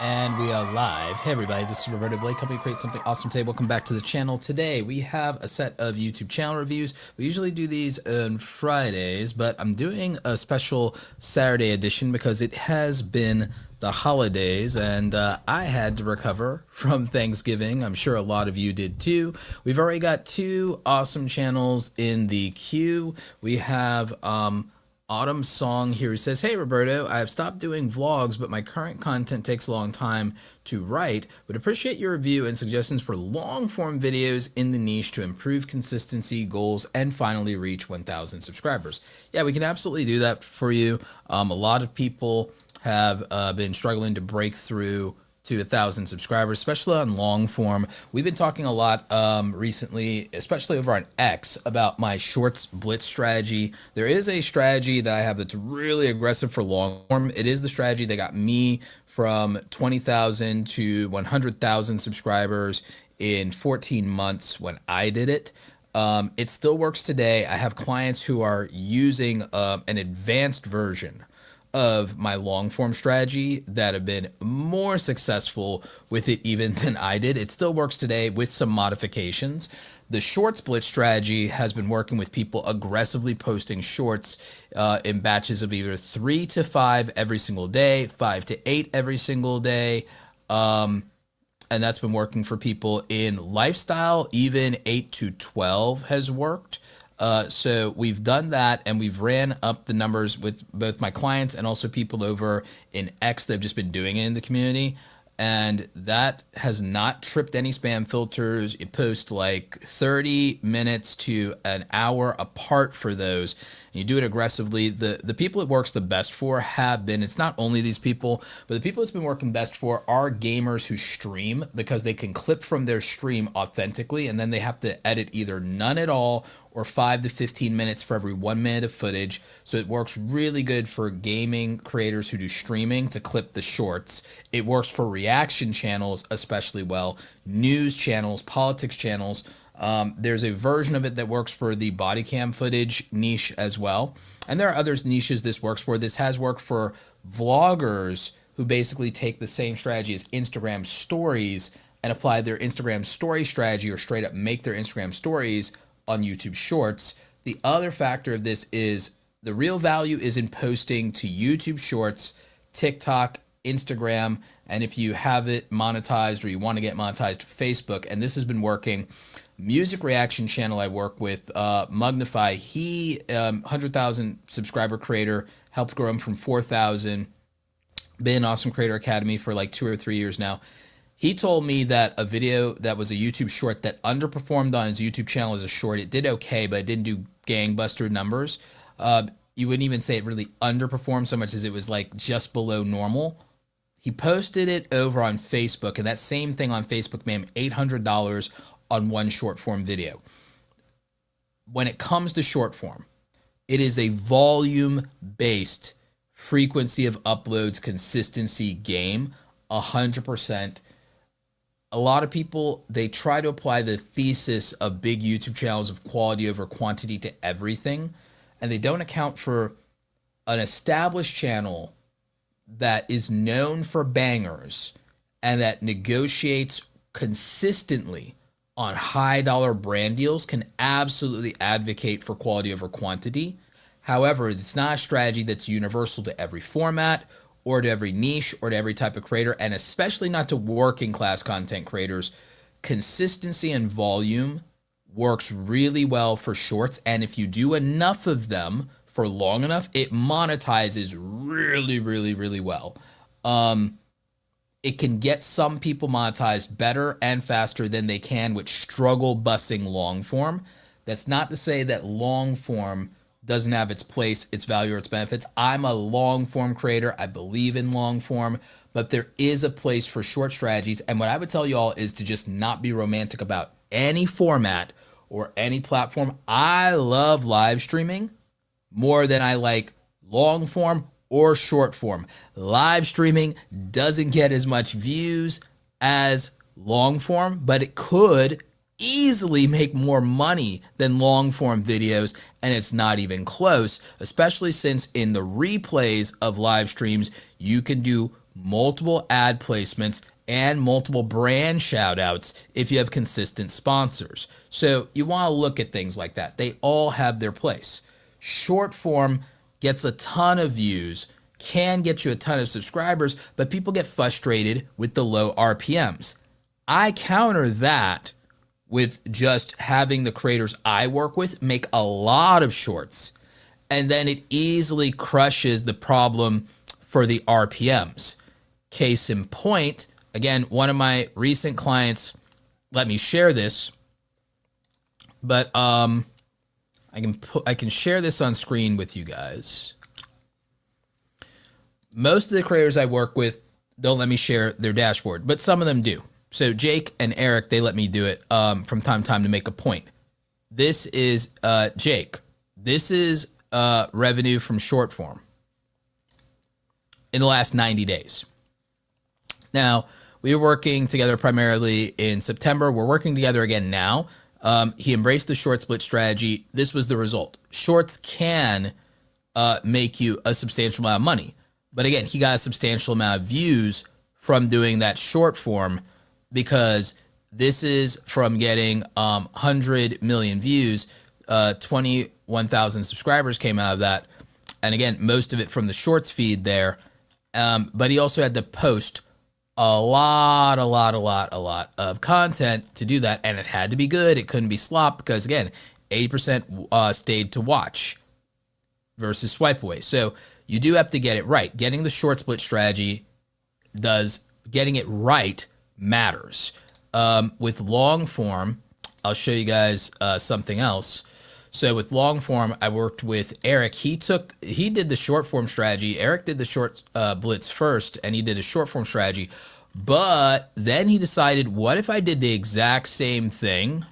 And we are live. Hey everybody, this is Roberto Blake, helping you create something awesome today. Welcome back to the channel. Today we have a set of YouTube channel reviews. We usually do these on Fridays, but I'm doing a special Saturday edition because it has been the holidays and I had to recover from Thanksgiving. I'm sure a lot of you did too. We've already got two awesome channels in the queue. We have AutumnSong here, who says, "Hey Roberto, I have stopped doing vlogs, but my current content takes a long time to write. Would appreciate your review and suggestions for long form videos in the niche to improve consistency, goals, and finally reach 1,000 subscribers." Yeah, we can absolutely do that for you. A lot of people have been struggling to break through to 1,000 subscribers, especially on long form. We've been talking a lot recently, especially over on X, about my shorts blitz strategy. There is a strategy that I have that's really aggressive for long form. It is the strategy that got me from 20,000 to 100,000 subscribers in 14 months when I did it. It still works today. I have clients who are using an advanced version of my long form strategy that have been more successful with it even than I did. It still works today with some modifications. The short split strategy has been working with people aggressively posting shorts in batches of either 3 to 5 every single day, 5 to 8 every single day. And that's been working for people in lifestyle. Even 8 to 12 has worked. So we've done that, and we've ran up the numbers with both my clients and also people over in X that have just been doing it in the community. And that has not tripped any spam filters. You post like 30 minutes to an hour apart for those. And you do it aggressively. The people it works the best for have been, it's not only these people, but the people it's been working best for are gamers who stream, because they can clip from their stream authentically, and then they have to edit either none at all or 5 to 15 minutes for every 1 minute of footage. So it works really good for gaming creators who do streaming to clip the shorts. It works for reaction channels especially well, news channels, politics channels. There's a version of it that works for the body cam footage niche as well. And there are other niches this works for. This has worked for vloggers who basically take the same strategy as Instagram stories and apply their Instagram story strategy, or straight up make their Instagram stories on YouTube Shorts. The other factor of this is the real value is in posting to YouTube Shorts, TikTok, Instagram, and if you have it monetized or you want to get monetized, Facebook. And this has been working. Music reaction channel I work with, Mugnify, he 100,000 subscriber creator, helped grow him from 4,000, been Awesome Creator Academy for like 2 or 3 years now. He told me that a video that was a YouTube short that underperformed on his YouTube channel as a short, it did okay, but it didn't do gangbuster numbers. You wouldn't even say it really underperformed so much as it was like just below normal. He posted it over on Facebook, and that same thing on Facebook made him $800 on one short form video. When it comes to short form, it is a volume based frequency of uploads, consistency game, 100%. A lot of people, they try to apply the thesis of big YouTube channels of quality over quantity to everything, and they don't account for an established channel that is known for bangers and that negotiates consistently on high dollar brand deals can absolutely advocate for quality over quantity. However, it's not a strategy that's universal to every format or to every niche or to every type of creator, and especially not to working class content creators. Consistency and volume works really well for shorts, and if you do enough of them for long enough, it monetizes really, really, really well. It can get some people monetized better and faster than they can with struggle bussing long form. That's not to say that long form doesn't have its place, its value, or its benefits. I'm a long form creator. I believe in long form, but there is a place for short strategies. And what I would tell you all is to just not be romantic about any format or any platform. I love live streaming more than I like long form or short form. Live streaming doesn't get as much views as long form, but it could easily make more money than long form videos, and it's not even close, especially since in the replays of live streams, you can do multiple ad placements, and multiple brand shout outs if you have consistent sponsors. So you want to look at things like that. They all have their place. Short form gets a ton of views, can get you a ton of subscribers, but people get frustrated with the low RPMs. I counter that with just having the creators I work with make a lot of shorts, and then it easily crushes the problem for the RPMs. Case in point, again, one of my recent clients let me share this, but I can share this on screen with you guys. Most of the creators I work with don't let me share their dashboard, but some of them do. So Jake and Eric, they let me do it from time to time to make a point. This is Jake. This is revenue from short form in the last 90 days. Now, we were working together primarily in September. We're working together again now. He embraced the short split strategy. This was the result. Shorts can make you a substantial amount of money. But again, he got a substantial amount of views from doing that short form, because this is from getting 100 million views, 21,000 subscribers came out of that. And again, most of it from the shorts feed there. But he also had to post a lot of content to do that. And it had to be good. It couldn't be slop, because again, 80% stayed to watch versus swipe away. So you do have to get it right. Getting the short split strategy getting it right matters. With long form, I'll show you guys something else. So with long form, I worked with Eric. He did the short form strategy. Eric did the short blitz first, and he did a short form strategy. But then he decided, what if I did the exact same thing,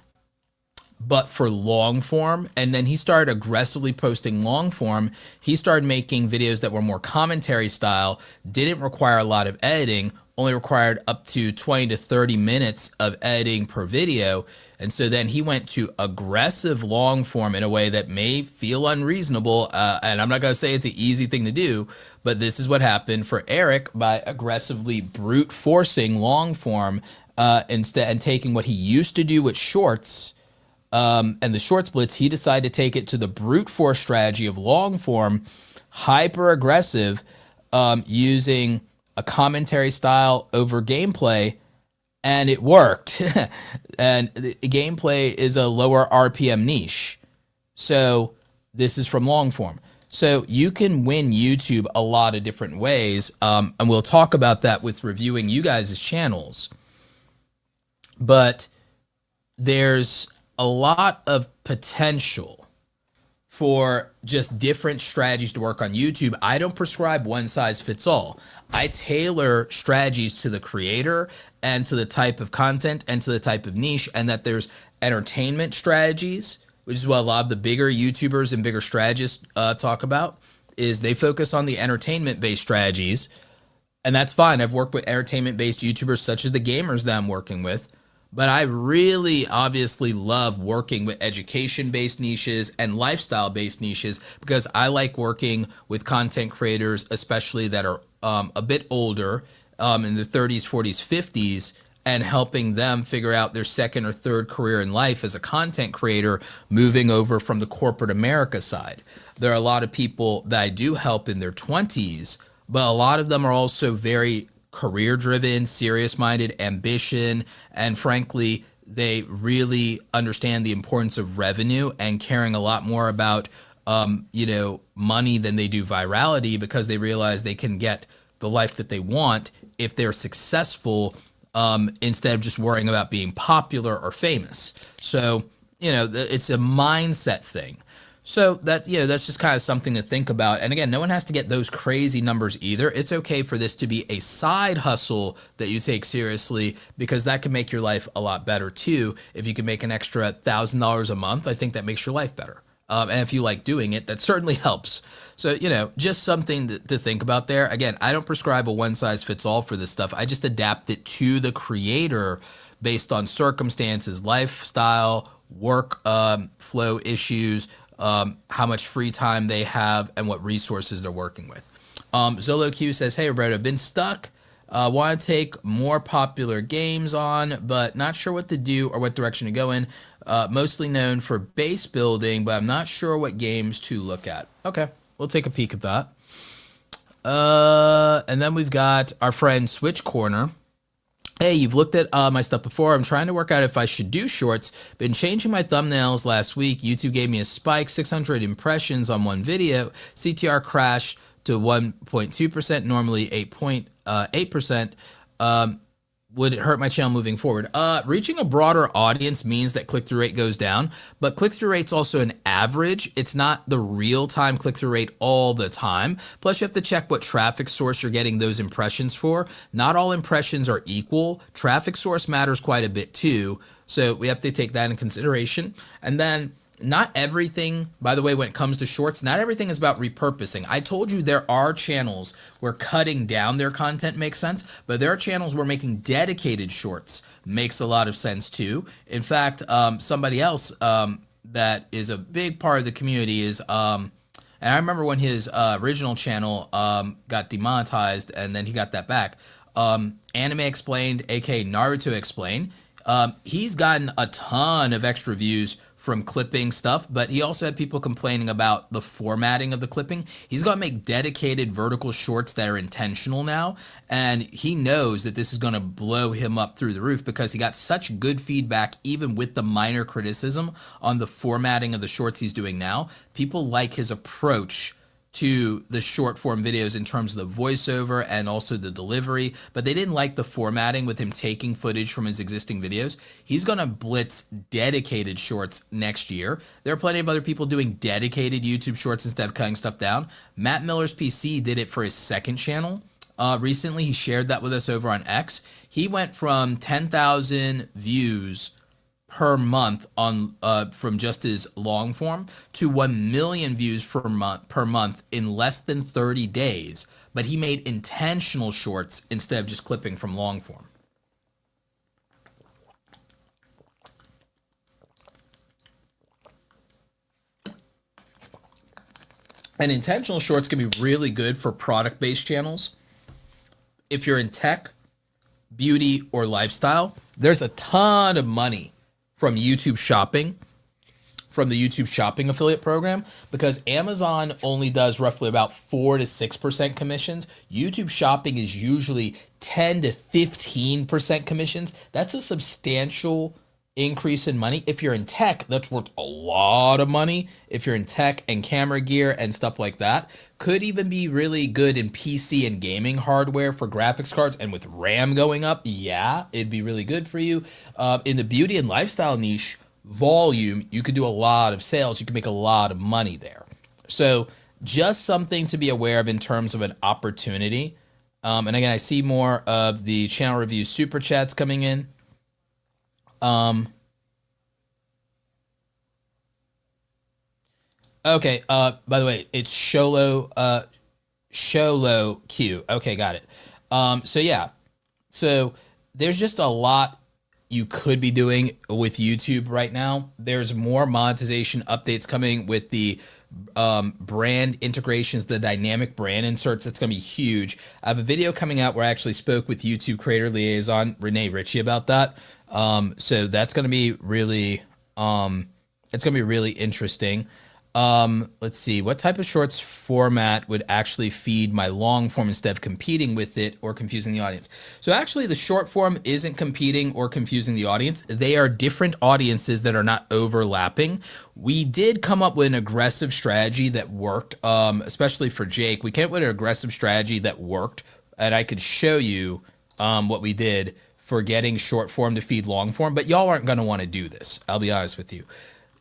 but for long form? And then he started aggressively posting long form. He started making videos that were more commentary style, didn't require a lot of editing, only required up to 20 to 30 minutes of editing per video. And so then he went to aggressive long form in a way that may feel unreasonable. And I'm not going to say it's an easy thing to do, but this is what happened for Eric by aggressively brute forcing long form instead, and taking what he used to do with shorts and the short splits. He decided to take it to the brute force strategy of long form, hyper aggressive, using a commentary style over gameplay, and it worked. And the gameplay is a lower RPM niche. So this is from long form. So you can win YouTube a lot of different ways. And we'll talk about that with reviewing you guys' channels. But there's a lot of potential for just different strategies to work on YouTube. I don't prescribe one size fits all. I tailor strategies to the creator and to the type of content and to the type of niche, and that there's entertainment strategies, which is what a lot of the bigger YouTubers and bigger strategists talk about, is they focus on the entertainment-based strategies, and that's fine. I've worked with entertainment-based YouTubers such as the gamers that I'm working with, but I really obviously love working with education-based niches and lifestyle-based niches, because I like working with content creators, especially that are a bit older, in the 30s, 40s, 50s, and helping them figure out their second or third career in life as a content creator, moving over from the corporate America side. There are a lot of people that I do help in their 20s, but a lot of them are also very career-driven, serious-minded, ambition, and frankly, they really understand the importance of revenue and caring a lot more about money than they do virality, because they realize they can get the life that they want if they're successful, instead of just worrying about being popular or famous. So, it's a mindset thing. So that's just kind of something to think about. And again, no one has to get those crazy numbers either. It's okay for this to be a side hustle that you take seriously, because that can make your life a lot better too. If you can make an extra $1,000 a month, I think that makes your life better. And if you like doing it, that certainly helps. So, just something to think about there. Again, I don't prescribe a one size fits all for this stuff. I just adapt it to the creator based on circumstances, lifestyle, work flow issues, how much free time they have, and what resources they're working with. Xolo Q says, hey, Roberto, I've been stuck Want to take more popular games on, but not sure what to do or what direction to go in. Mostly known for base building, but I'm not sure what games to look at. Okay, we'll take a peek at that. And then we've got our friend SwitchCorner. Hey, you've looked at my stuff before. I'm trying to work out if I should do shorts. Been changing my thumbnails last week. YouTube gave me a spike, 600 impressions on one video. CTR crashed to 1.2%, normally 8.8%. Would it hurt my channel moving forward? Reaching a broader audience means that click-through rate goes down, but click-through rate's also an average. It's not the real-time click-through rate all the time. Plus, you have to check what traffic source you're getting those impressions for. Not all impressions are equal. Traffic source matters quite a bit too, so we have to take that in consideration. And then not everything, by the way, when it comes to shorts, not everything is about repurposing. I told you there are channels where cutting down their content makes sense, but there are channels where making dedicated shorts makes a lot of sense too. In fact, somebody else that is a big part of the community is, and I remember when his original channel got demonetized and then he got that back, Anime Explained, aka Naruto Explained. He's gotten a ton of extra views from clipping stuff, but he also had people complaining about the formatting of the clipping. He's going to make dedicated vertical shorts that are intentional now, and he knows that this is going to blow him up through the roof because he got such good feedback even with the minor criticism on the formatting of the shorts he's doing now. People like his approach to the short form videos in terms of the voiceover and also the delivery, but they didn't like the formatting with him taking footage from his existing videos. He's going to blitz dedicated shorts next year. There are plenty of other people doing dedicated YouTube shorts instead of cutting stuff down. Matt Miller's PC did it for his second channel. Recently, he shared that with us over on X. He went from 10,000 views per month on from just his long form to 1 million views per month in less than 30 days, but he made intentional shorts instead of just clipping from long form. And intentional shorts can be really good for product-based channels. If you're in tech, beauty, or lifestyle, there's a ton of money from YouTube shopping, from the YouTube shopping affiliate program, because Amazon only does roughly about 4 to 6% commissions. YouTube shopping is usually 10 to 15% commissions. That's a substantial increase in money. If you're in tech, that's worth a lot of money. If you're in tech and camera gear and stuff like that, could even be really good in PC and gaming hardware for graphics cards, and with RAM going up, yeah, it'd be really good for you. In the beauty and lifestyle niche, volume, you could do a lot of sales. You can make a lot of money there. So just something to be aware of in terms of an opportunity. And again, I see more of the channel review super chats coming in. Okay, by the way, it's Xolo Q. Okay, got it. So yeah, so there's just a lot you could be doing with YouTube right now. There's more monetization updates coming with the brand integrations, the dynamic brand inserts. That's going to be huge. I have a video coming out where I actually spoke with YouTube creator liaison Renee Ritchie about that. So that's going to be really, it's going to be really interesting. Let's see, what type of shorts format would actually feed my long form instead of competing with it or confusing the audience? So actually the short form isn't competing or confusing the audience. They are different audiences that are not overlapping. We did come up with an aggressive strategy that worked, especially for Jake. We came up with an aggressive strategy that worked, and I could show you what we did for getting short form to feed long form, but y'all aren't going to want to do this. I'll be honest with you.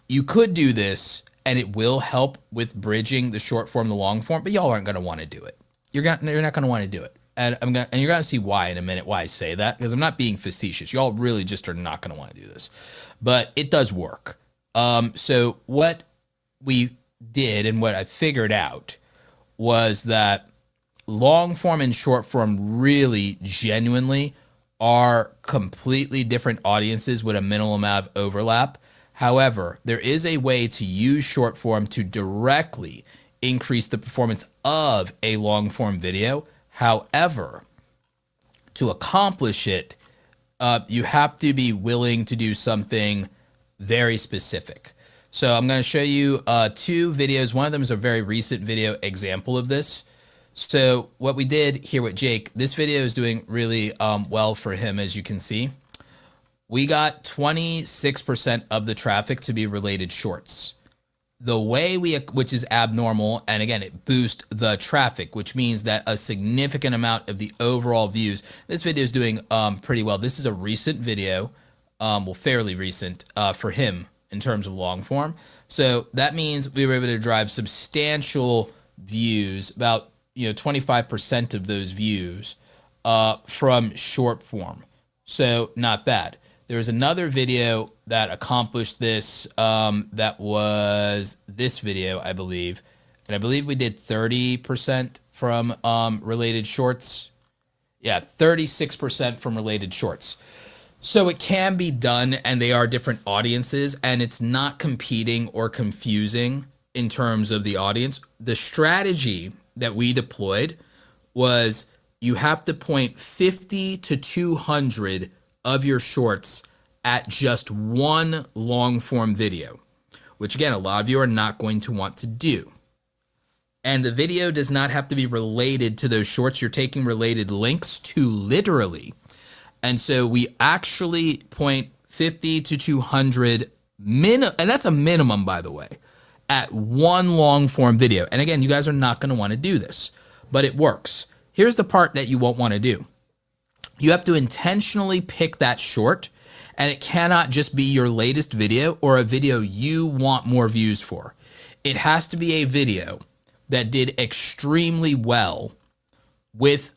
You could do this, and it will help with bridging the short form to long form, but y'all aren't going to want to do it. You're not going to want to do it. And you're going to see why in a minute, why I say that, because I'm not being facetious. Y'all really just are not going to want to do this, but it does work. So what we did and what I figured out was that long form and short form really genuinely are completely different audiences with a minimal amount of overlap. However, there is a way to use short form to directly increase the performance of a long form video. However, to accomplish it, you have to be willing to do something very specific. So I'm going to show you 2 videos. One of them is a very recent video example of this. So what we did here with Jake, this video is doing really well for him, as you can see. We got 26% of the traffic to be related shorts. The way which is abnormal, and again, it boosts the traffic, which means that a significant amount of the overall views, this video is doing pretty well. This is a recent video, well, fairly recent for him in terms of long form. So that means we were able to drive substantial views, about 25% of those views from short form. So not bad. There was another video that accomplished this, that was this video, I believe. And I believe we did 30% from related shorts. Yeah, 36% from related shorts. So it can be done, and they are different audiences, and it's not competing or confusing in terms of the audience. The strategy that we deployed was you have to point 50 to 200 of your shorts at just one long form video, which again, a lot of you are not going to want to do. And the video does not have to be related to those shorts. You're taking related links to literally. And so we actually point 50 to 200 and that's a minimum, by the way, at one long form video. And again, you guys are not going to want to do this, but it works. Here's the part that you won't want to do. You have to intentionally pick that short, and it cannot just be your latest video or a video you want more views for. It has to be a video that did extremely well with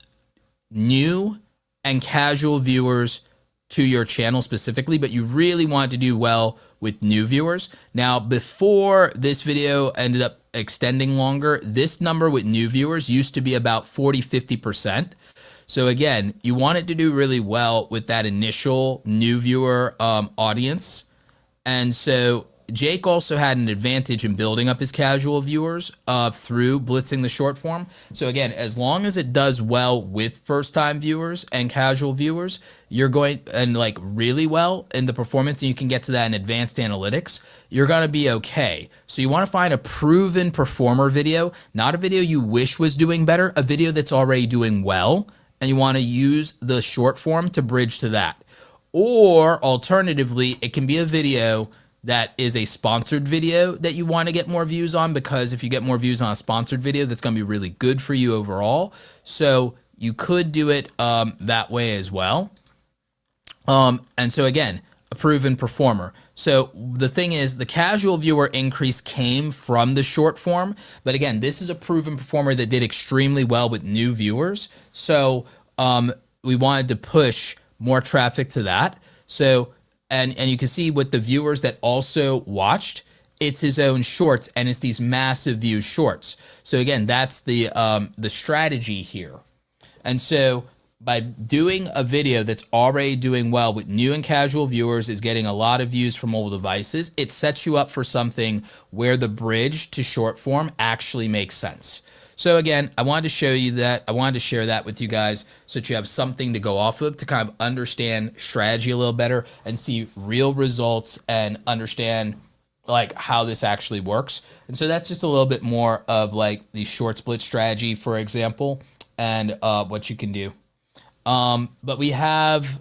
new and casual viewers to your channel specifically, but you really want to do well with new viewers. Now, before this video ended up extending longer, this number with new viewers used to be about 40-50%. So again, you want it to do really well with that initial new viewer audience. And so Jake also had an advantage in building up his casual viewers through blitzing the short form. So again, as long as it does well with first time viewers and casual viewers, you're going, and like really well in the performance, and you can get to that in advanced analytics, you're going to be okay. So you want to find a proven performer video, not a video you wish was doing better, a video that's already doing well. And you want to use the short form to bridge to that. Or alternatively, it can be a video that is a sponsored video that you want to get more views on, because if you get more views on a sponsored video, that's going to be really good for you overall. So you could do it that way as well. And so again, a proven performer. So the thing is, the casual viewer increase came from the short form, but again, this is a proven performer that did extremely well with new viewers. So we wanted to push more traffic to that. So and you can see with the viewers that also watched, it's his own shorts, and it's these massive view shorts. So again, that's the strategy here. And so by doing a video that's already doing well with new and casual viewers, is getting a lot of views from mobile devices, it sets you up for something where the bridge to short form actually makes sense. So again, I wanted to show you that. I wanted to share that with you guys so that you have something to go off of to kind of understand strategy a little better and see real results and understand like how this actually works. And so that's just a little bit more of like the short split strategy, for example, and what you can do. But we have a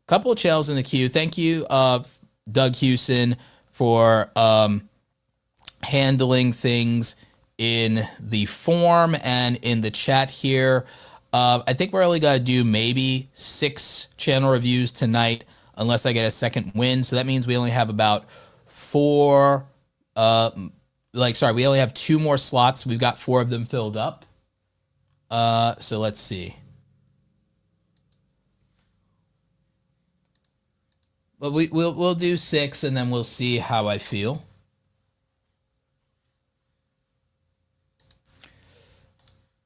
couple of channels in the queue. Thank you, Doug Hewson, for handling things in the form and in the chat here. I think we're only going to do maybe 6 channel reviews tonight, unless I get a second win. So that means we only have about 4, we only have 2 more slots. We've got 4 of them filled up. So let's see. But we'll do 6, and then we'll see how I feel.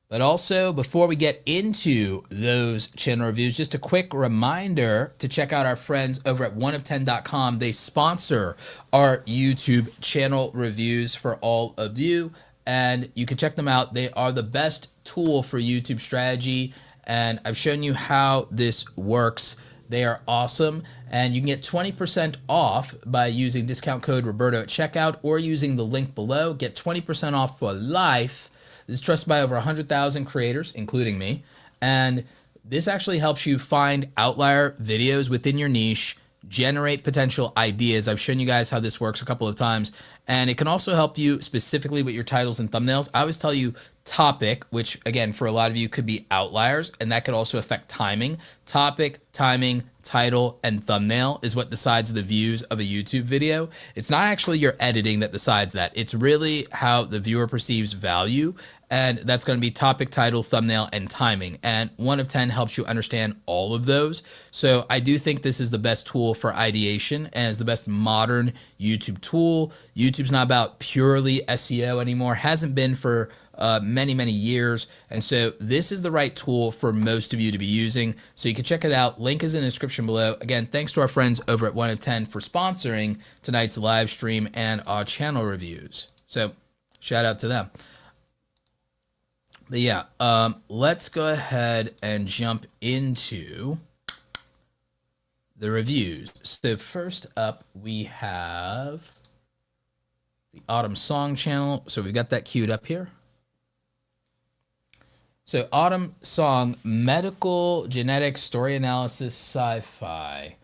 But also, before we get into those channel reviews, just a quick reminder to check out our friends over at oneof10.com. They sponsor our YouTube channel reviews for all of you, and you can check them out. They are the best tool for YouTube strategy and I've shown you how this works. They are awesome, and you can get 20% off by using discount code Roberto at checkout or using the link below. Get 20% off for life. This is trusted by over 100,000 creators, including me, and this actually helps you find outlier videos within your niche, generate potential ideas. I've shown you guys how this works a couple of times, and it can also help you specifically with your titles and thumbnails. I always tell you topic, which again, for a lot of you could be outliers, and that could also affect timing. Topic, timing, title, and thumbnail is what decides the views of a YouTube video. It's not actually your editing that decides that. It's really how the viewer perceives value, and that's going to be topic, title, thumbnail, and timing. And 1 of 10 helps you understand all of those. So I do think this is the best tool for ideation and is the best modern YouTube tool. YouTube's not about purely SEO anymore. Hasn't been for many, many years. And so this is the right tool for most of you to be using. So you can check it out. Link is in the description below. Again, thanks to our friends over at 1 of 10 for sponsoring tonight's live stream and our channel reviews. So shout out to them. But yeah, let's go ahead and jump into the reviews. So first up, we have the AutumnSong channel. So we've got that queued up here. So AutumnSong, medical, genetics, story analysis, sci-fi.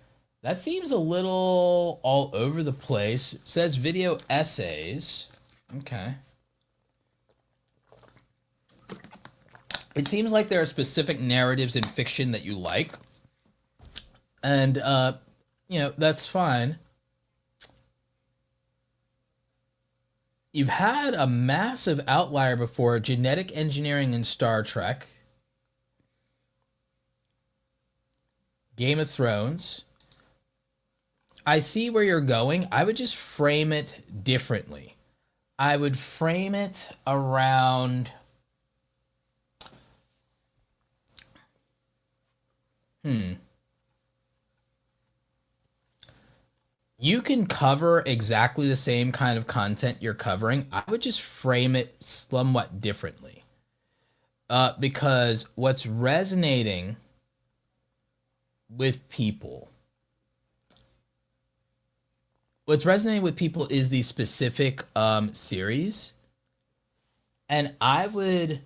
That seems a little all over the place. It says video essays. Okay. It seems like there are specific narratives in fiction that you like. And, you know, that's fine. You've had a massive outlier before, genetic engineering in Star Trek, Game of Thrones. I see where you're going. I would just frame it differently. I would frame it around... You can cover exactly the same kind of content you're covering. I would just frame it somewhat differently. Because what's resonating with people, is the specific series. And I would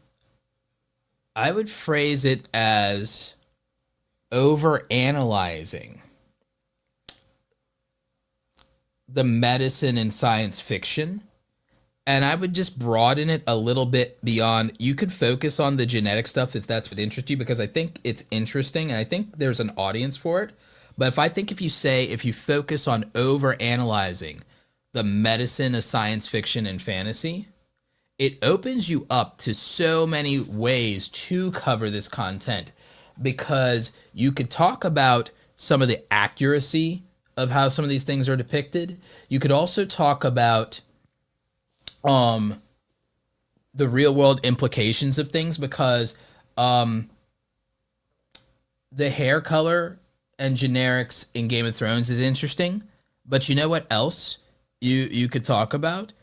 phrase it as over-analyzing the medicine and science fiction. And I would just broaden it a little bit beyond. You could focus on the genetic stuff if that's what interests you, because I think it's interesting and I think there's an audience for it. But if you focus on over-analyzing the medicine of science fiction and fantasy, it opens you up to so many ways to cover this content, because you could talk about some of the accuracy of how some of these things are depicted. You could also talk about the real world implications of things, because the hair color and generics in Game of Thrones is interesting. But you know what else you could talk about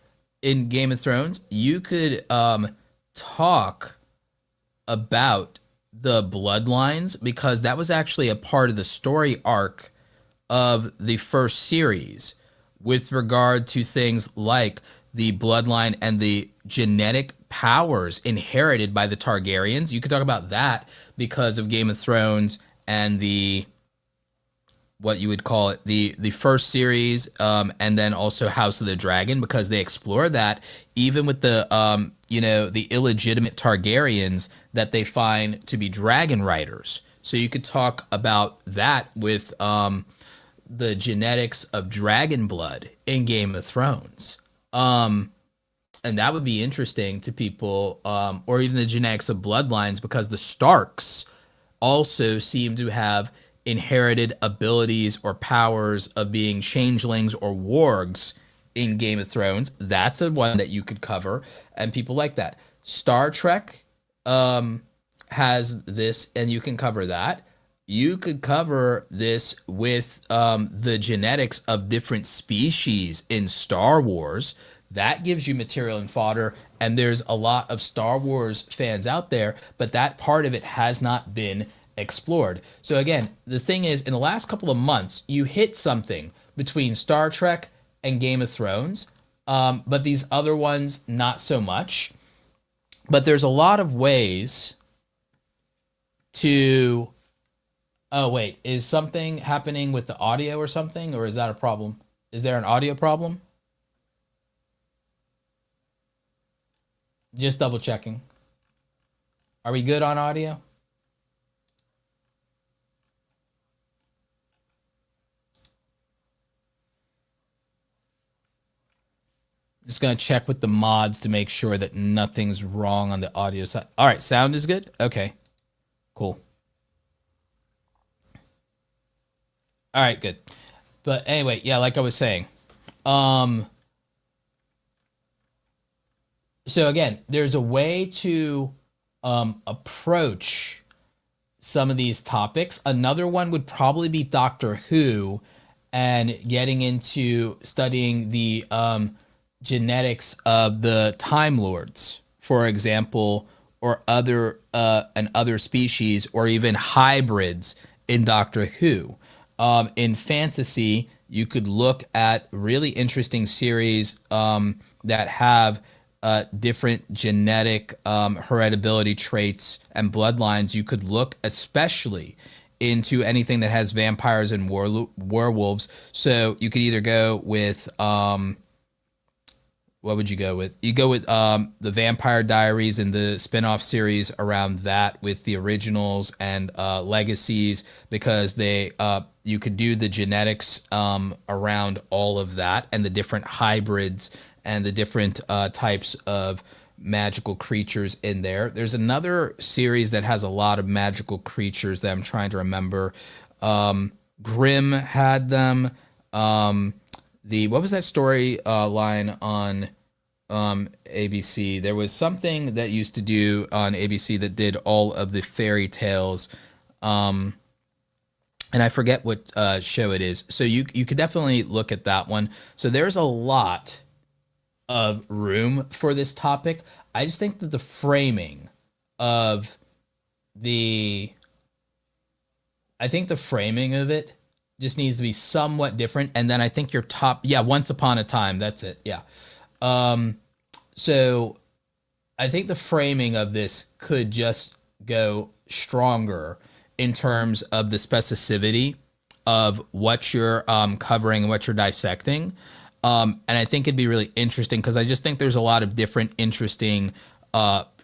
in Game of Thrones? You could talk about the bloodlines, because that was actually a part of the story arc of the first series with regard to things like the bloodline and the genetic powers inherited by the Targaryens. You could talk about that because of Game of Thrones and the, what you would call it, the first series, and then also House of the Dragon, because they explore that even with the the illegitimate Targaryens that they find to be dragon riders. So you could talk about that with the genetics of dragon blood in Game of Thrones. And that would be interesting to people, or even the genetics of bloodlines, because the Starks also seem to have inherited abilities or powers of being changelings or wargs in Game of Thrones. That's a one that you could cover, and people like that. Star Trek has this, and you can cover that. You could cover this with the genetics of different species in Star Wars. that gives you material and fodder. And there's a lot of Star Wars fans out there, but that part of it has not been explored. So again, the thing is, in the last couple of months, you hit something between Star Trek and Game of Thrones, but these other ones, not so much. But there's a lot of ways to... Oh, wait, is something happening with the audio or something, or is that a problem? Is there an audio problem? Just double checking. Are we good on audio? Just going to check with the mods to make sure that nothing's wrong on the audio side. All right, sound is good? Okay, cool. All right, good. But anyway, yeah, like I was saying. So again, there's a way to approach some of these topics. Another one would probably be Doctor Who and getting into studying the genetics of the Time Lords, for example, or other species, or even hybrids in Doctor Who. In fantasy, you could look at really interesting series that have different genetic heritability traits and bloodlines. You could look especially into anything that has vampires and werewolves. So you could either go with... what would you go with? You go with the Vampire Diaries and the spin-off series around that, with the originals and legacies, because they you could do the genetics around all of that and the different hybrids and the different types of magical creatures in there. There's another series that has a lot of magical creatures that I'm trying to remember. Grimm had them. What was that story line on ABC? There was something that used to do on ABC that did all of the fairy tales, and I forget what show it is. So you could definitely look at that one. So there's a lot of room for this topic. I just think that the framing of it just needs to be somewhat different. And then I think your top, Once Upon a Time, that's it. Yeah. So I think the framing of this could just go stronger in terms of the specificity of what you're covering and what you're dissecting. And I think it'd be really interesting because I just think there's a lot of different interesting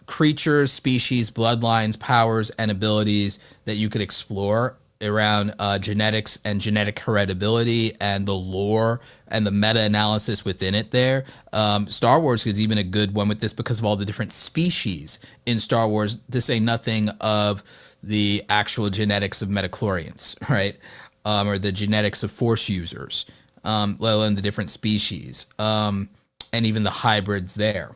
creatures, species, bloodlines, powers, and abilities that you could explore around genetics and genetic heritability and the lore and the meta-analysis within it there. Star Wars is even a good one with this because of all the different species in Star Wars, to say nothing of the actual genetics of metachlorians, right? Or the genetics of Force users, let alone the different species, and even the hybrids there.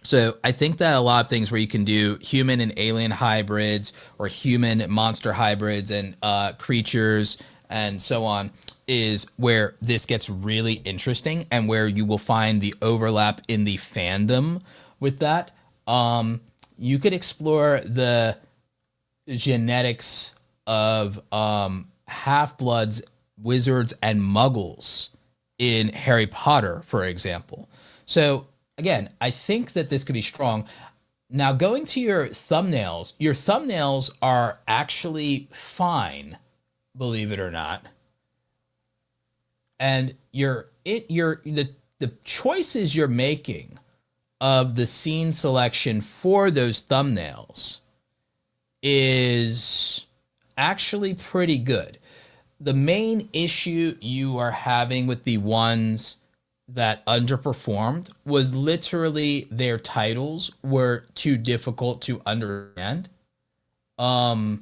So I think that a lot of things where you can do human and alien hybrids or human monster hybrids and creatures and so on is where this gets really interesting, and where you will find the overlap in the fandom with that. You could explore the genetics of half-bloods, wizards, and muggles in Harry Potter, for example. So again, I think that this could be strong. Now, going to your thumbnails are actually fine, believe it or not. And the choices you're making of the scene selection for those thumbnails is actually pretty good. The main issue you are having with the ones that underperformed was literally their titles were too difficult to understand. Or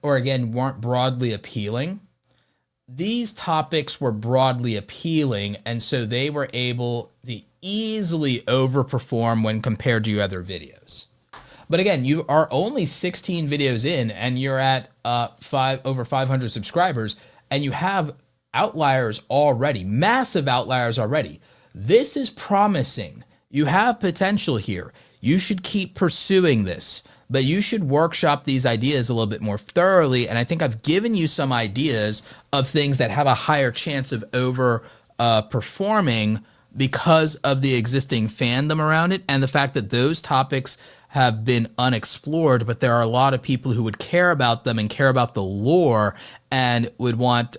again, weren't broadly appealing. These topics were broadly appealing, and so they were able to easily overperform when compared to your other videos. But again, you are only 16 videos in, and you're at over 500 subscribers, and you have outliers already, massive outliers already. This is promising. You have potential here. You should keep pursuing this, but you should workshop these ideas a little bit more thoroughly. And I think I've given you some ideas of things that have a higher chance of over performing because of the existing fandom around it and the fact that those topics have been unexplored, but there are a lot of people who would care about them and care about the lore and would want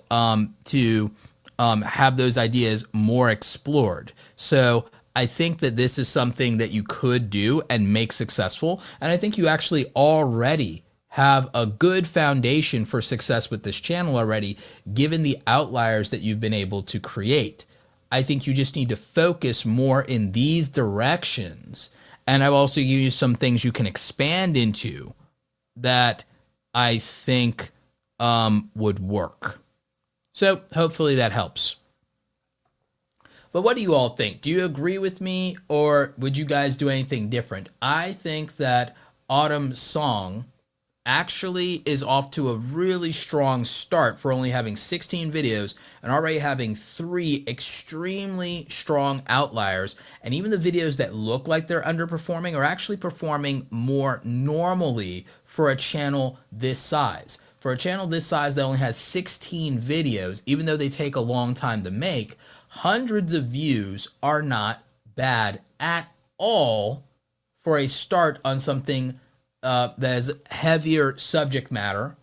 to have those ideas more explored. So I think that this is something that you could do and make successful. And I think you actually already have a good foundation for success with this channel already, given the outliers that you've been able to create. I think you just need to focus more in these directions. And I've also given you some things you can expand into that I think would work. So hopefully that helps. But what do you all think? Do you agree with me, or would you guys do anything different? I think that AutumnSong actually is off to a really strong start for only having 16 videos and already having 3 extremely strong outliers. And even the videos that look like they're underperforming are actually performing more normally for a channel this size. For a channel this size that only has 16 videos, even though they take a long time to make, hundreds of views are not bad at all for a start on something that is heavier subject matter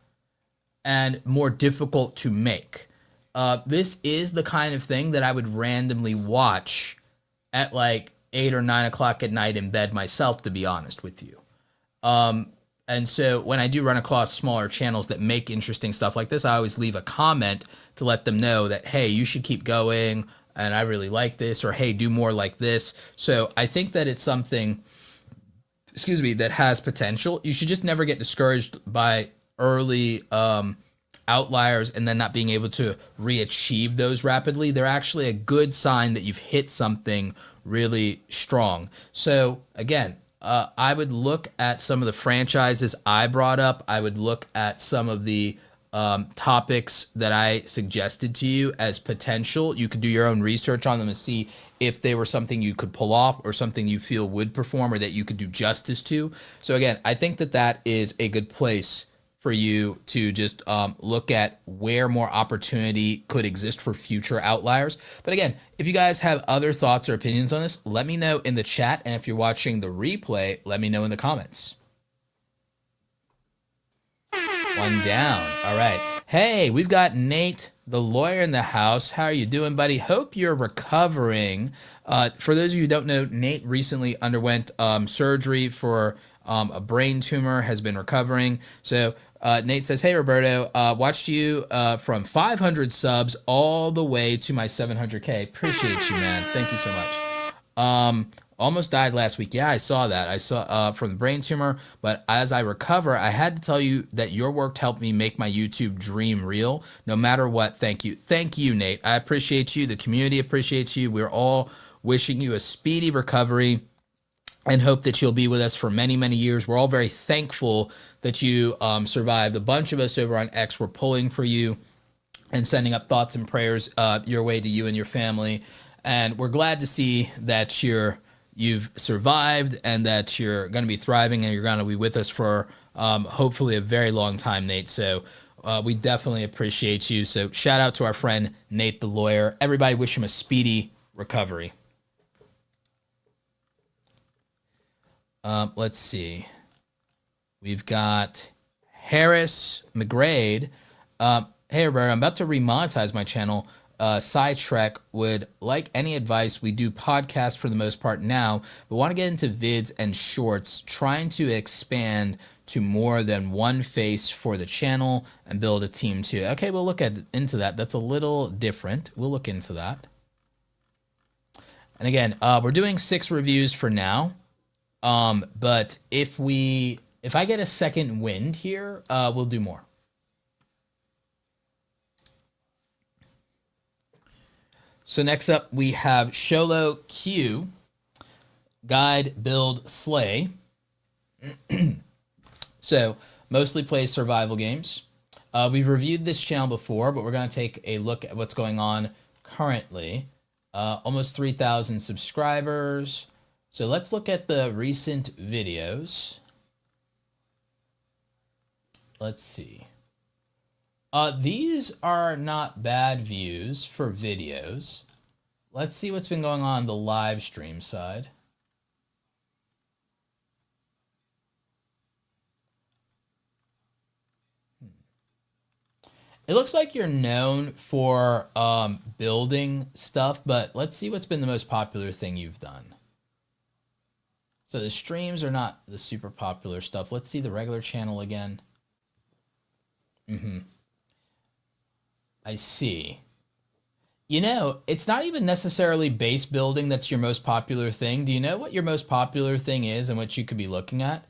and more difficult to make. This is the kind of thing that I would randomly watch at like 8 or 9 o'clock at night in bed myself, to be honest with you. And so when I do run across smaller channels that make interesting stuff like this, I always leave a comment to let them know that, hey, you should keep going, and I really like this, or hey, do more like this. So I think that it's something, that has potential. You should just never get discouraged by early outliers and then not being able to re-achieve those rapidly. They're actually a good sign that you've hit something really strong. So again, I would look at some of the franchises I brought up. I would look at some of the topics that I suggested to you as potential. You could do your own research on them and see if they were something you could pull off or something you feel would perform or that you could do justice to. So again, I think that that is a good place for you to just look at where more opportunity could exist for future outliers. But again, if you guys have other thoughts or opinions on this, let me know in the chat. And if you're watching the replay, let me know in the comments. One down. All right. Hey, we've got Nate, the lawyer, in the house. How are you doing, buddy? Hope you're recovering. For those of you who don't know, Nate recently underwent surgery for a brain tumor, has been recovering. So Nate says, hey, Roberto, watched you from 500 subs all the way to my 700K. Appreciate you, man. Thank you so much. Almost died last week. Yeah, I saw that. I saw from the brain tumor. But as I recover, I had to tell you that your work helped me make my YouTube dream real. No matter what, thank you. Thank you, Nate. I appreciate you. The community appreciates you. We're all wishing you a speedy recovery and hope that you'll be with us for many, many years. We're all very thankful that you survived. A bunch of us over on X were pulling for you and sending up thoughts and prayers your way to you and your family. And we're glad to see that you've survived and that you're going to be thriving and you're going to be with us for hopefully a very long time, Nate. So we definitely appreciate you. So shout out to our friend Nate, the lawyer. Everybody wish him a speedy recovery. Let's see. We've got Harris McGrade. Hey, Roberto, I'm about to remonetize my channel. SciTrek would like any advice. We do podcasts for the most part now, but want to get into vids and shorts, trying to expand to more than one face for the channel and build a team too. Okay, we'll look into that. That's a little different. We'll look into that. And again, we're doing 6 reviews for now. But if I get a second wind here, we'll do more. So next up, we have Xolo Q, Guide, Build, Slay. So mostly plays survival games. We've reviewed this channel before, but we're going to take a look at what's going on currently. Almost 3,000 subscribers. So let's look at the recent videos. Let's see. These are not bad views for videos. Let's see what's been going on the live stream side. It looks like you're known for building stuff, but let's see what's been the most popular thing you've done. So the streams are not the super popular stuff. Let's see the regular channel again. I see. You know, it's not even necessarily base building that's your most popular thing. Do you know what your most popular thing is and what you could be looking at?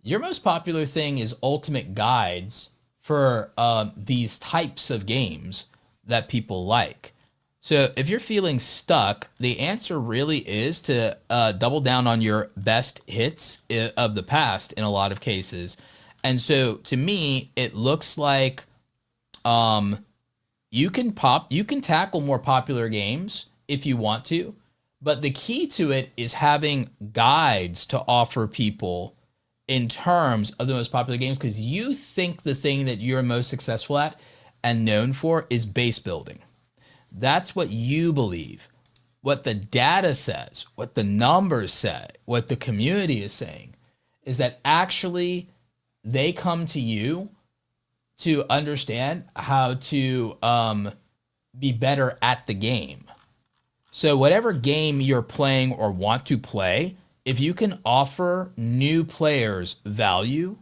Your most popular thing is ultimate guides for these types of games that people like. So if you're feeling stuck, the answer really is to double down on your best hits of the past in a lot of cases. And so to me, it looks like you can tackle more popular games if you want to, but the key to it is having guides to offer people in terms of the most popular games, because you think the thing that you're most successful at and known for is base building. That's what you believe. What the data says, what the numbers say, what the community is saying is that actually they come to you to understand how to be better at the game. So whatever game you're playing or want to play, if you can offer new players value,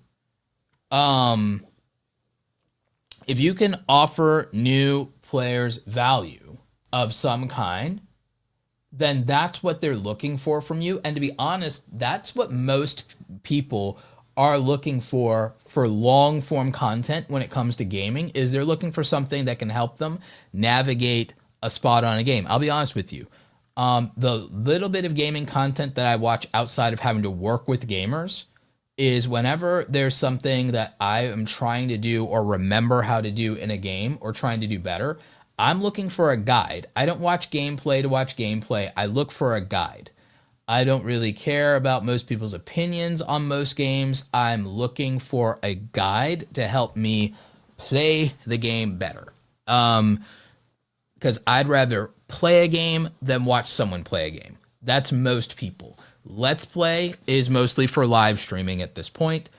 of some kind, then that's what they're looking for from you. And to be honest, that's what most people are looking for long form content when it comes to gaming, is they're looking for something that can help them navigate a spot on a game. I'll be honest with you. The little bit of gaming content that I watch outside of having to work with gamers is whenever there's something that I am trying to do or remember how to do in a game or trying to do better, I'm looking for a guide. I don't watch gameplay to watch gameplay. I look for a guide. I don't really care about most people's opinions on most games. I'm looking for a guide to help me play the game better. Because I'd rather play a game than watch someone play a game. That's most people. Let's Play is mostly for live streaming at this point.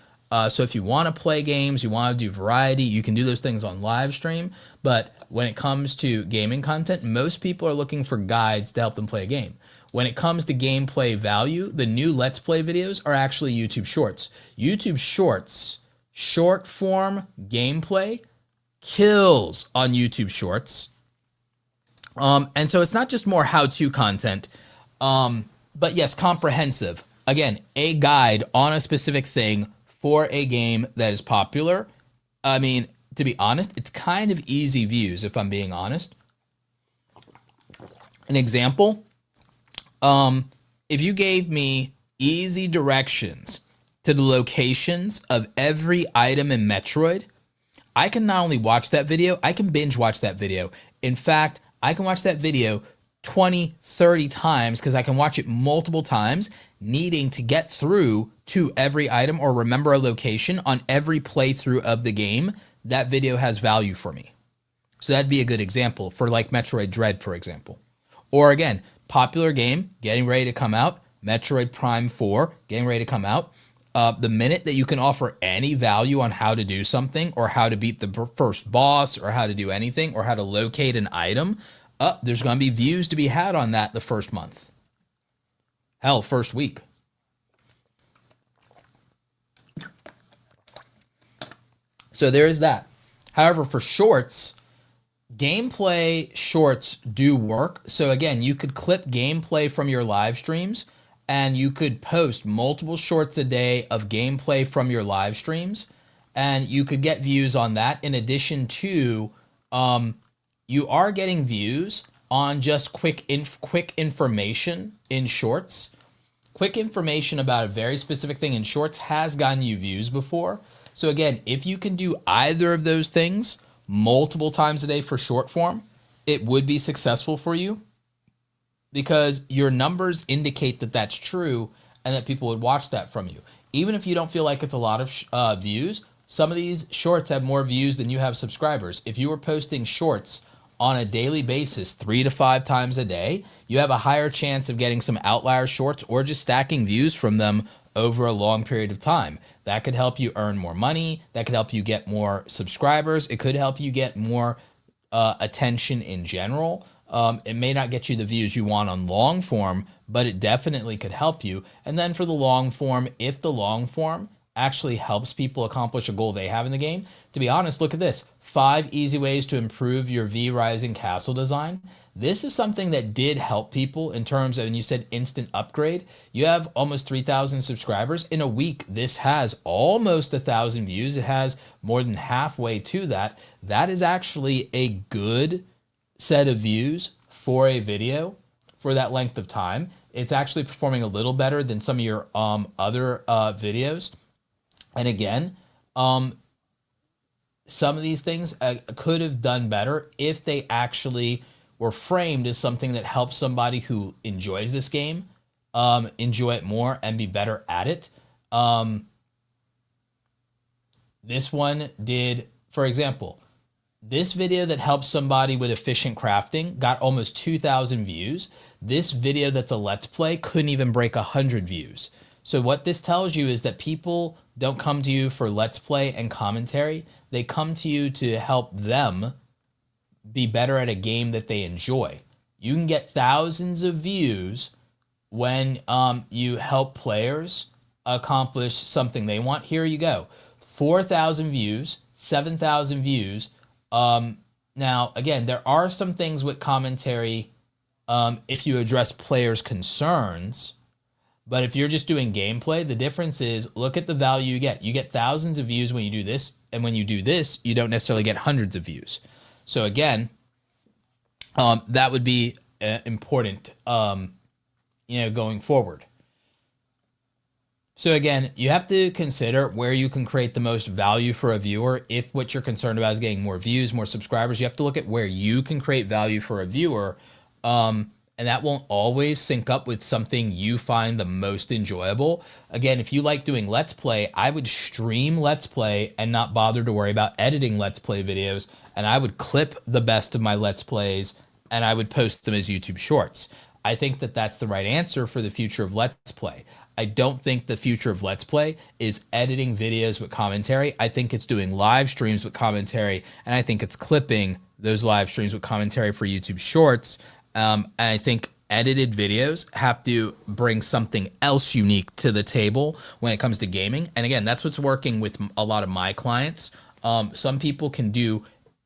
So if you want to play games, you want to do variety, you can do those things on live stream. But when it comes to gaming content, most people are looking for guides to help them play a game. When it comes to gameplay value, the new Let's Play videos are actually YouTube Shorts. YouTube Shorts, short form gameplay, kills on YouTube Shorts. And so it's not just more how-to content, but yes, comprehensive. Again, a guide on a specific thing for a game that is popular. I mean, to be honest, it's kind of easy views, if I'm being honest. An example, if you gave me easy directions to the locations of every item in Metroid, I can not only watch that video, I can binge watch that video. In fact, I can watch that video 20, 30 times because I can watch it multiple times, needing to get through to every item or remember a location on every playthrough of the game. That video has value for me. So that'd be a good example for like Metroid Dread, for example. Or again, popular game getting ready to come out, Metroid Prime 4 getting ready to come out. The minute that you can offer any value on how to do something or how to beat the first boss or how to do anything or how to locate an item, there's going to be views to be had on that the first month. Hell, first week. So there is that. However, for shorts, gameplay shorts do work. So again, you could clip gameplay from your live streams and you could post multiple shorts a day of gameplay from your live streams and you could get views on that. In addition to, you are getting views on just quick information in shorts. Quick information about a very specific thing in shorts has gotten you views before. So again, if you can do either of those things multiple times a day for short form, it would be successful for you because your numbers indicate that that's true and that people would watch that from you. Even if you don't feel like it's a lot of views, some of these shorts have more views than you have subscribers. If you were posting shorts on a daily basis 3 to 5 times a day, you have a higher chance of getting some outlier shorts or just stacking views from them over a long period of time. That could help you earn more money. That could help you get more subscribers. It could help you get more attention in general. It may not get you the views you want on long form, but it definitely could help you. And then for the long form, if the long form actually helps people accomplish a goal they have in the game, to be honest, look at this. 5 easy ways to improve your V Rising castle design. This is something that did help people in terms of, and you said instant upgrade. You have almost 3,000 subscribers. In a week, this has almost 1,000 views. It has more than halfway to that. That is actually a good set of views for a video for that length of time. It's actually performing a little better than some of your other videos. And again, some of these things could have done better if they actually were framed as something that helps somebody who enjoys this game enjoy it more and be better at it. This one did, for example, this video that helps somebody with efficient crafting got almost 2,000 views. This video that's a Let's Play couldn't even break 100 views. So what this tells you is that people don't come to you for Let's Play and commentary. They come to you to help them be better at a game that they enjoy. You can get thousands of views when you help players accomplish something they want. Here you go. 4,000 views, 7,000 views. Now, again, there are some things with commentary if you address players' concerns. But if you're just doing gameplay, the difference is look at the value you get. You get thousands of views when you do this. And when you do this, you don't necessarily get hundreds of views. So again, that would be important, going forward. So again, you have to consider where you can create the most value for a viewer. If what you're concerned about is getting more views, more subscribers, you have to look at where you can create value for a viewer. And that won't always sync up with something you find the most enjoyable. Again, if you like doing Let's Play, I would stream Let's Play and not bother to worry about editing Let's Play videos. And I would clip the best of my Let's Plays and I would post them as YouTube Shorts. I think that that's the right answer for the future of Let's Play. I don't think the future of Let's Play is editing videos with commentary. I think it's doing live streams with commentary, and I think it's clipping those live streams with commentary for YouTube Shorts. And I think edited videos have to bring something else unique to the table when it comes to gaming. And again, that's what's working with a lot of my clients. Some people can do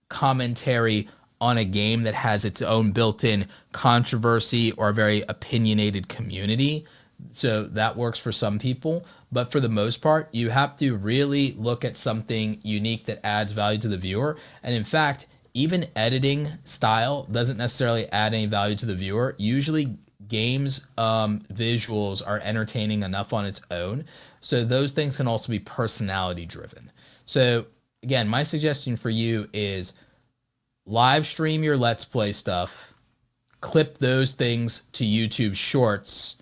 commentary on a game that has its own built-in controversy or a very opinionated community. So that works for some people. But for the most part, you have to really look at something unique that adds value to the viewer. And in fact, even editing style doesn't necessarily add any value to the viewer. Usually games visuals are entertaining enough on its own. So those things can also be personality driven. So again, my suggestion for you is live stream your Let's Play stuff, clip those things to YouTube Shorts,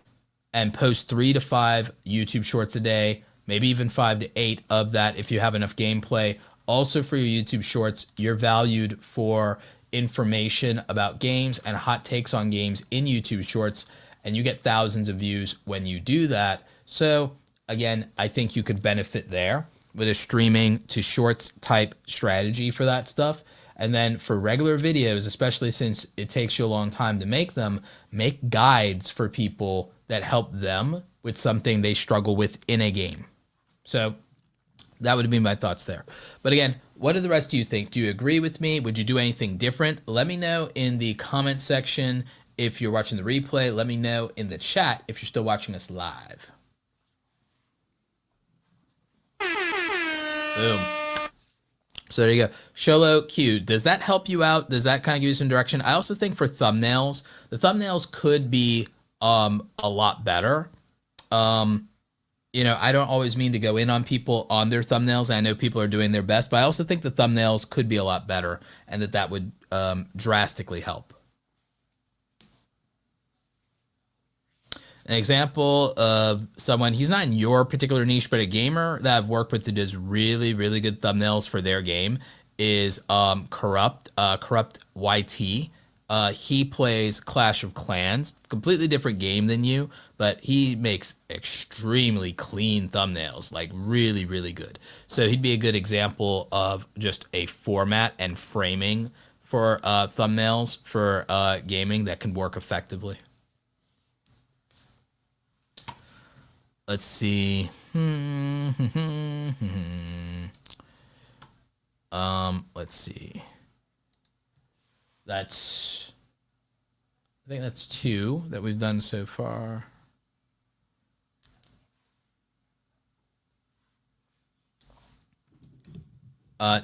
and post 3 to 5 YouTube Shorts a day, maybe even 5 to 8 of that if you have enough gameplay. Also for your YouTube Shorts, you're valued for information about games and hot takes on games in YouTube Shorts, and you get thousands of views when you do that. So again, I think you could benefit there with a streaming to Shorts type strategy for that stuff. And then for regular videos, especially since it takes you a long time to make them, make guides for people that help them with something they struggle with in a game. So that would be my thoughts there. But again, what do the rest of you think? Do you agree with me? Would you do anything different? Let me know in the comment section if you're watching the replay. Let me know in the chat if you're still watching us live. Boom. So there you go. Xolo Q, does that help you out? Does that kind of give you some direction? I also think for thumbnails, the thumbnails could be a lot better. you know, I don't always mean to go in on people on their thumbnails. I know people are doing their best, but I also think the thumbnails could be a lot better, and that would drastically help. An example of someone, he's not in your particular niche, but a gamer that I've worked with that does really, really good thumbnails for their game is Corrupt YT. He plays Clash of Clans, completely different game than you, but he makes extremely clean thumbnails, like really, really good. So he'd be a good example of just a format and framing for thumbnails for gaming that can work effectively. Let's see. Let's see. I think that's 2 that we've done so far.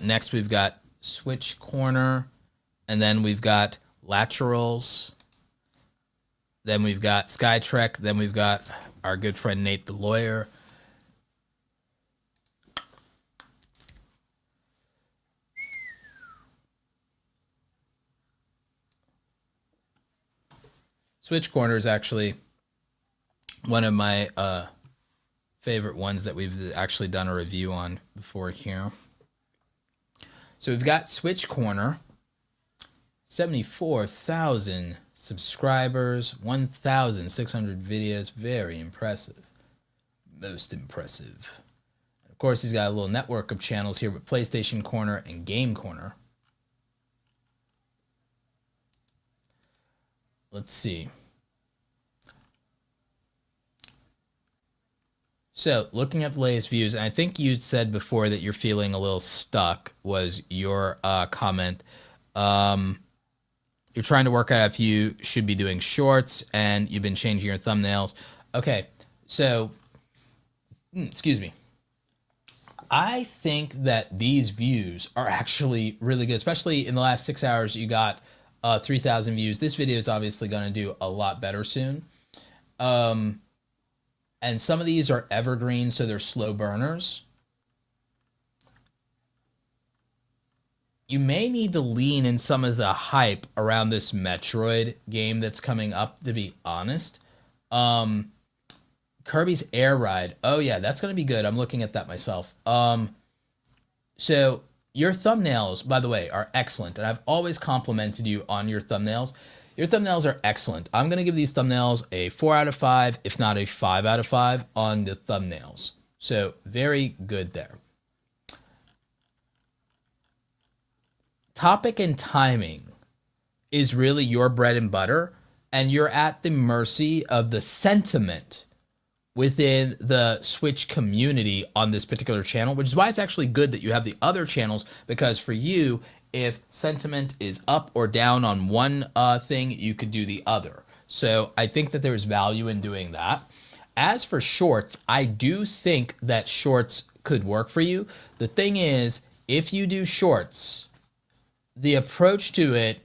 Next we've got SwitchCorner, and then we've got Laturals. Then we've got SciTrek. Then we've got our good friend Nate the lawyer. SwitchCorner is actually one of my favorite ones that we've actually done a review on before here. So we've got SwitchCorner, 74,000 subscribers, 1,600 videos. Very impressive. Most impressive. Of course, he's got a little network of channels here with PlayStation Corner and Game Corner. Let's see. So looking at the latest views, and I think you said before that you're feeling a little stuck was your comment. You're trying to work out if you should be doing shorts and you've been changing your thumbnails. Okay, so, excuse me. I think that these views are actually really good, especially in the last 6 hours. You got 3,000 views. This video is obviously going to do a lot better soon. And some of these are evergreen, so they're slow burners. You may need to lean in some of the hype around this Metroid game that's coming up, to be honest. Kirby's Air Ride. Oh, yeah, that's going to be good. I'm looking at that myself. So your thumbnails, by the way, are excellent. And I've always complimented you on your thumbnails. Your thumbnails are excellent. I'm going to give these thumbnails a 4 out of 5, if not a 5 out of 5 on the thumbnails. So very good there. Topic and timing is really your bread and butter, and you're at the mercy of the sentiment within the Switch community on this particular channel, which is why it's actually good that you have the other channels, because for you, if sentiment is up or down on one thing, you could do the other. So I think that there's value in doing that. As for shorts, I do think that shorts could work for you. The thing is, if you do shorts, the approach to it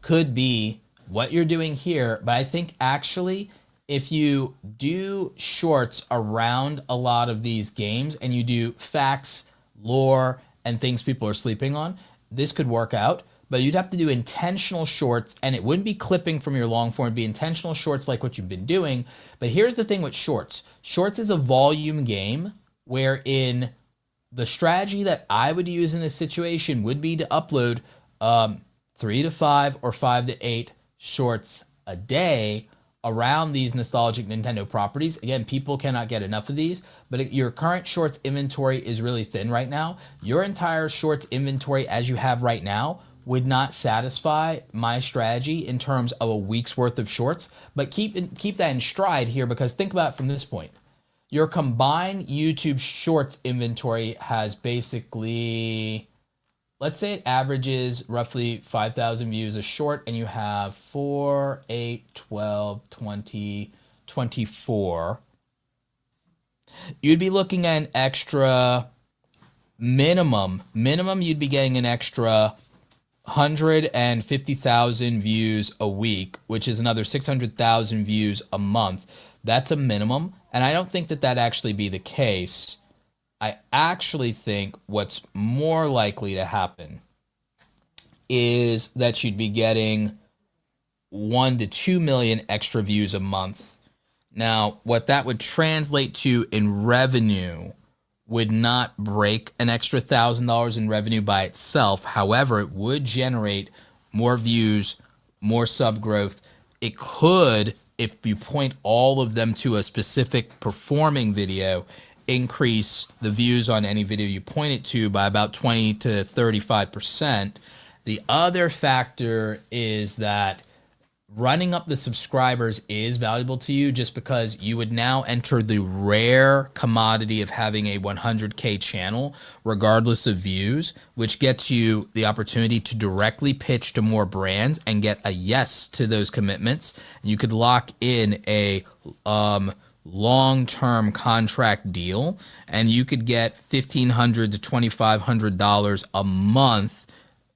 could be what you're doing here, but I think actually if you do shorts around a lot of these games and you do facts, lore, and things people are sleeping on, this could work out. But you'd have to do intentional shorts, and it wouldn't be clipping from your long form. It'd be intentional shorts like what you've been doing. But here's the thing with shorts. Shorts is a volume game wherein the strategy that I would use in this situation would be to upload 3 to 5 or 5 to 8 shorts a day around these nostalgic Nintendo properties. Again, people cannot get enough of these, but your current shorts inventory is really thin right now. Your entire shorts inventory as you have right now would not satisfy my strategy in terms of a week's worth of shorts, but keep that in stride here, because think about it from this point. Your combined YouTube shorts inventory has basically, let's say it averages roughly 5,000 views a short, and you have 4, 8, 12, 20, 24. You'd be looking at an extra minimum you'd be getting an extra 150,000 views a week, which is another 600,000 views a month. That's a minimum. And I don't think that that actually be the case. I actually think what's more likely to happen is that you'd be getting 1 to 2 million extra views a month. Now, what that would translate to in revenue would not break an extra $1,000 in revenue by itself. However, it would generate more views, more sub growth. It could, if you point all of them to a specific performing video, increase the views on any video you point it to by about 20 to 35%. The other factor is that running up the subscribers is valuable to you just because you would now enter the rare commodity of having a 100K channel, regardless of views, which gets you the opportunity to directly pitch to more brands and get a yes to those commitments. You could lock in a long-term contract deal, and you could get $1,500 to $2,500 a month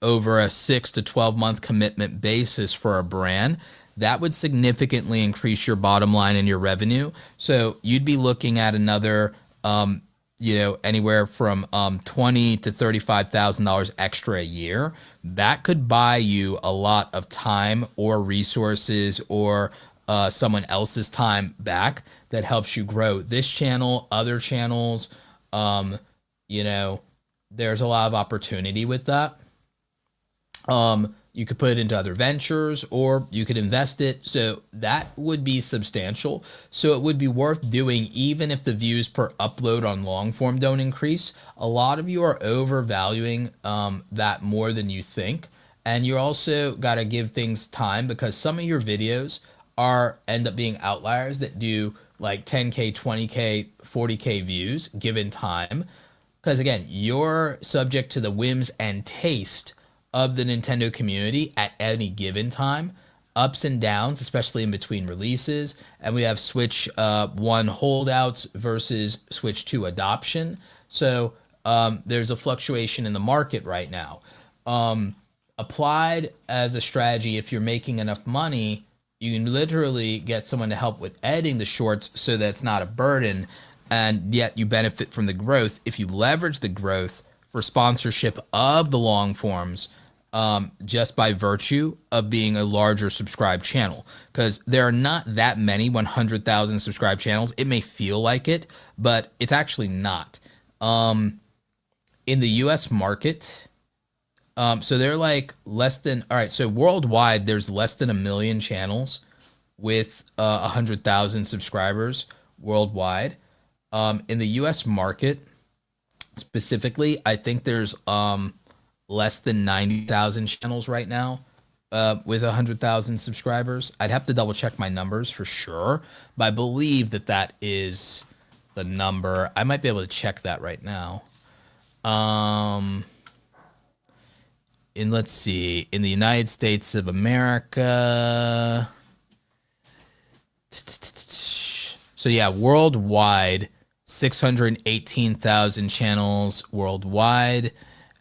over a 6 to 12 month commitment basis for a brand. That would significantly increase your bottom line and your revenue. So you'd be looking at another, anywhere from $20,000 to $35,000 extra a year. That could buy you a lot of time or resources or someone else's time back that helps you grow this channel, other channels. There's a lot of opportunity with that. You could put it into other ventures or you could invest it. So that would be substantial. So it would be worth doing even if the views per upload on long form don't increase. A lot of you are overvaluing that more than you think. And you also got to give things time because some of your videos end up being outliers that do like 10K, 20K, 40K views given time. Because again, you're subject to the whims and taste of the Nintendo community at any given time, ups and downs, especially in between releases. And we have Switch 1 holdouts versus Switch 2 adoption. So there's a fluctuation in the market right now. Applied as a strategy, if you're making enough money, you can literally get someone to help with editing the shorts so that it's not a burden, and yet you benefit from the growth if you leverage the growth for sponsorship of the long forms, just by virtue of being a larger subscribed channel. Because there are not that many 100,000 subscribed channels. It may feel like it, but it's actually not. In the US market, so they're like less than, all right, so worldwide, there's less than 1 million channels with 100,000 subscribers worldwide. In the US market, specifically, I think there's less than 90,000 channels right now with 100,000 subscribers. I'd have to double check my numbers for sure, but I believe that that is the number. I might be able to check that right now. And let's see, in the United States of America. So yeah, worldwide, 618,000 channels worldwide.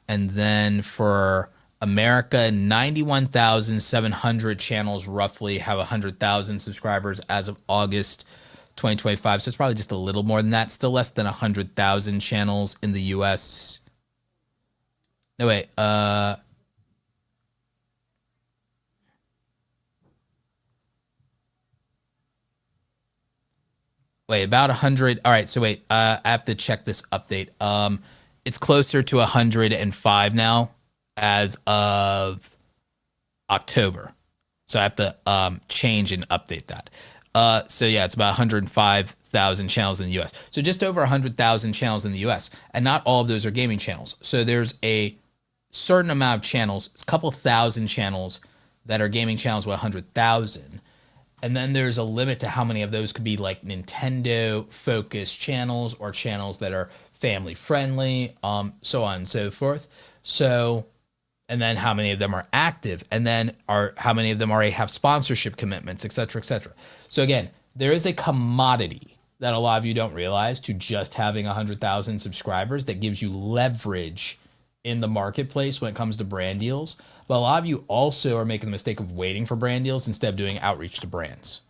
And then for America, 91,700 channels roughly have 100,000 subscribers as of August 2025. So it's probably just a little more than that. Still less than 100,000 channels in the US. No, wait. Wait, about 100. All right, so wait, I have to check this update. It's closer to 105 now as of October. So I have to change and update that. So yeah, it's about 105,000 channels in the US. So just over 100,000 channels in the US. And not all of those are gaming channels. So there's a certain amount of channels, a couple thousand channels that are gaming channels with 100,000. And then there's a limit to how many of those could be like Nintendo focused channels or channels that are family friendly, so on and so forth. So, and then how many of them are active, and then how many of them already have sponsorship commitments, et cetera, et cetera. So again, there is a commodity that a lot of you don't realize to just having 100,000 subscribers that gives you leverage in the marketplace when it comes to brand deals. But a lot of you also are making the mistake of waiting for brand deals instead of doing outreach to brands.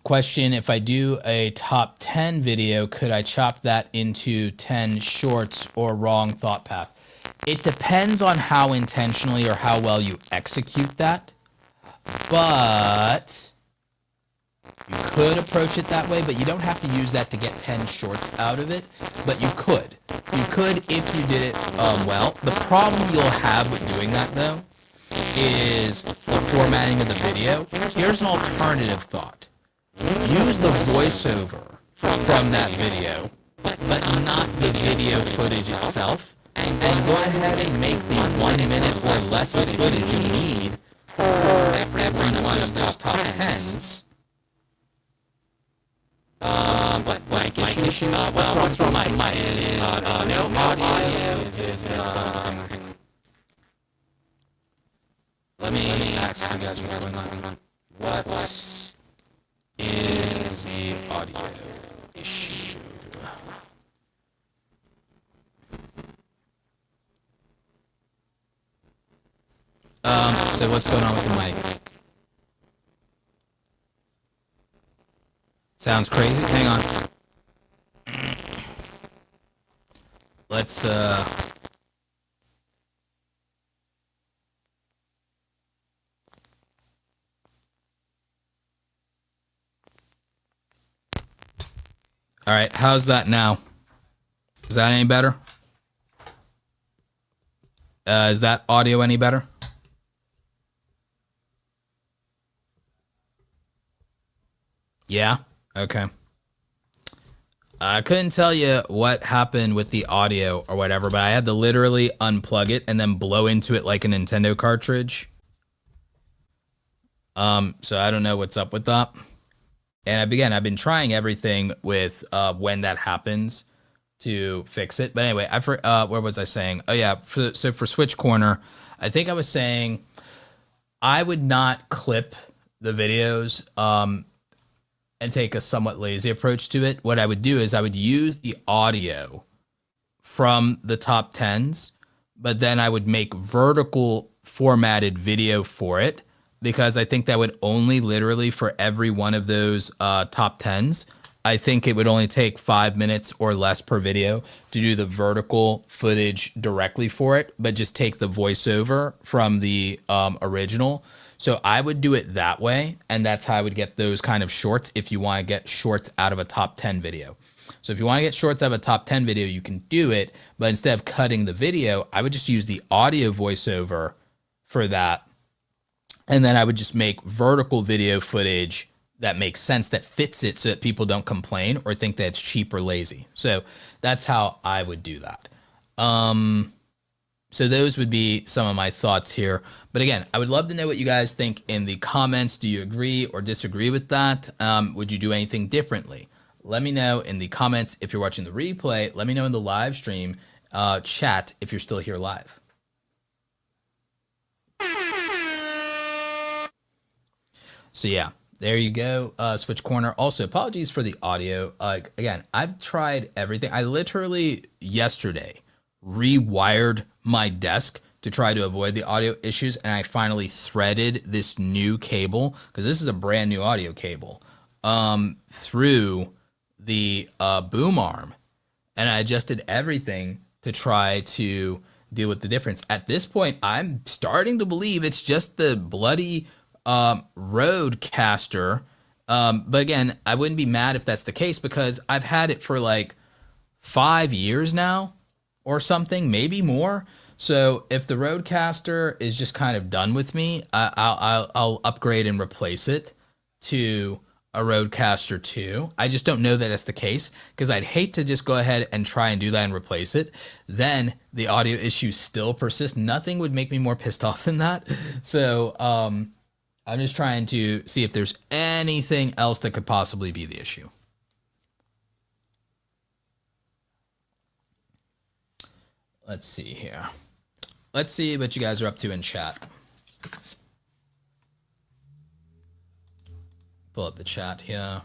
Question, if I do a top 10 video, could I chop that into 10 shorts or wrong thought path? It depends on how intentionally or how well you execute that. But you could approach it that way, but you don't have to use that to get 10 shorts out of it. But you could. You could if you did it well. The problem you'll have with doing that, though, is the formatting of the video. Here's an alternative thought. Use the voiceover from that video, but not the video footage itself, and go ahead and make the 1 minute or less of footage you need for every one of those top 10s. But like issues, what's wrong with my is no audio is let me ask you guys what's going on. What is the audio issue? So what's going on with the mic? Sounds crazy? Hang on. Let's all right, how's that now? Is that any better? Is that audio any better? Yeah? Okay. I couldn't tell you what happened with the audio or whatever, but I had to literally unplug it and then blow into it like a Nintendo cartridge. So I don't know what's up with that. And again, I've been trying everything with when that happens to fix it. But anyway, where was I saying? Oh yeah, so for SwitchCorner, I think I was saying I would not clip the videos and take a somewhat lazy approach to it. What I would do is I would use the audio from the top 10s, but then I would make vertical formatted video for it, because I think that would only literally for every one of those top 10s, I think it would only take 5 minutes or less per video to do the vertical footage directly for it, but just take the voiceover from the original. So I would do it that way, and that's how I would get those kind of shorts if you want to get shorts out of a top 10 video. So if you want to get shorts out of a top 10 video, you can do it, but instead of cutting the video, I would just use the audio voiceover for that, and then I would just make vertical video footage that makes sense, that fits it, so that people don't complain or think that it's cheap or lazy. So that's how I would do that. So those would be some of my thoughts here. But again, I would love to know what you guys think in the comments. Do you agree or disagree with that? Would you do anything differently? Let me know in the comments. If you're watching the replay, let me know in the live stream chat if you're still here live. So yeah, there you go, SwitchCorner. Also, apologies for the audio. Again, I've tried everything. I literally yesterday rewired my desk to try to avoid the audio issues, and I finally threaded this new cable, because this is a brand new audio cable, through the boom arm, and I adjusted everything to try to deal with the difference. At this point, I'm starting to believe it's just the bloody Rodecaster. But again, I wouldn't be mad if that's the case, because I've had it for like 5 years now or something, maybe more. So if the Rodecaster is just kind of done with me, I'll upgrade and replace it to a Rodecaster 2. I just don't know that that's the case, because I'd hate to just go ahead and try and do that and replace it. Then the audio issues still persist. Nothing would make me more pissed off than that. So I'm just trying to see if there's anything else that could possibly be the issue. Let's see here. Let's see what you guys are up to in chat. Pull up the chat here.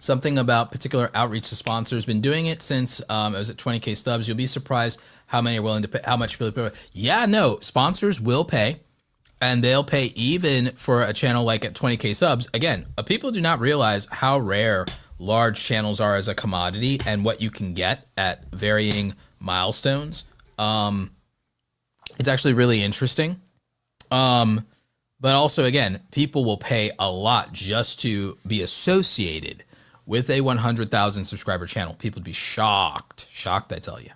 Something about particular outreach to sponsors. Been doing it since I was at 20K stubs. You'll be surprised how many are willing to pay, how much really pay. Yeah, no, sponsors will pay, and they'll pay even for a channel like at 20K subs. Again, people do not realize how rare large channels are as a commodity and what you can get at varying milestones. It's actually really interesting. But also, again, people will pay a lot just to be associated with a 100,000 subscriber channel. People would be shocked, I tell you.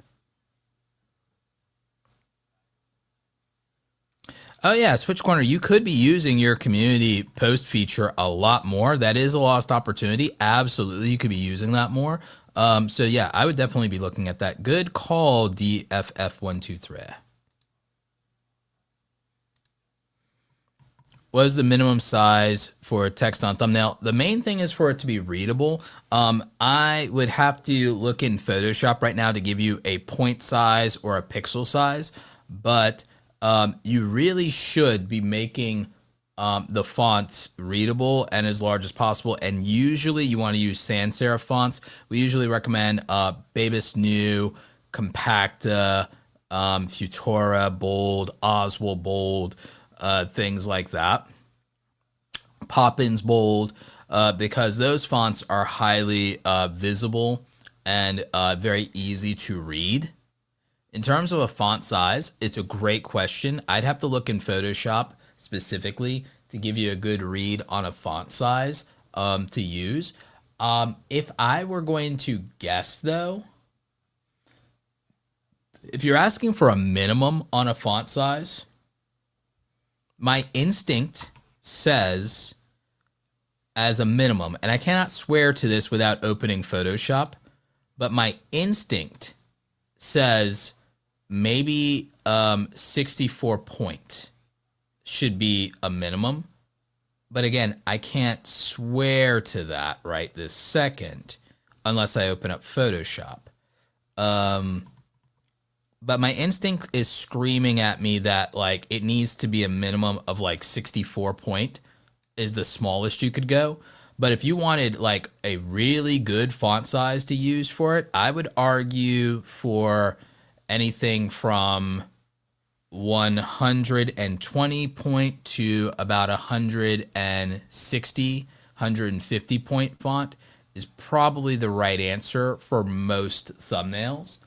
Oh yeah, SwitchCorner, you could be using your community post feature a lot more. That is a lost opportunity. Absolutely, you could be using that more. So yeah, I would definitely be looking at that. Good call, DFF123. What is the minimum size for text on thumbnail? The main thing is for it to be readable. I would have to look in Photoshop right now to give you a point size or a pixel size, but you really should be making the fonts readable and as large as possible. And usually you want to use sans serif fonts. We usually recommend Babus New, Compacta, Futura Bold, Oswald Bold, things like that. Poppins Bold, because those fonts are highly visible and very easy to read. In terms of a font size, it's a great question. I'd have to look in Photoshop specifically to give you a good read on a font size to use. If I were going to guess though, if you're asking for a minimum on a font size, my instinct says as a minimum, and I cannot swear to this without opening Photoshop, but my instinct says maybe 64 point should be a minimum. But again, I can't swear to that right this second unless I open up Photoshop. But my instinct is screaming at me that like it needs to be a minimum of like 64 point is the smallest you could go. But if you wanted like a really good font size to use for it, I would argue for anything from 120 point to about 160, 150 point font is probably the right answer for most thumbnails.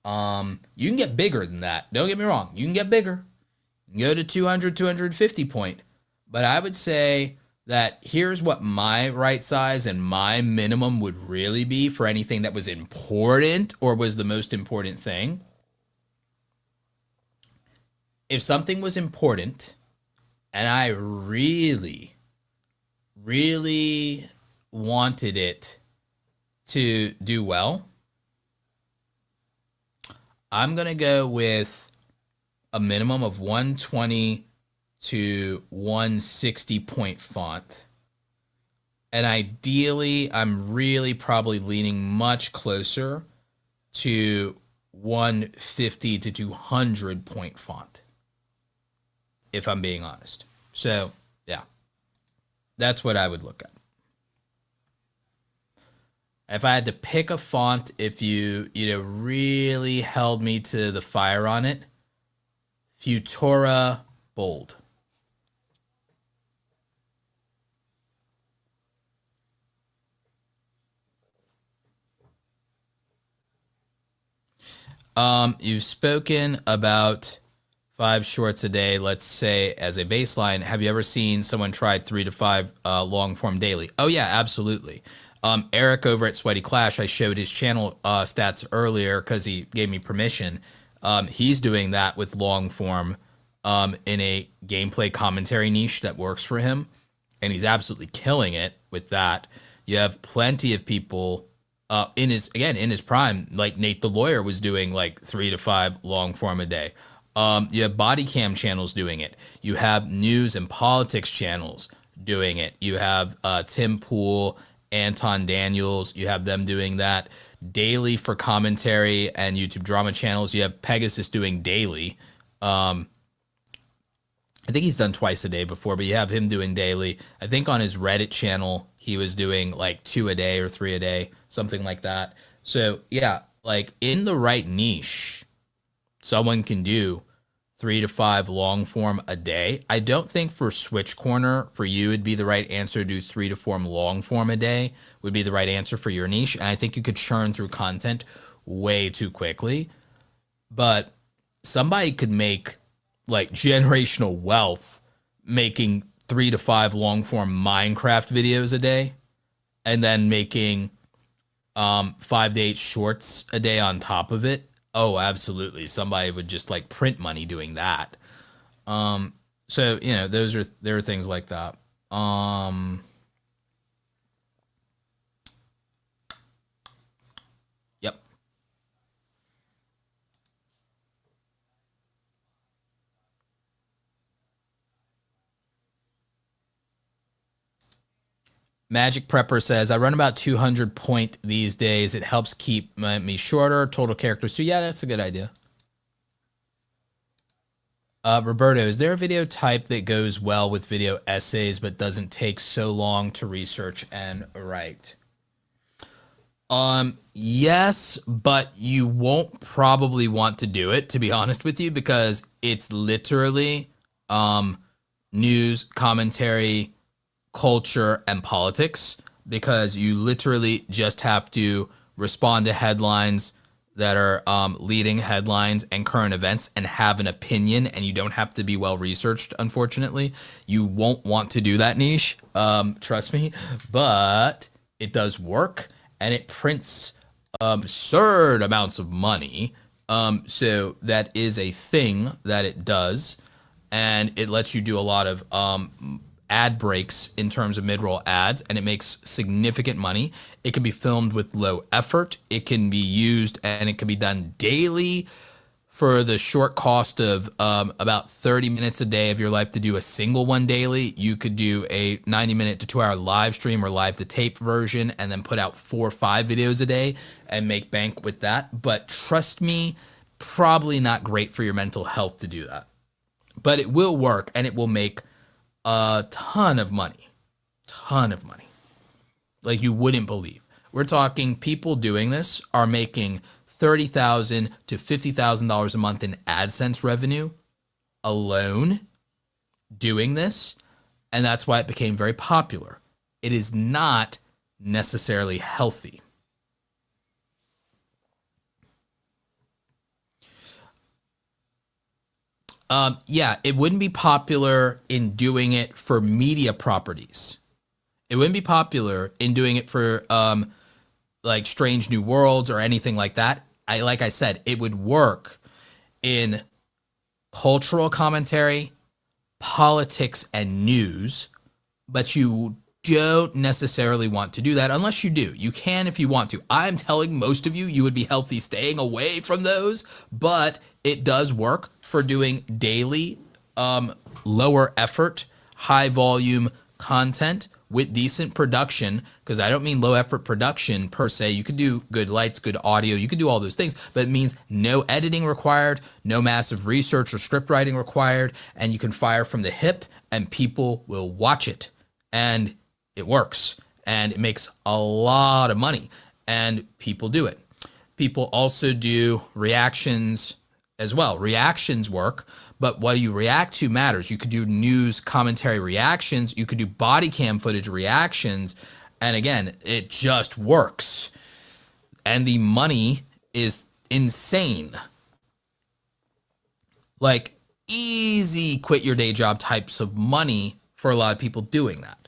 You can get bigger than that. Don't get me wrong. You can get bigger. You can go to 200, 250 point. But I would say that here's what my right size and my minimum would really be for anything that was important or was the most important thing. If something was important and I really, really wanted it to do well, I'm going to go with a minimum of 120 to 160 point font. And ideally, I'm really probably leaning much closer to 150 to 200 point font, if I'm being honest. So, yeah, that's what I would look at. If I had to pick a font, if you really held me to the fire on it, Futura Bold. You've spoken about 5 shorts a day, let's say, as a baseline. Have you ever seen someone try 3 to 5 long form daily? Oh yeah, absolutely. Eric over at Sweaty Clash, I showed his channel stats earlier because he gave me permission. He's doing that with long form in a gameplay commentary niche that works for him, and he's absolutely killing it with that. You have plenty of people in his prime, like Nate the Lawyer was doing like 3 to 5 long form a day. You have body cam channels doing it. You have news and politics channels doing it. You have Tim Pool, Anton Daniels, you have them doing that daily for commentary and YouTube drama channels. You have Pegasus doing daily. I think he's done twice a day before, but you have him doing daily. I think on his Reddit channel, he was doing like 2 a day or 3 a day, something like that. So yeah, like in the right niche, someone can do 3 to 5 long form a day. I don't think for SwitchCorner, for you, it'd be the right answer to do 3 to 4 long form a day would be the right answer for your niche. And I think you could churn through content way too quickly. But somebody could make like generational wealth making 3 to 5 long form Minecraft videos a day and then making 5 to 8 shorts a day on top of it. Oh, absolutely. Somebody would just like print money doing that. So, you know, there are things like that. Yep. Magic Prepper says, I run about 200 point these days. It helps keep me shorter. Total characters too. Yeah, that's a good idea. Roberto, is there a video type that goes well with video essays but doesn't take so long to research and write? Yes, but you won't probably want to do it, to be honest with you, because it's literally news, commentary, culture, and politics, because you literally just have to respond to headlines that are leading headlines and current events and have an opinion, and you don't have to be well researched, unfortunately. You won't want to do that niche, trust me, but it does work and it prints absurd amounts of money. So that is a thing that it does, and it lets you do a lot of ad breaks in terms of mid-roll ads, and it makes significant money. It can be filmed with low effort. It can be used and it can be done daily for the short cost of about 30 minutes a day of your life to do a single one daily. You could do a 90-minute to 2-hour live stream or live to tape version and then put out 4 or 5 videos a day and make bank with that. But trust me, probably not great for your mental health to do that. But it will work and it will make a ton of money. Like you wouldn't believe. We're talking people doing this are making $30,000 to $50,000 a month in AdSense revenue alone doing this, and that's why it became very popular. It is not necessarily healthy. Yeah, it wouldn't be popular in doing it for media properties. It wouldn't be popular in doing it for like Strange New Worlds or anything like that. Like I said, it would work in cultural commentary, politics, and news, but you don't necessarily want to do that unless you do. You can if you want to. I'm telling most of you, you would be healthy staying away from those, but it does work for doing daily, lower effort, high volume content with decent production, because I don't mean low effort production per se. You could do good lights, good audio, you could do all those things, but it means no editing required, no massive research or script writing required, and you can fire from the hip and people will watch it. And it works and it makes a lot of money and people do it. People also do reactions as well. Reactions work, but what you react to matters. You could do news commentary reactions. You could do body cam footage reactions. And again, it just works. And the money is insane. Like easy quit your day job types of money for a lot of people doing that.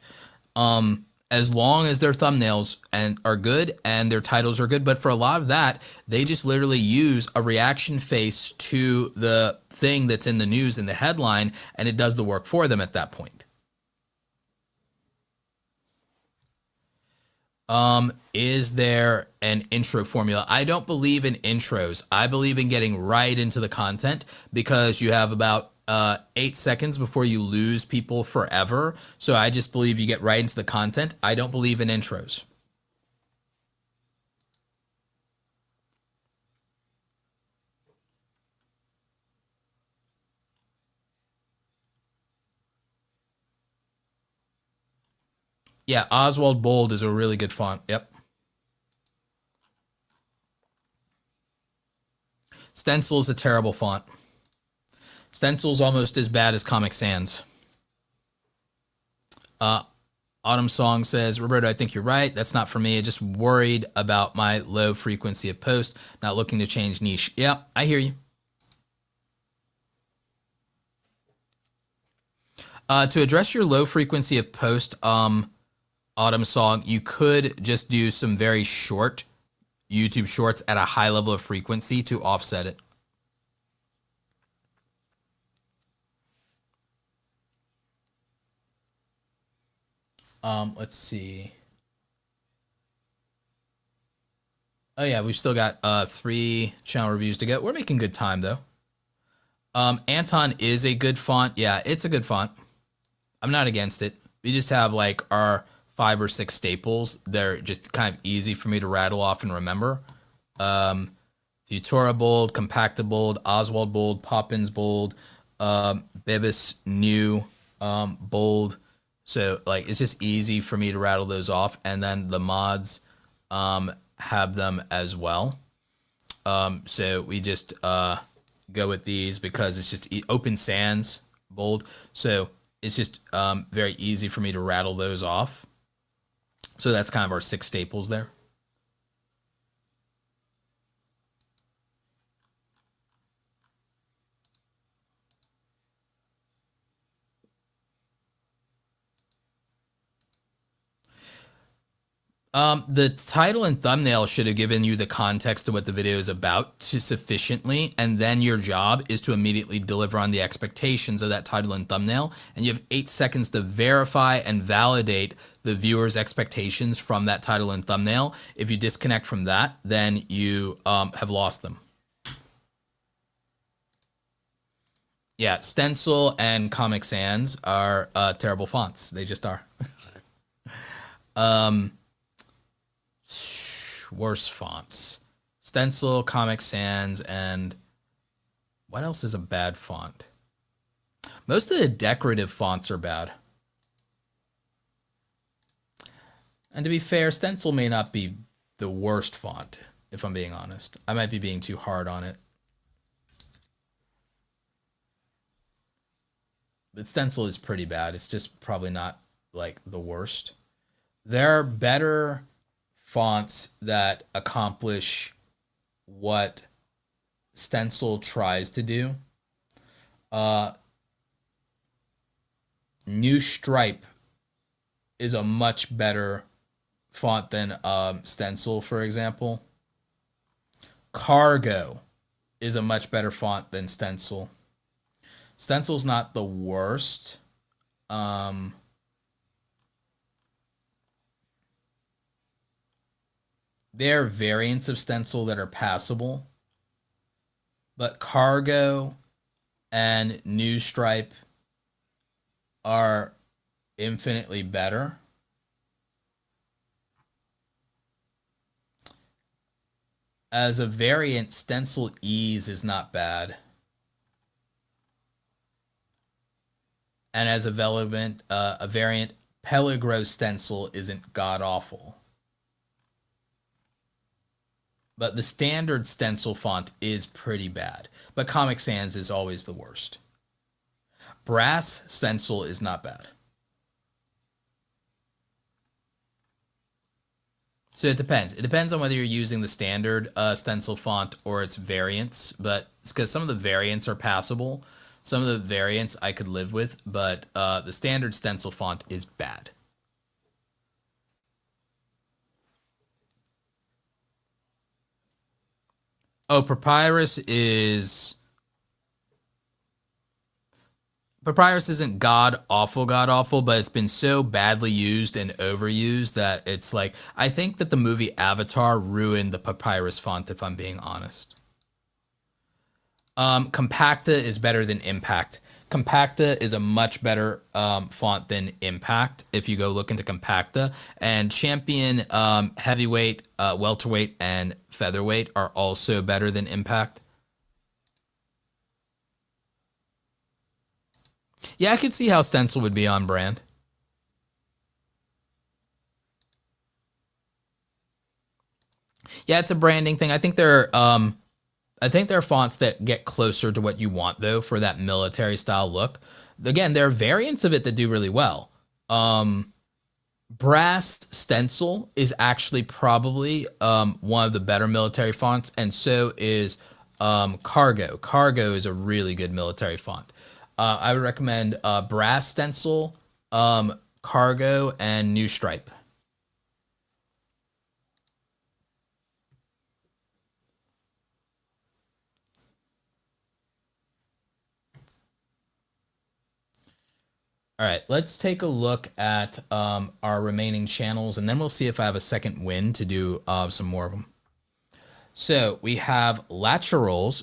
As long as their thumbnails are good and their titles are good. But for a lot of that, they just literally use a reaction face to the thing that's in the news in the headline, and it does the work for them at that point. Is there an intro formula? I don't believe in intros. I believe in getting right into the content, because you have about 8 seconds before you lose people forever. So I just believe you get right into the content. I don't believe in intros. Yeah, Oswald Bold is a really good font. Yep. Stencil is a terrible font. Stencil's almost as bad as Comic Sans. AutumnSong says, Roberto, I think you're right. That's not for me. I'm just worried about my low frequency of post, not looking to change niche. Yeah, I hear you. To address your low frequency of post, AutumnSong, you could just do some very short YouTube shorts at a high level of frequency to offset it. Let's see. Oh yeah, we've still got 3 channel reviews to go. We're making good time though. Anton is a good font. Yeah, it's a good font. I'm not against it. We just have like our 5 or 6 staples. They're just kind of easy for me to rattle off and remember. Futura Bold, Compacta Bold, Oswald Bold, Poppins Bold, Bibis New Bold. So like it's just easy for me to rattle those off, and then the mods have them as well. So we just go with these because it's just Open Sans Bold. So it's just very easy for me to rattle those off. So that's kind of our 6 staples there. The title and thumbnail should have given you the context of what the video is about sufficiently, and then your job is to immediately deliver on the expectations of that title and thumbnail, and you have 8 seconds to verify and validate the viewer's expectations from that title and thumbnail. If you disconnect from that, then you have lost them. Yeah, Stencil and Comic Sans are terrible fonts. They just are. Worse fonts. Stencil, Comic Sans, and what else is a bad font? Most of the decorative fonts are bad. And to be fair, Stencil may not be the worst font, if I'm being honest. I might be being too hard on it. But Stencil is pretty bad. It's just probably not like the worst. There are better fonts that accomplish what Stencil tries to do. New Stripe is a much better font than Stencil, for example. Cargo is a much better font than Stencil. Stencil's not the worst. There are variants of Stencil that are passable, but Cargo and New Stripe are infinitely better. As a variant, Stencil Ease is not bad. And as a variant, Peligro Stencil isn't god-awful. But the standard Stencil font is pretty bad. But Comic Sans is always the worst. Brass Stencil is not bad. So it depends. It depends on whether you're using the standard Stencil font or its variants. But it's because some of the variants are passable. Some of the variants I could live with. But the standard Stencil font is bad. Oh, Papyrus isn't god awful, but it's been so badly used and overused that it's like, I think that the movie Avatar ruined the Papyrus font, if I'm being honest. Compacta is better than Impact. Compacta is a much better font than Impact if you go look into Compacta. And Champion, Heavyweight, Welterweight, and Featherweight are also better than Impact. Yeah, I could see how Stencil would be on brand. Yeah, it's a branding thing. I think there are fonts that get closer to what you want though for that military style look. Again, there are variants of it that do really well. Brass Stencil is actually probably one of the better military fonts, and so is Cargo. Cargo is a really good military font. I would recommend Brass Stencil, Cargo, and New Stripe. All right, let's take a look at our remaining channels, and then we'll see if I have a second win to do some more of them. So we have Laturals.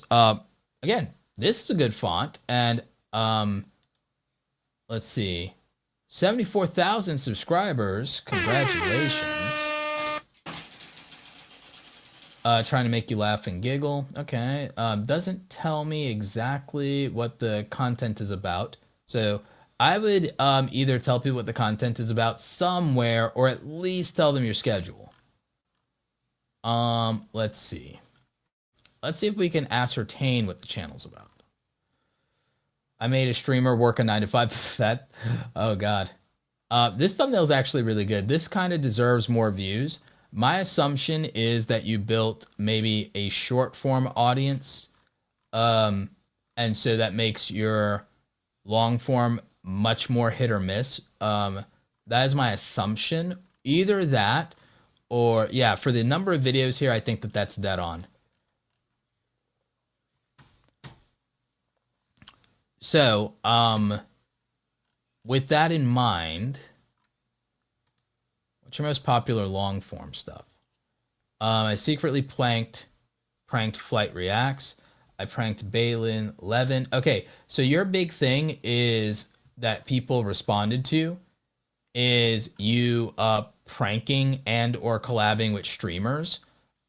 Again, this is a good font, and let's see, 74,000 subscribers. Congratulations. Trying to make you laugh and giggle. Okay. Doesn't tell me exactly what the content is about. So I would either tell people what the content is about somewhere, or at least tell them your schedule. Let's see. Let's see if we can ascertain what the channel's about. I made a streamer work a 9 to 5. That, oh God. This thumbnail is actually really good. This kind of deserves more views. My assumption is that you built maybe a short form audience. And so that makes your long form much more hit or miss. That is my assumption. Either that, or yeah, for the number of videos here, I think that that's dead on. So, with that in mind, what's your most popular long form stuff? I secretly pranked Flight Reacts. I pranked Balin, Levin. Okay, so your big thing is that people responded to is you pranking and or collabing with streamers.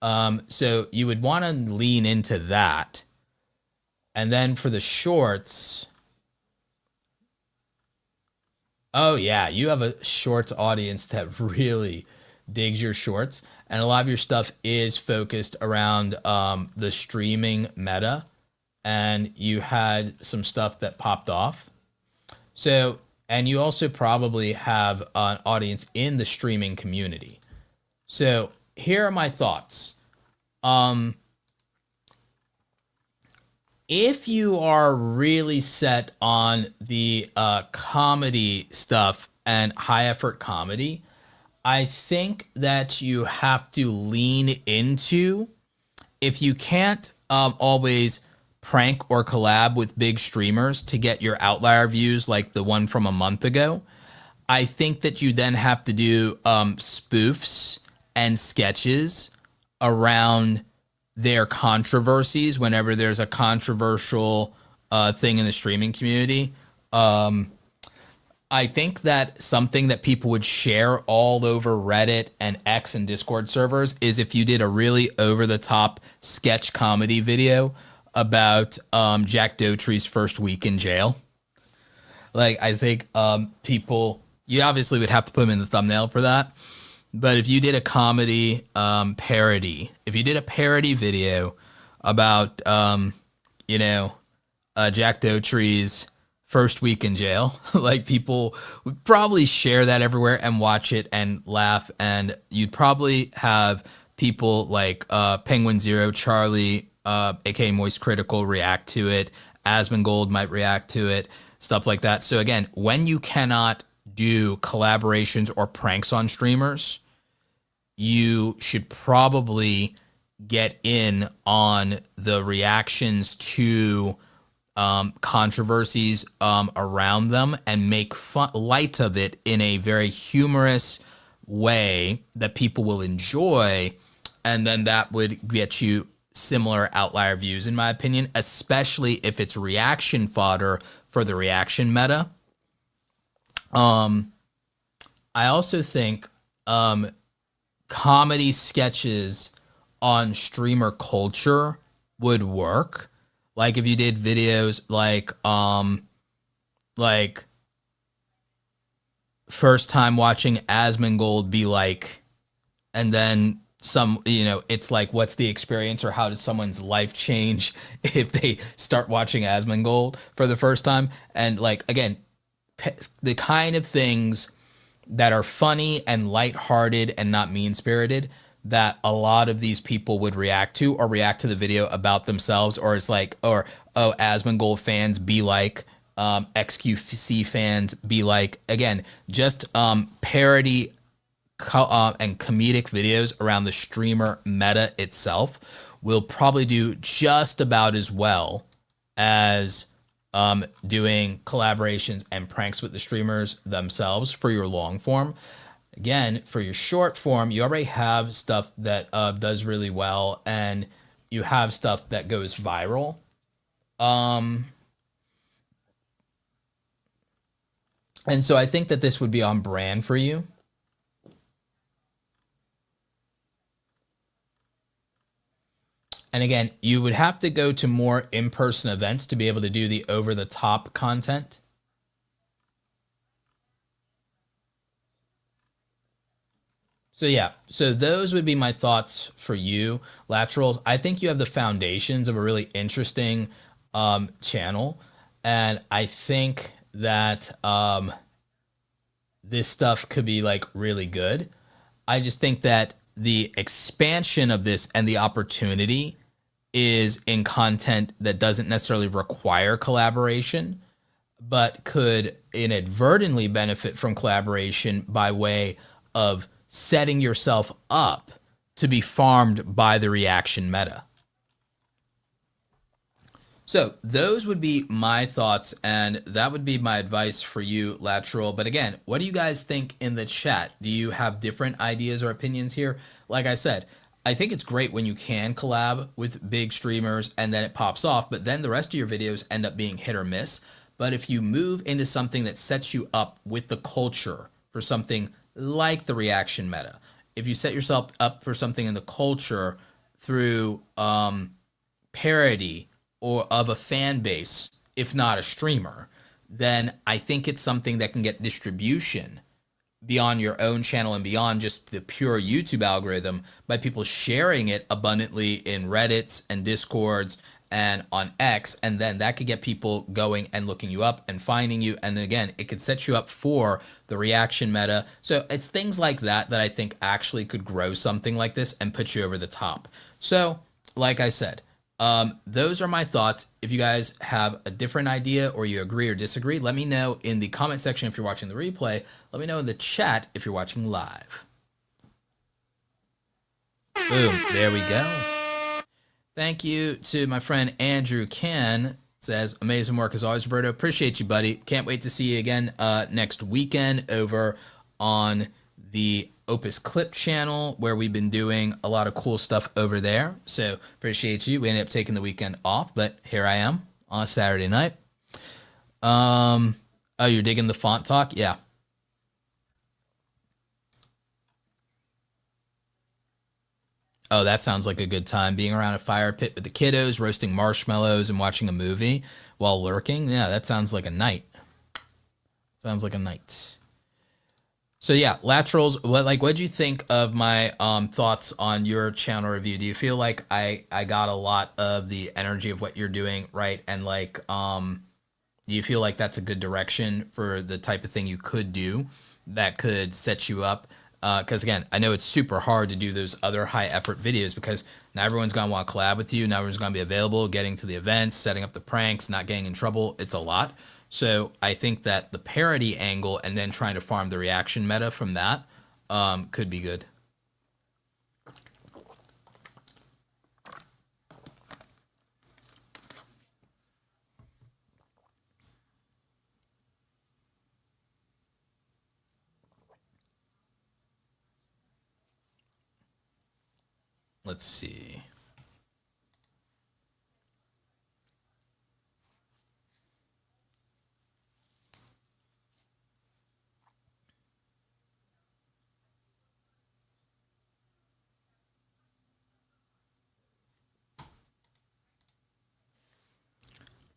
So you would want to lean into that. And then for the shorts, oh yeah, you have a shorts audience that really digs your shorts, and a lot of your stuff is focused around the streaming meta, and you had some stuff that popped off. So, and you also probably have an audience in the streaming community. So here are my thoughts. If you are really set on the comedy stuff and high effort comedy, I think that you have to lean into, if you can't always prank or collab with big streamers to get your outlier views like the one from a month ago, I think that you then have to do spoofs and sketches around their controversies whenever there's a controversial thing in the streaming community. I think that something that people would share all over Reddit and X and Discord servers is if you did a really over-the-top sketch comedy video about Jack Doughtry's first week in jail. Like, I think people, you obviously would have to put him in the thumbnail for that. But if you did a comedy parody, if you did a parody video about, Jack Doughtry's first week in jail, like, people would probably share that everywhere and watch it and laugh. And you'd probably have people like Penguin Zero, Charlie, aka Moist Critical, react to it. Asmongold might react to it, stuff like that. So again, when you cannot do collaborations or pranks on streamers, you should probably get in on the reactions to controversies around them and make light of it in a very humorous way that people will enjoy. And then that would get you similar outlier views, in my opinion, especially if it's reaction fodder for the reaction meta. I also think comedy sketches on streamer culture would work. Like if you did videos like first time watching Asmongold be like, and then some, it's like, what's the experience, or how does someone's life change if they start watching Asmongold for the first time? And like, again, the kind of things that are funny and lighthearted and not mean-spirited that a lot of these people would react to, or react to the video about themselves, or it's like, or, oh, Asmongold fans be like, XQC fans be like. Again, just parody and comedic videos around the streamer meta itself will probably do just about as well as doing collaborations and pranks with the streamers themselves for your long form. Again, for your short form, you already have stuff that does really well, and you have stuff that goes viral. And so I think that this would be on brand for you. And again, you would have to go to more in-person events to be able to do the over-the-top content. So yeah, so those would be my thoughts for you, Laturals. I think you have the foundations of a really interesting channel, and I think that this stuff could be like really good. I just think that the expansion of this and the opportunity is in content that doesn't necessarily require collaboration, but could inadvertently benefit from collaboration by way of setting yourself up to be farmed by the reaction meta. So those would be my thoughts, and that would be my advice for you, Lateral. But again, what do you guys think in the chat? Do you have different ideas or opinions here? Like I said, I think it's great when you can collab with big streamers and then it pops off, but then the rest of your videos end up being hit or miss. But if you move into something that sets you up with the culture for something like the reaction meta, if you set yourself up for something in the culture through parody or of a fan base, if not a streamer, then I think it's something that can get distribution beyond your own channel and beyond just the pure YouTube algorithm by people sharing it abundantly in Reddits and Discords and on X, and then that could get people going and looking you up and finding you. And again, it could set you up for the reaction meta. So it's things like that that I think actually could grow something like this and put you over the top. So like I said, those are my thoughts. If you guys have a different idea or you agree or disagree, let me know in the comment section if you're watching the replay. Let me know in the chat if you're watching live. Boom, there we go. Thank you to my friend Andrew Ken. Says, amazing work as always, Roberto. Appreciate you, buddy. Can't wait to see you again next weekend over on the Opus Clip channel, where we've been doing a lot of cool stuff over there. So appreciate you. We ended up taking the weekend off, but here I am on a Saturday night. Oh, you're digging the font talk? Yeah. Oh, that sounds like a good time. Being around a fire pit with the kiddos, roasting marshmallows, and watching a movie while lurking. Yeah, that sounds like a night. Sounds like a night. So yeah, Laterals, what'd you think of my thoughts on your channel review? Do you feel like I got a lot of the energy of what you're doing, right? And like, do you feel like that's a good direction for the type of thing you could do that could set you up? Because again, I know it's super hard to do those other high effort videos because not everyone's going to want to collab with you. Not everyone's going to be available, getting to the events, setting up the pranks, not getting in trouble. It's a lot. So I think that the parody angle and then trying to farm the reaction meta from that could be good. Let's see.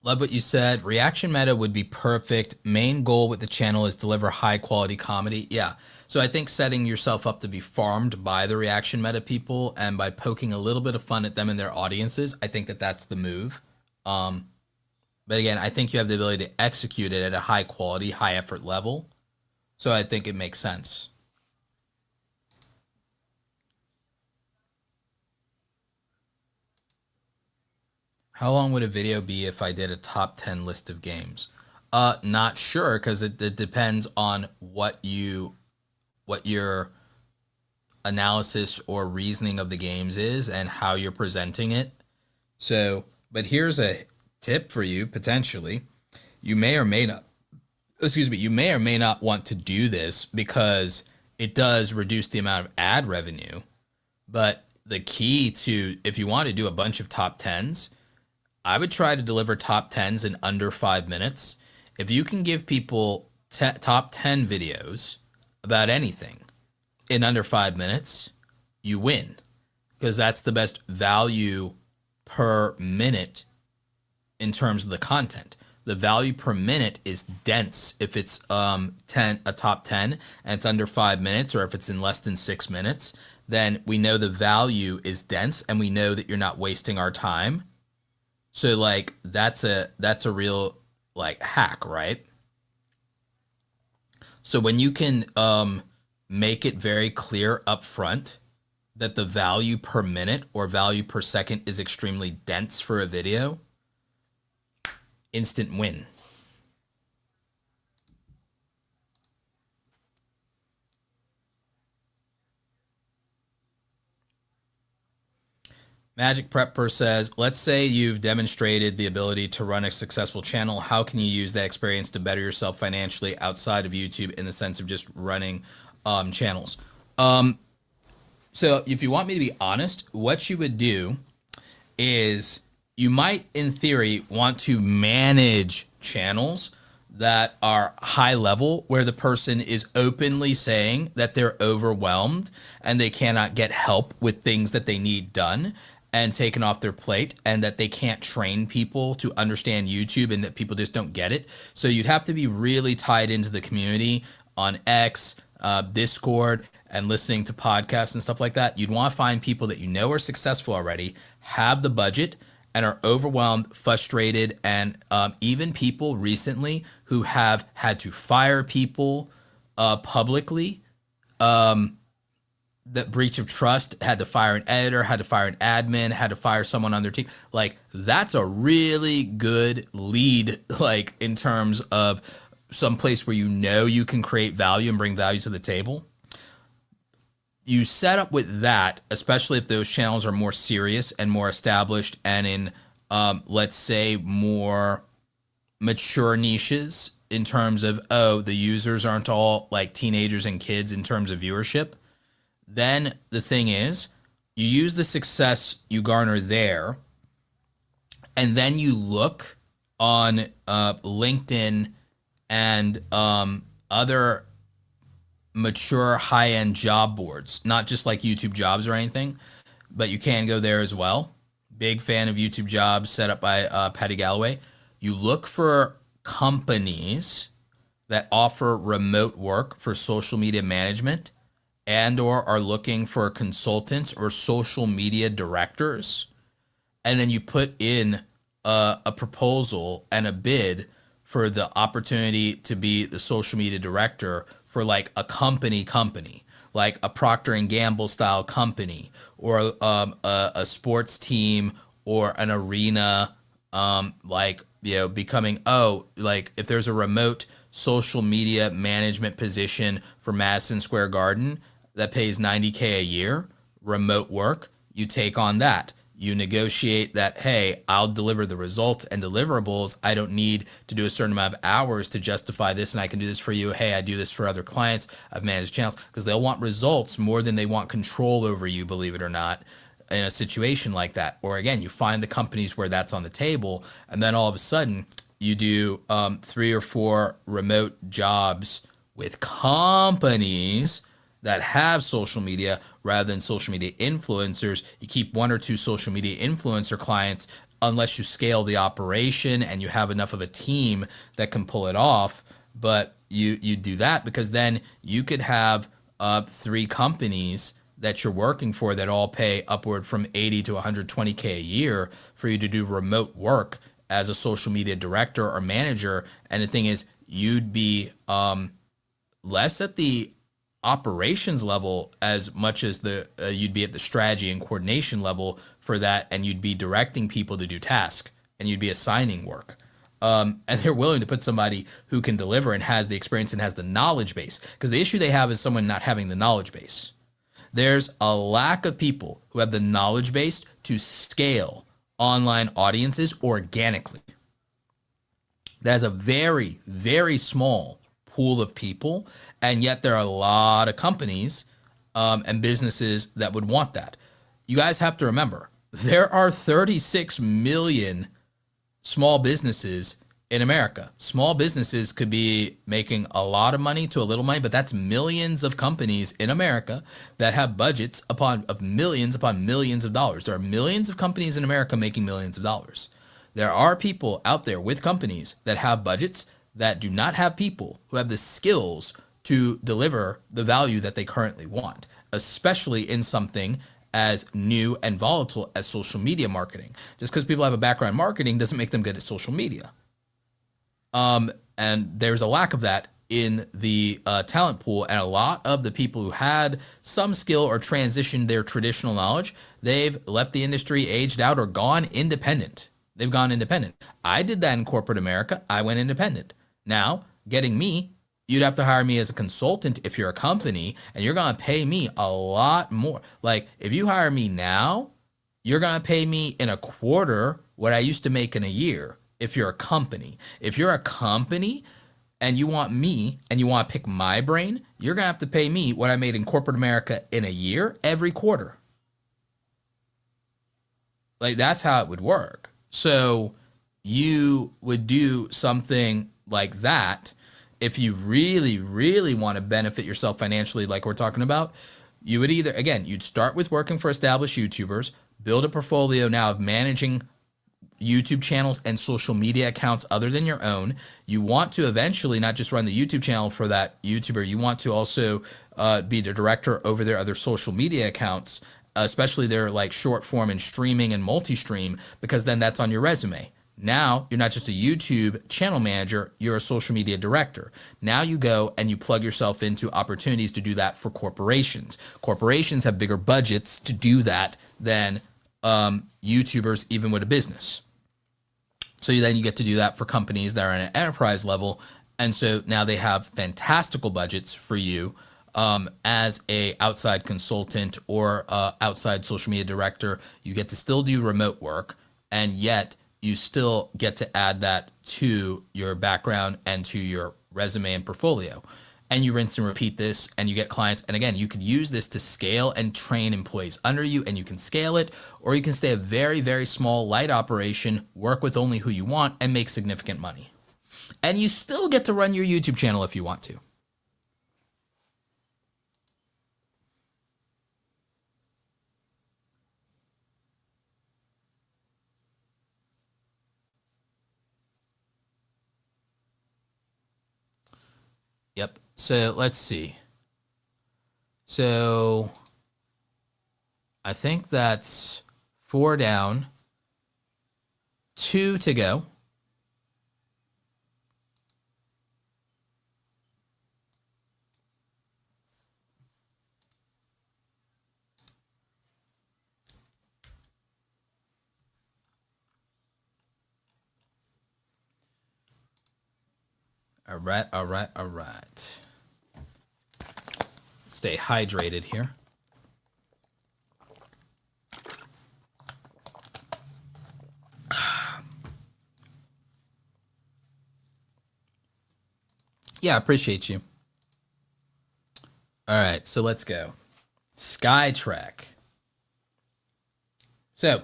Love what you said. Reaction meta would be perfect. Main goal with the channel is deliver high quality comedy. Yeah. So I think setting yourself up to be farmed by the reaction meta people and by poking a little bit of fun at them and their audiences, I think that that's the move. But again, I think you have the ability to execute it at a high quality, high effort level. So I think it makes sense. How long would a video be if I did a top 10 list of games? Not sure, because it depends on what your analysis or reasoning of the games is and how you're presenting it. So, but here's a tip for you, potentially. You may or may not, you may or may not want to do this because it does reduce the amount of ad revenue. But the key to, if you want to do a bunch of top 10s, I would try to deliver top 10s in under 5 minutes. If you can give people top 10 videos about anything in under 5 minutes, you win, because that's the best value per minute in terms of the content. The value per minute is dense if it's a top 10 and it's under 5 minutes, or if it's in less than 6 minutes, then we know the value is dense and we know that you're not wasting our time. So like that's a real like hack, right? So when you can make it very clear up front that the value per minute or value per second is extremely dense for a video, instant win. Magic Prepper says, let's say you've demonstrated the ability to run a successful channel. How can you use that experience to better yourself financially outside of YouTube in the sense of just running channels? So if you want me to be honest, what you would do is you might, in theory, want to manage channels that are high level, where the person is openly saying that they're overwhelmed and they cannot get help with things that they need done and taken off their plate, and that they can't train people to understand YouTube and that people just don't get it. So you'd have to be really tied into the community on X, Discord, and listening to podcasts and stuff like that. You'd want to find people that you know are successful already, have the budget, and are overwhelmed, frustrated, and even people recently who have had to fire people publicly, that breach of trust, had to fire an editor, had to fire an admin, had to fire someone on their team. Like, that's a really good lead, like in terms of some place where you know you can create value and bring value to the table. You set up with that, especially if those channels are more serious and more established and in, let's say, more mature niches in terms of, oh, the users aren't all like teenagers and kids in terms of viewership. Then the thing is, you use the success you garner there, and then you look on LinkedIn and other mature high-end job boards, not just like YouTube Jobs or anything, but you can go there as well. Big fan of YouTube Jobs, set up by Patty Galloway. You look for companies that offer remote work for social media management and or are looking for consultants or social media directors. And then you put in a proposal and a bid for the opportunity to be the social media director for like a company, like a Procter and Gamble style company, or a sports team, or an arena, like, you know, becoming, like if there's a remote social media management position for Madison Square Garden that pays $90K a year, remote work, you take on that. You negotiate that, hey, I'll deliver the results and deliverables. I don't need to do a certain amount of hours to justify this, and I can do this for you. Hey, I do this for other clients. I've managed channels, because they'll want results more than they want control over you, believe it or not, in a situation like that. Or again, you find the companies where that's on the table, and then all of a sudden you do 3 or 4 remote jobs with companies that have social media rather than social media influencers. You keep 1 or 2 social media influencer clients unless you scale the operation and you have enough of a team that can pull it off. But you do that because then you could have 3 companies that you're working for that all pay upward from 80 to 120K a year for you to do remote work as a social media director or manager. And the thing is, you'd be less at the operations level as much as you'd be at the strategy and coordination level for that, and you'd be directing people to do tasks, and you'd be assigning work. And they're willing to put somebody who can deliver and has the experience and has the knowledge base, because the issue they have is someone not having the knowledge base. There's a lack of people who have the knowledge base to scale online audiences organically. That's a very, very small pool of people, and yet there are a lot of companies and businesses that would want that. You guys have to remember, there are 36 million small businesses in America. Small businesses could be making a lot of money to a little money, but that's millions of companies in America that have budgets of millions upon millions of dollars. There are millions of companies in America making millions of dollars. There are people out there with companies that have budgets that do not have people who have the skills to deliver the value that they currently want, especially in something as new and volatile as social media marketing. Just because people have a background in marketing doesn't make them good at social media. And there's a lack of that in the talent pool, and a lot of the people who had some skill or transitioned their traditional knowledge, they've left the industry, aged out, or gone independent. They've gone independent. I did that in corporate America. I went independent. Now, getting me, you'd have to hire me as a consultant if you're a company, and you're going to pay me a lot more. Like, if you hire me now, you're going to pay me in a quarter what I used to make in a year. If you're a company, and you want me and you want to pick my brain, you're going to have to pay me what I made in corporate America in a year every quarter. Like, that's how it would work. So you would do something like that if you really, really want to benefit yourself financially, like we're talking about. You would either, again, you'd start with working for established YouTubers, build a portfolio now of managing YouTube channels and social media accounts other than your own. You want to eventually not just run the YouTube channel for that YouTuber, you want to also be the director over their other social media accounts, especially their like short form and streaming and multi-stream, because then that's on your resume. Now you're not just a YouTube channel manager, you're a social media director. Now you go and you plug yourself into opportunities to do that for corporations. Corporations have bigger budgets to do that than YouTubers, even with a business. So then you get to do that for companies that are at an enterprise level. And so now they have fantastical budgets for you as a outside consultant or outside social media director. You get to still do remote work, and yet you still get to add that to your background and to your resume and portfolio. And you rinse and repeat this, and you get clients. And again, you could use this to scale and train employees under you, and you can scale it, or you can stay a very, very small, light operation, work with only who you want, and make significant money. And you still get to run your YouTube channel if you want to. Yep. So let's see. So I think that's 4 down, 2 to go. All right, all right, all right. Stay hydrated here. Yeah, I appreciate you. All right, so let's go. SciTrek. So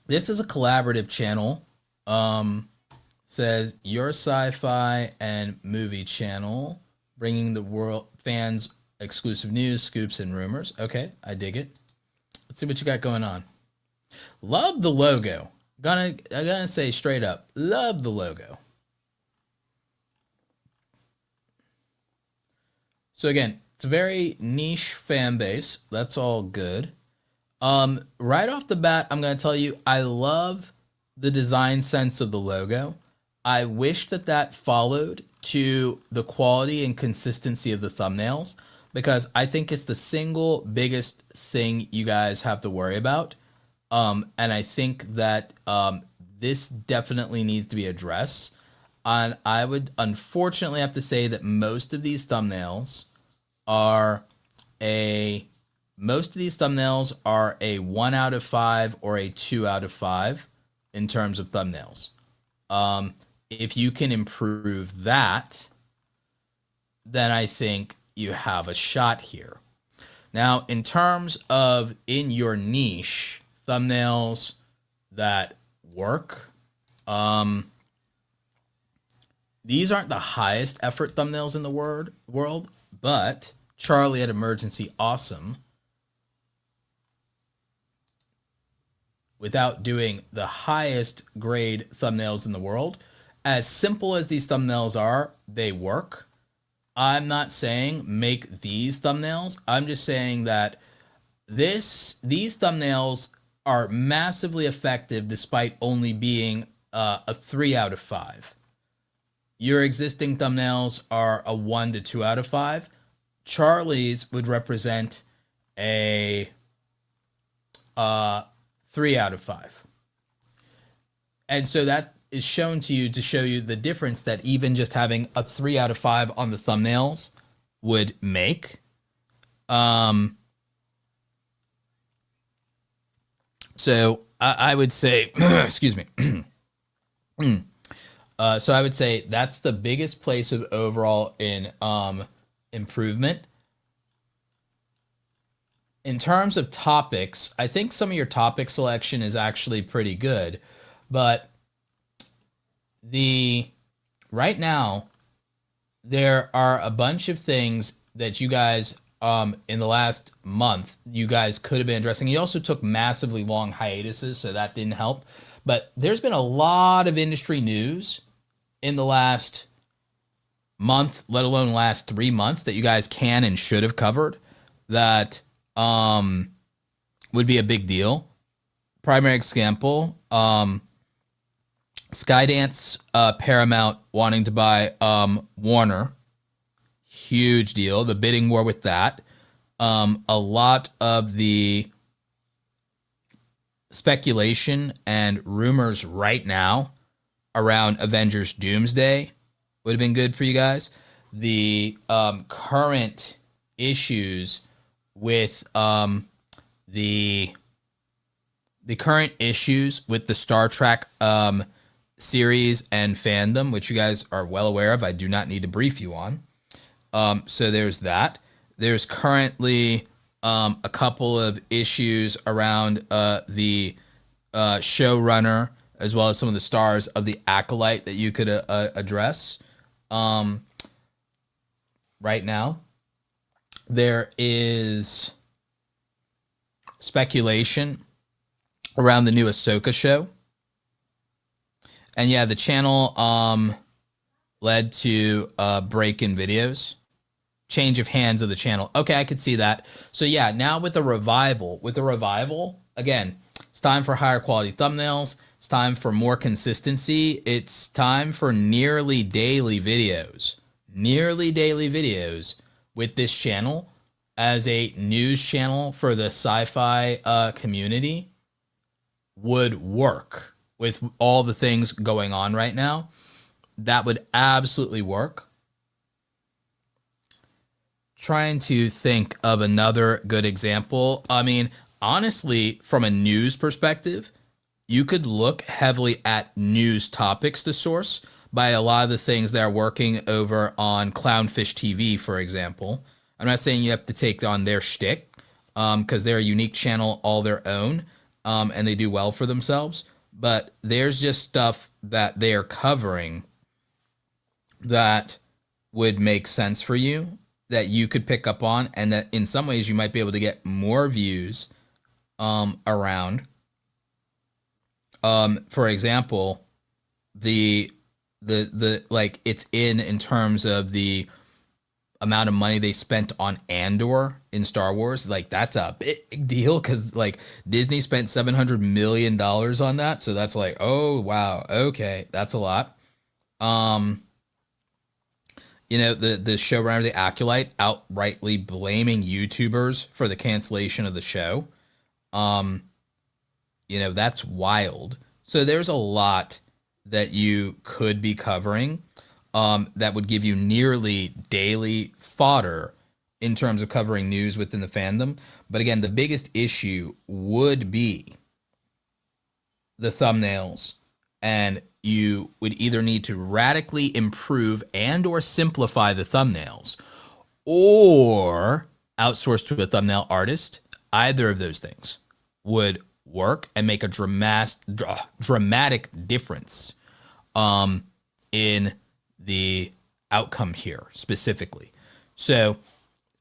this is a collaborative channel. Says your sci-fi and movie channel, bringing the world fans exclusive news, scoops, and rumors. Okay, I dig it. Let's see what you got going on. Love the logo. I'm gonna say straight up, love the logo. So again, it's a very niche fan base. That's all good. Right off the bat, I'm gonna tell you, I love the design sense of the logo. I wish that that followed to the quality and consistency of the thumbnails, because I think it's the single biggest thing you guys have to worry about. And I think that this definitely needs to be addressed. And I would unfortunately have to say that most of these thumbnails are a 1 out of 5 or a 2 out of 5 in terms of thumbnails. If you can improve that, then I think you have a shot here. Now, in terms of in your niche, thumbnails that work, these aren't the highest effort thumbnails in the world, but Charlie at Emergency Awesome, without doing the highest grade thumbnails in the world, as simple as these thumbnails are, they work. I'm not saying make these thumbnails. I'm just saying that these thumbnails are massively effective despite only being a 3 out of 5. Your existing thumbnails are a 1 to 2 out of 5. Charlie's would represent a 3 out of 5. And so that is shown to you to show you the difference that even just having a 3 out of 5 on the thumbnails would make. So I would say, excuse me. So I would say that's the biggest place of overall in improvement. In terms of topics, I think some of your topic selection is actually pretty good, but right now there are a bunch of things that you guys in the last month you guys could have been addressing. You also took massively long hiatuses, so that didn't help. But there's been a lot of industry news in the last month, let alone last 3 months, that you guys can and should have covered that would be a big deal. Primary example, Skydance, Paramount wanting to buy Warner. Huge deal. The bidding war with that. A lot of the speculation and rumors right now around Avengers Doomsday would have been good for you guys. The current issues with the current issues with the Star Trek series and fandom, which you guys are well aware of. I do not need to brief you on. So there's that. There's currently a couple of issues around the showrunner, as well as some of the stars of the Acolyte that you could address. Right now, there is speculation around the new Ahsoka show. And yeah, the channel led to a break in videos. Change of hands of the channel. Okay, I could see that. So yeah, now with the revival, again, it's time for higher quality thumbnails. It's time for more consistency. It's time for nearly daily videos. Nearly daily videos with this channel as a news channel for the sci-fi community would work with all the things going on right now. That would absolutely work. Trying to think of another good example. I mean, honestly, from a news perspective, you could look heavily at news topics to source by a lot of the things that are working over on Clownfish TV, for example. I'm not saying you have to take on their shtick, because they're a unique channel all their own, and they do well for themselves. But there's just stuff that they are covering that would make sense for you, that you could pick up on, and that in some ways you might be able to get more views around. For example, the like it's in terms of the amount of money they spent on Andor in Star Wars, like that's a big deal because like Disney spent $700 million on that. So that's like, oh wow, okay, that's a lot. Um, the showrunner, the Acolyte, outrightly blaming YouTubers for the cancellation of the show. Um, that's wild. So there's a lot that you could be covering that would give you nearly daily fodder in terms of covering news within the fandom. But again, the biggest issue would be the thumbnails, and you would either need to radically improve and or simplify the thumbnails or outsource to a thumbnail artist. Either of those things would work and make a dramatic difference in the outcome here specifically. So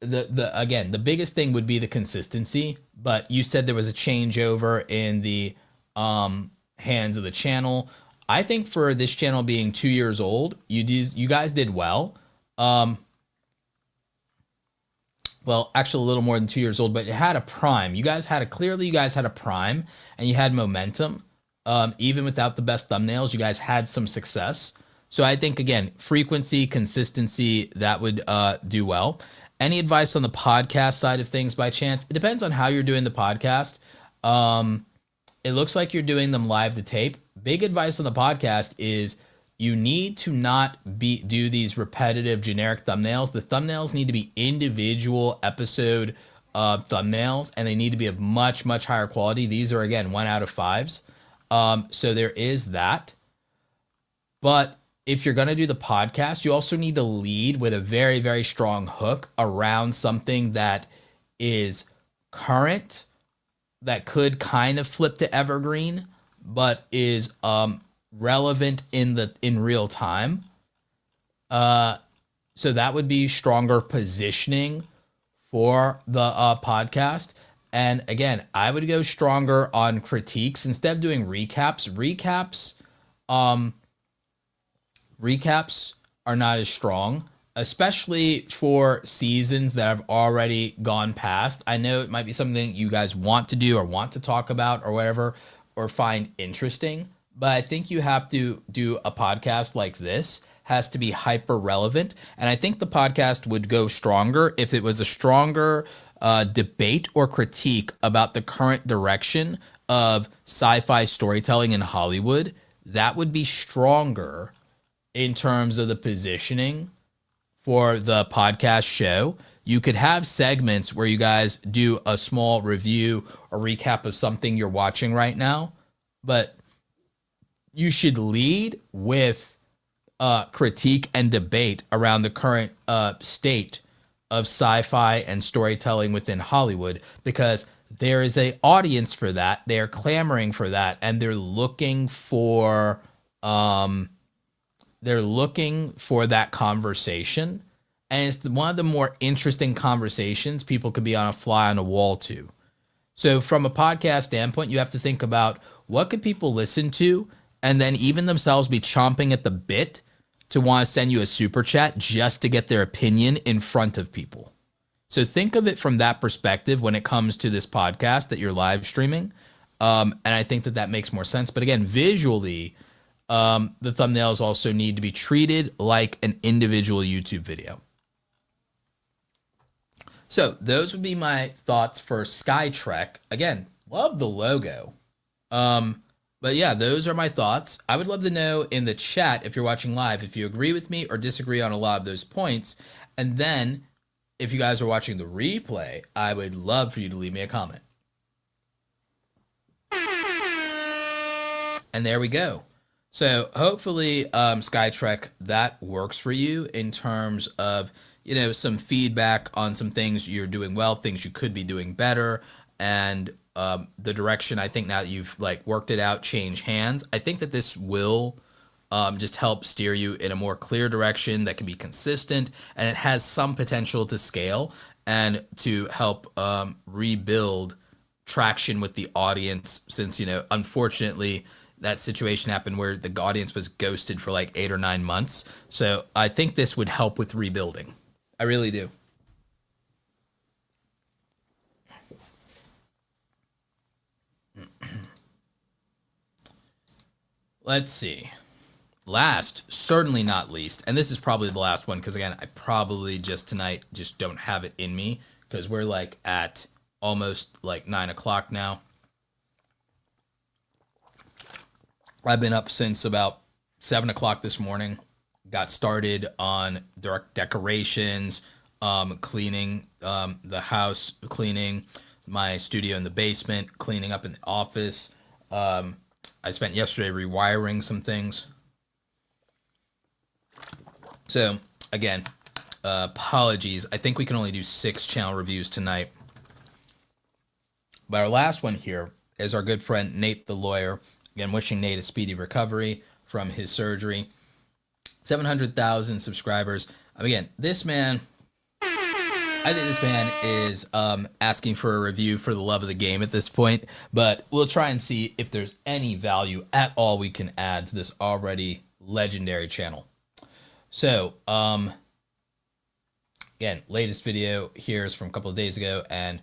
the biggest thing would be the consistency, but you said there was a changeover in the hands of the channel. I think for this channel being 2 years old, you guys did well. Well, actually a little more than 2 years old, but it had a prime. You guys had a prime and you had momentum. Even without the best thumbnails, you guys had some success. So I think, again, frequency, consistency, that would do well. Any advice on the podcast side of things by chance? It depends on how you're doing the podcast. It looks like you're doing them live to tape. Big advice on the podcast is you need to not do these repetitive generic thumbnails. The thumbnails need to be individual episode thumbnails, and they need to be of much, much higher quality. These are, again, 1 out of 5s. So there is that. But if you're going to do the podcast, you also need to lead with a very, very strong hook around something that is current, that could kind of flip to evergreen, but is relevant in real time. So that would be stronger positioning for the podcast. And again, I would go stronger on critiques instead of doing recaps. Recaps are not as strong, especially for seasons that have already gone past. I know it might be something you guys want to do or want to talk about or whatever, or find interesting, but I think you have to do a podcast like this, has to be hyper relevant. And I think the podcast would go stronger if it was a stronger debate or critique about the current direction of sci-fi storytelling in Hollywood. That would be stronger in terms of the positioning for the podcast show. You could have segments where you guys do a small review or recap of something you're watching right now, but you should lead with critique and debate around the current state of sci-fi and storytelling within Hollywood, because there is an audience for that. They are clamoring for that, and they're looking for that conversation. And it's one of the more interesting conversations people could be on a fly on a wall to. So from a podcast standpoint, you have to think about what could people listen to, and then even themselves be chomping at the bit to want to send you a super chat just to get their opinion in front of people. So think of it from that perspective when it comes to this podcast that you're live streaming. And I think that makes more sense. But again, visually, the thumbnails also need to be treated like an individual YouTube video. So those would be my thoughts for SciTrek. Again, love the logo. But yeah, those are my thoughts. I would love to know in the chat, if you're watching live, if you agree with me or disagree on a lot of those points. And then if you guys are watching the replay, I would love for you to leave me a comment. And there we go. So hopefully, SciTrek, that works for you in terms of, some feedback on some things you're doing well, things you could be doing better, and the direction. I think now that you've worked it out, change hands, I think that this will just help steer you in a more clear direction that can be consistent, and it has some potential to scale and to help rebuild traction with the audience, since unfortunately that situation happened where the audience was ghosted for like 8 or 9 months. So I think this would help with rebuilding. I really do. Let's see. Last, certainly not least, and this is probably the last one because again, I probably just tonight just don't have it in me because we're like at almost like 9 o'clock now. I've been up since about 7 o'clock this morning. Got started on decorations, cleaning the house, cleaning my studio in the basement, cleaning up in the office. I spent yesterday rewiring some things. So again, apologies. I think we can only do 6 channel reviews tonight. But our last one here is our good friend Nate the lawyer. Again, wishing Nate a speedy recovery from his surgery. 700,000 subscribers. Again, this man, I think this man is asking for a review for the love of the game at this point, but we'll try and see if there's any value at all we can add to this already legendary channel. So, again, latest video here is from a couple of days ago, and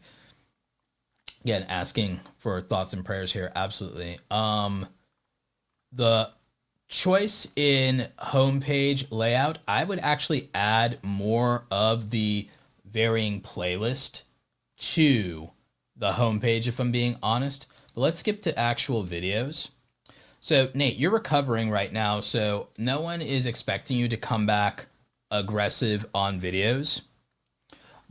again, asking for thoughts and prayers here. Absolutely. The choice in homepage layout, I would actually add more of the varying playlist to the homepage, if I'm being honest. But let's skip to actual videos. So Nate, you're recovering right now, so no one is expecting you to come back aggressive on videos.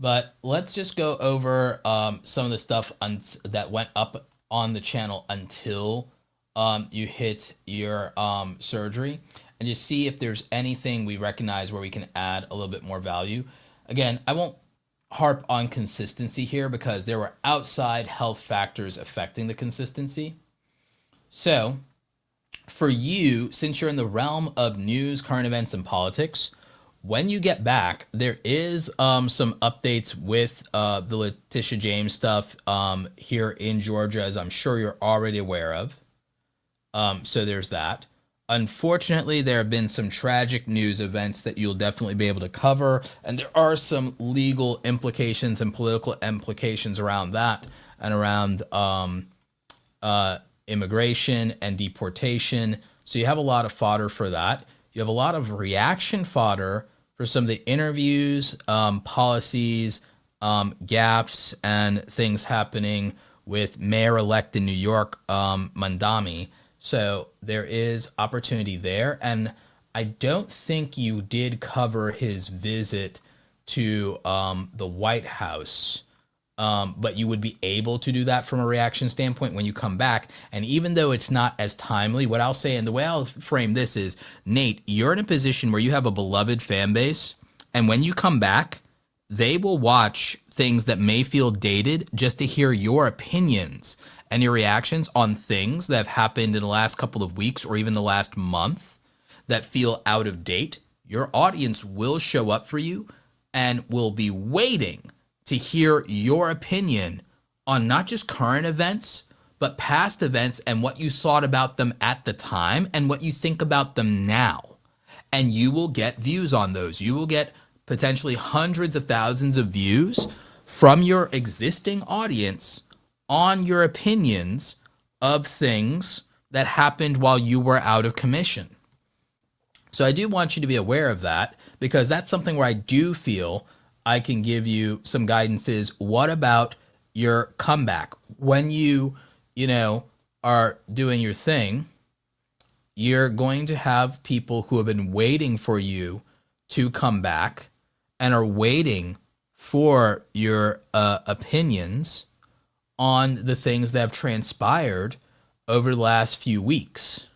But let's just go over some of the stuff that went up on the channel until you hit your surgery, and just see if there's anything we recognize where we can add a little bit more value. Again, I won't harp on consistency here because there were outside health factors affecting the consistency. So for you, since you're in the realm of news, current events, and politics, when you get back, there is some updates with the Letitia James stuff here in Georgia, as I'm sure you're already aware of. So there's that. Unfortunately, there have been some tragic news events that you'll definitely be able to cover, and there are some legal implications and political implications around that and around immigration and deportation. So you have a lot of fodder for that. You have a lot of reaction fodder for some of the interviews, policies, gaffes, and things happening with Mayor-elect in New York, Mandami. So there is opportunity there. And I don't think you did cover his visit to the White House, but you would be able to do that from a reaction standpoint when you come back. And even though it's not as timely, what I'll say, and the way I'll frame this is, Nate, you're in a position where you have a beloved fan base, and when you come back, they will watch things that may feel dated just to hear your opinions and your reactions on things that have happened in the last couple of weeks or even the last month that feel out of date. Your audience will show up for you and will be waiting to hear your opinion on not just current events, but past events and what you thought about them at the time and what you think about them now. And you will get views on those. You will get potentially hundreds of thousands of views from your existing audience on your opinions of things that happened while you were out of commission. So I do want you to be aware of that, because that's something where I do feel I can give you some guidance is, what about your comeback? When you are doing your thing, you're going to have people who have been waiting for you to come back and are waiting for your opinions on the things that have transpired over the last few weeks.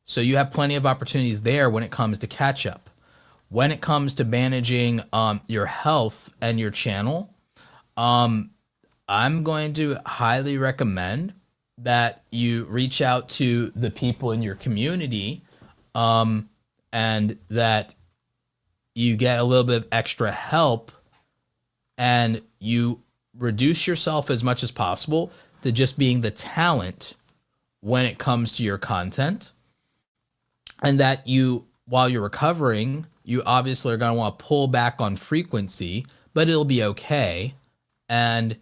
So you have plenty of opportunities there when it comes to catch up. When it comes to managing your health and your channel, I'm going to highly recommend that you reach out to the people in your community, and that you get a little bit of extra help, and you reduce yourself as much as possible to just being the talent when it comes to your content, and that while you're recovering, you obviously are going to want to pull back on frequency, but it'll be okay. And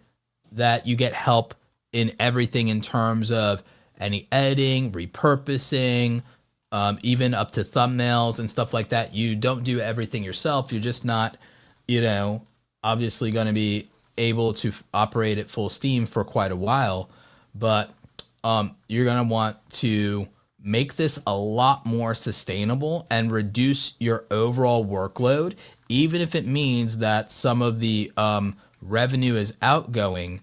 that you get help in everything in terms of any editing, repurposing, even up to thumbnails and stuff like that. You don't do everything yourself. You're just not, obviously going to be able to operate at full steam for quite a while, but you're going to want to make this a lot more sustainable and reduce your overall workload, even if it means that some of the revenue is outgoing.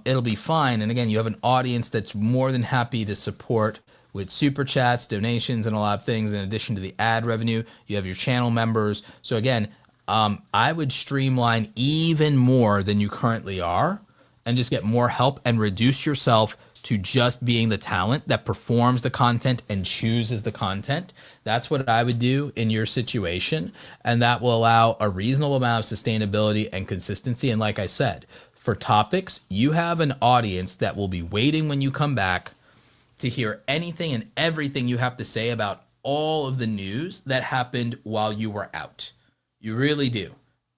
It'll be fine. And again, you have an audience that's more than happy to support with super chats, donations, and a lot of things. In addition to the ad revenue, you have your channel members. So again, I would streamline even more than you currently are and just get more help and reduce yourself to just being the talent that performs the content and chooses the content. That's what I would do in your situation. And that will allow a reasonable amount of sustainability and consistency. And like I said, for topics, you have an audience that will be waiting when you come back to hear anything and everything you have to say about all of the news that happened while you were out. You really do.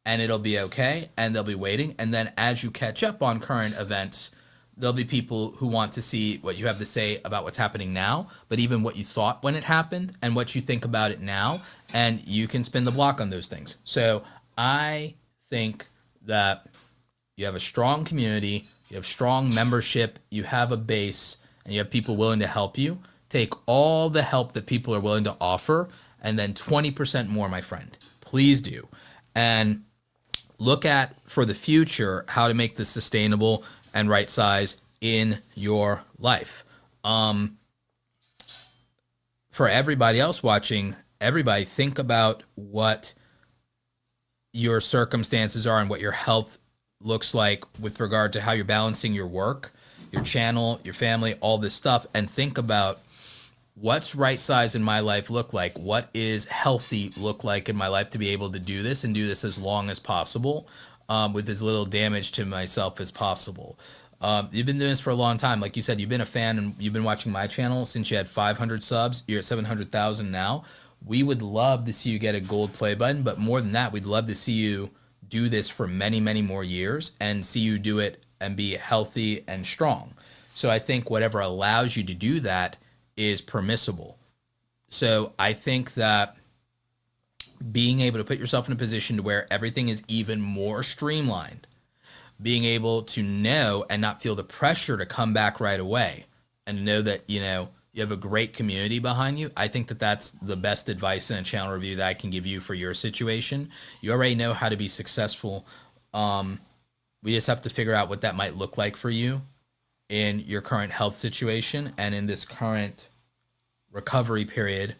And it'll be okay. And they'll be waiting. And then as you catch up on current events, there'll be people who want to see what you have to say about what's happening now, but even what you thought when it happened and what you think about it now. And you can spin the block on those things. So I think that you have a strong community, you have strong membership, you have a base, and you have people willing to help you. Take all the help that people are willing to offer, and then 20% more, my friend. Please do. And look at, for the future, how to make this sustainable and right size in your life. For everybody else watching, everybody think about what your circumstances are and what your health looks like with regard to how you're balancing your work, your channel, your family, all this stuff, and think about what's right size in my life look like? What is healthy look like in my life to be able to do this and do this as long as possible, with as little damage to myself as possible? You've been doing this for a long time. Like you said, you've been a fan and you've been watching my channel since you had 500 subs. You're at 700,000 now. We would love to see you get a gold play button, but more than that, we'd love to see you do this for many, many more years and see you do it and be healthy and strong. So I think whatever allows you to do that is permissible. So I think that being able to put yourself in a position to where everything is even more streamlined, being able to know and not feel the pressure to come back right away, and to know that, you have a great community behind you. I think that that's the best advice in a channel review that I can give you for your situation. You already know how to be successful. We just have to figure out what that might look like for you in your current health situation and in this current recovery period,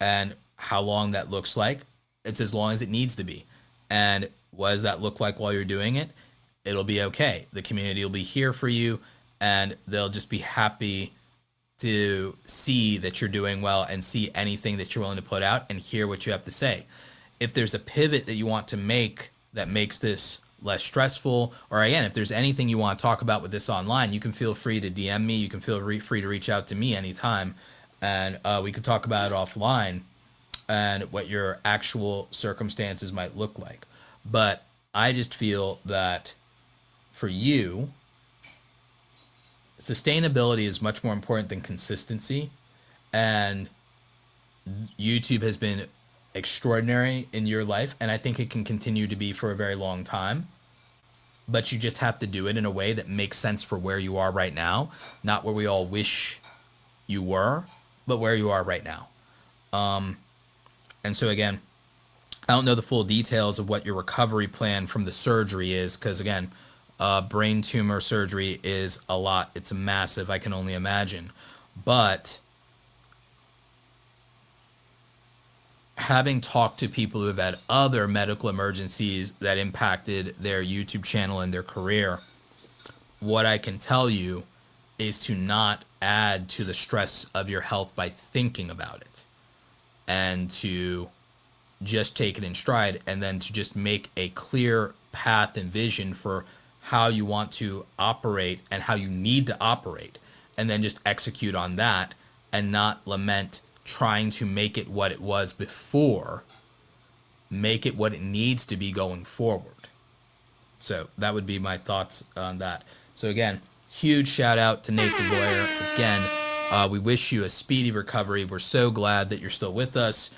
and how long that looks like. It's as long as it needs to be. And what does that look like while you're doing it? It'll be okay. The community will be here for you, and they'll just be happy to see that you're doing well and see anything that you're willing to put out and hear what you have to say. If there's a pivot that you want to make that makes this less stressful, or again, if there's anything you want to talk about with this online, you can feel free to DM me. You can feel free to reach out to me anytime, and we could talk about it offline and what your actual circumstances might look like. But I just feel that for you, sustainability is much more important than consistency, and YouTube has been extraordinary in your life, and I think it can continue to be for a very long time. But you just have to do it in a way that makes sense for where you are right now, not where we all wish you were, but where you are right now. And so again, I don't know the full details of what your recovery plan from the surgery is, because again, brain tumor surgery is a lot. It's massive, I can only imagine. But having talked to people who have had other medical emergencies that impacted their YouTube channel and their career, what I can tell you is to not add to the stress of your health by thinking about it, and to just take it in stride, and then to just make a clear path and vision for how you want to operate and how you need to operate. and then just execute on that and not lament trying to make it what it was before. Make it what it needs to be going forward. So that would be my thoughts on that. So again, huge shout out to Nate the lawyer. Again, we wish you a speedy recovery. We're so glad that you're still with us,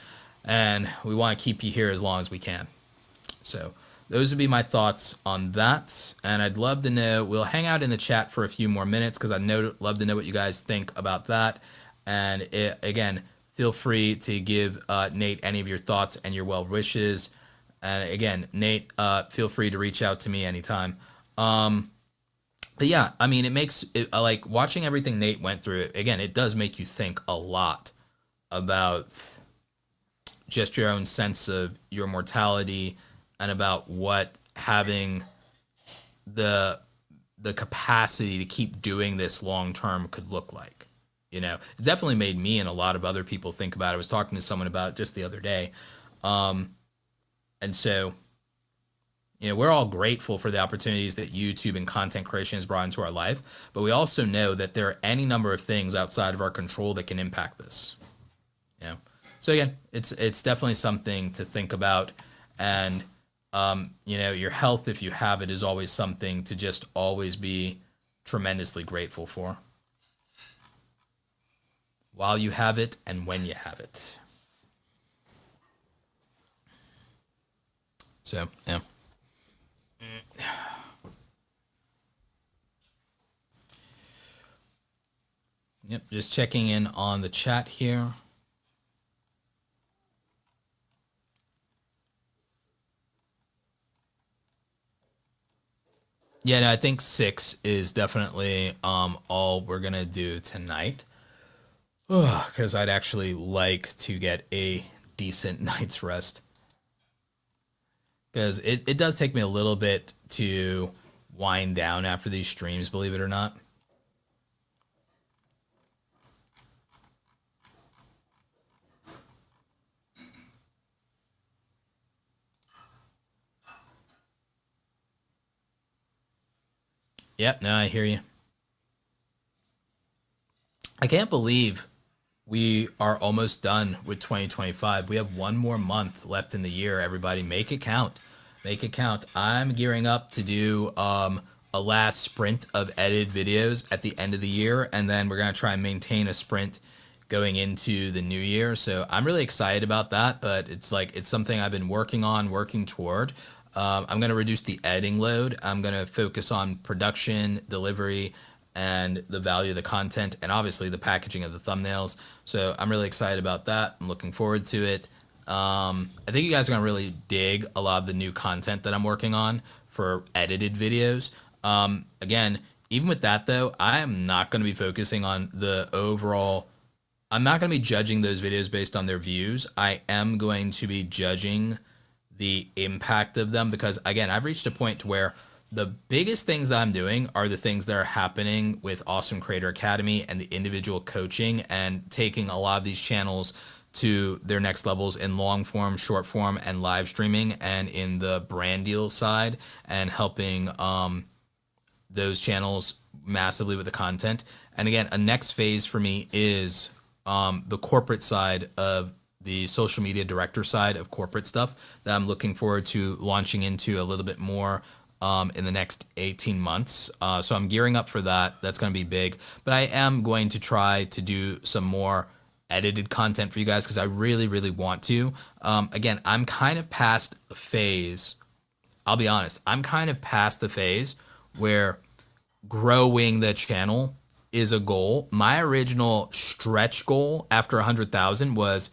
and we want to keep you here as long as we can. So those would be my thoughts on that. And I'd love to know, we'll hang out in the chat for a few more minutes because I'd love to know what you guys think about that. And again, feel free to give Nate any of your thoughts and your well wishes. And again, Nate, feel free to reach out to me anytime. But yeah, I mean, it makes it like watching everything Nate went through. Again, it does make you think a lot about just your own sense of your mortality and about what having the capacity to keep doing this long term could look like. You know, it definitely made me and a lot of other people think about it. I was talking to someone about it just the other day. And so, you know, we're all grateful for the opportunities that YouTube and content creation has brought into our life, but we also know that there are any number of things outside of our control that can impact this. You know, so again, it's definitely something to think about, and you know, your health, if you have it, is always something to just always be tremendously grateful for while you have it and when you have it. So, yeah. Yep, just checking in on the chat here. Yeah, no, I think 6 is definitely all we're going to do tonight. Because I'd actually like to get a decent night's rest. Because it does take me a little bit to wind down after these streams, believe it or not. Yep, no, I hear you. I can't believe we are almost done with 2025. We have one more month left in the year. Everybody, make it count. Make it count. I'm gearing up to do a last sprint of edited videos at the end of the year, and then we're going to try and maintain a sprint going into the new year. So I'm really excited about that, but it's something I've been working toward. I'm going to reduce the editing load. I'm going to focus on production, delivery, and the value of the content, and obviously the packaging of the thumbnails. So I'm really excited about that. I'm looking forward to it. I think you guys are going to really dig a lot of the new content that I'm working on for edited videos. Again, even with that though, I am not going to be focusing on the overall. I'm not going to be judging those videos based on their views. I am going to be judging the impact of them, because again, I've reached a point to where the biggest things that I'm doing are the things that are happening with Awesome Creator Academy and the individual coaching, and taking a lot of these channels to their next levels in long form, short form, and live streaming, and in the brand deal side, and helping those channels massively with the content. And again, a next phase for me is the corporate side of the social media director side of corporate stuff that I'm looking forward to launching into a little bit more in the next 18 months. So I'm gearing up for that. That's going to be big. But I am going to try to do some more edited content for you guys, because I really, really want to. Again, I'm kind of past the phase. I'll be honest. I'm kind of past the phase where growing the channel is a goal. My original stretch goal after 100,000 was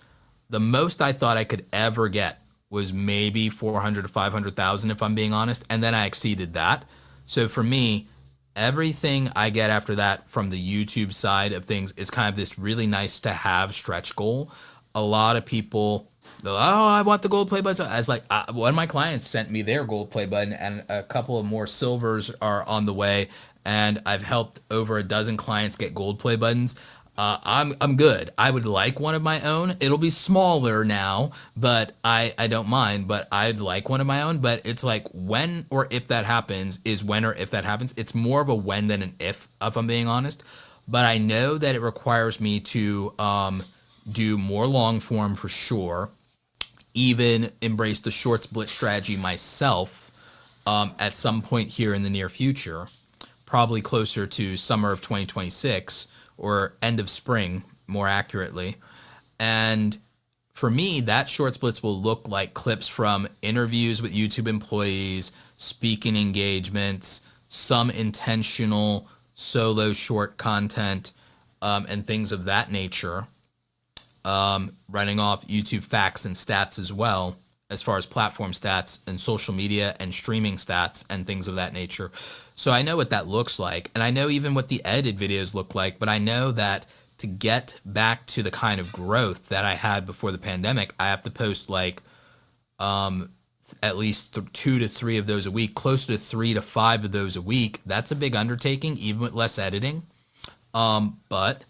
the most I thought I could ever get was maybe 400 to 500,000, if I'm being honest. And then I exceeded that. So for me, everything I get after that from the YouTube side of things is kind of this really nice to have stretch goal. A lot of people, they're like, oh, I want the gold play button. I was like, one of my clients sent me their gold play button, and a couple of more silvers are on the way. And I've helped over a dozen clients get gold play buttons. I'm good. I would like one of my own. It'll be smaller now, but I don't mind. But I'd like one of my own. But it's like when or if that happens is when or if that happens. It's more of a when than an if I'm being honest. but I know that it requires me to do more long form for sure, even embrace the short split strategy myself at some point here in the near future, probably closer to summer of 2026 or end of spring, more accurately. And for me, that short splits will look like clips from interviews with YouTube employees, speaking engagements, some intentional solo short content, and things of that nature. Running off YouTube facts and stats as well, as far as platform stats and social media and streaming stats and things of that nature. So I know what that looks like, and I know even what the edited videos look like, but I know that to get back to the kind of growth that I had before the pandemic, I have to post like at least 2 to 3 of those a week, closer to 3 to 5 of those a week. That's a big undertaking, even with less editing. But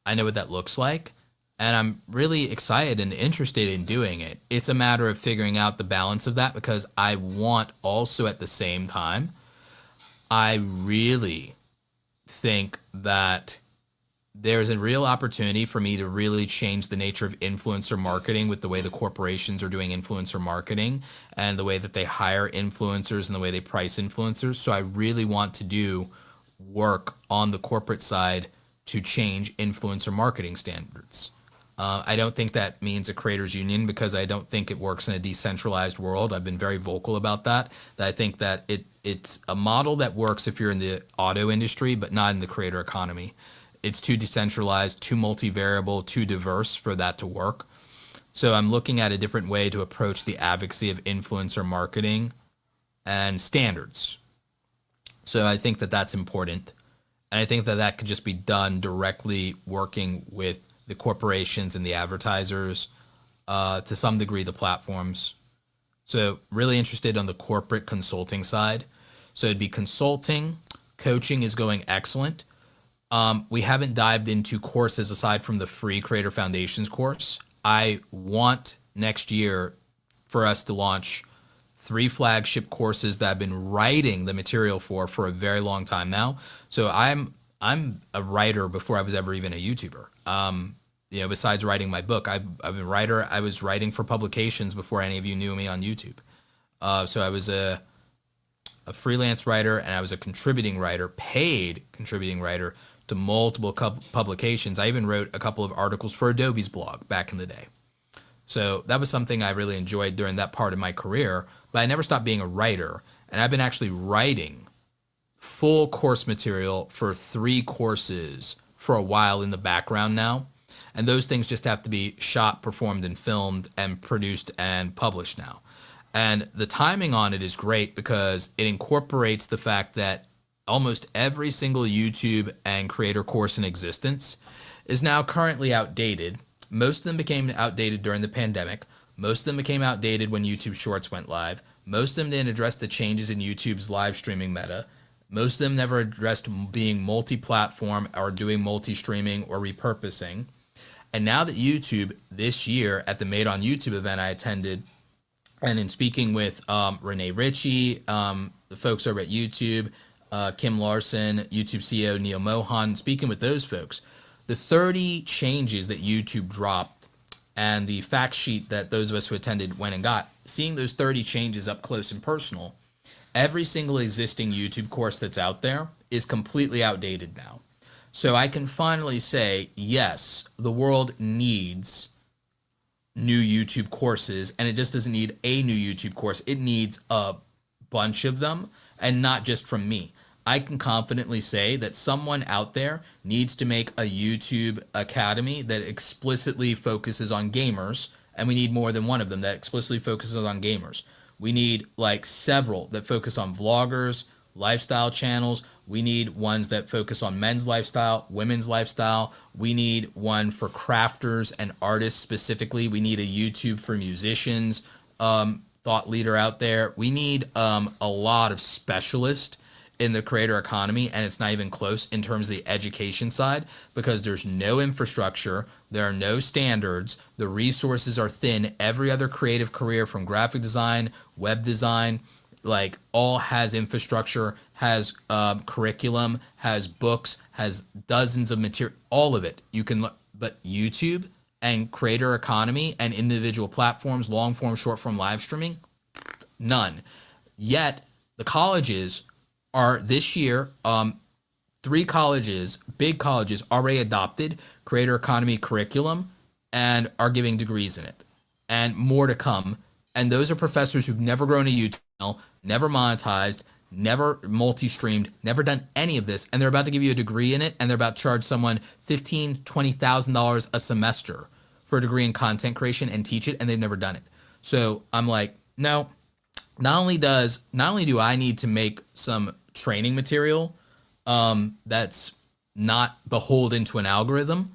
I know what that looks like, and I'm really excited and interested in doing it. It's a matter of figuring out the balance of that, because I want also at the same time, I really think that there's a real opportunity for me to really change the nature of influencer marketing with the way the corporations are doing influencer marketing and the way that they hire influencers and the way they price influencers. So I really want to do work on the corporate side to change influencer marketing standards. I don't think that means a creators union, because I don't think it works in a decentralized world. I've been very vocal about that. That I think that it's a model that works if you're in the auto industry, but not in the creator economy. It's too decentralized, too multivariable, too diverse for that to work. So I'm looking at a different way to approach the advocacy of influencer marketing and standards. So I think that that's important. And I think that that could just be done directly working with the corporations and the advertisers, to some degree the platforms. So really interested on the corporate consulting side. So it'd be consulting, coaching is going excellent. We haven't dived into courses aside from the free Creator Foundations course. I want next year for us to launch 3 flagship courses that I've been writing the material for a very long time now. So I'm a writer before I was ever even a YouTuber. Besides writing my book, I've been a writer. I was writing for publications before any of you knew me on YouTube. So I was a freelance writer, and I was a contributing writer, paid contributing writer to multiple publications. I even wrote a couple of articles for Adobe's blog back in the day. So that was something I really enjoyed during that part of my career, but I never stopped being a writer. And I've been actually writing full course material for 3 courses for a while in the background now. And those things just have to be shot, performed, and filmed and produced and published now. And the timing on it is great because it incorporates the fact that almost every single YouTube and creator course in existence is now currently outdated. Most of them became outdated during the pandemic. Most of them became outdated when YouTube Shorts went live. Most of them didn't address the changes in YouTube's live streaming meta. Most of them never addressed being multi-platform or doing multi-streaming or repurposing. And now that YouTube, this year at the Made on YouTube event I attended, and in speaking with Renee Ritchie, the folks over at YouTube, Kim Larson, YouTube CEO Neil Mohan, speaking with those folks, the 30 changes that YouTube dropped and the fact sheet that those of us who attended went and got, seeing those 30 changes up close and personal, every single existing YouTube course that's out there is completely outdated now. So I can finally say, yes, the world needs new YouTube courses, and it just doesn't need a new YouTube course. It needs a bunch of them, and not just from me. I can confidently say that someone out there needs to make a YouTube academy that explicitly focuses on gamers, and we need more than one of them that explicitly focuses on gamers. We need like several that focus on vloggers, lifestyle channels. We need ones that focus on men's lifestyle, women's lifestyle. We need one for crafters and artists specifically. We need a YouTube for musicians thought leader out there. We need a lot of specialists in the creator economy, and it's not even close in terms of the education side because there's no infrastructure, there are no standards, the resources are thin. Every other creative career from graphic design, web design, like all has infrastructure, has curriculum, has books, has dozens of material, all of it. You can look, but YouTube and creator economy and individual platforms, long form, short form live streaming, none. Yet the colleges are this year, 3 colleges, big colleges, already adopted creator economy curriculum and are giving degrees in it, and more to come. And those are professors who've never grown a YouTube channel, never monetized, never multi-streamed, never done any of this, and they're about to give you a degree in it, and they're about to charge someone $15,000, $20,000 a semester for a degree in content creation and teach it, and they've never done it. So I'm like, no. Not only do I need to make some training material that's not beholden to an algorithm,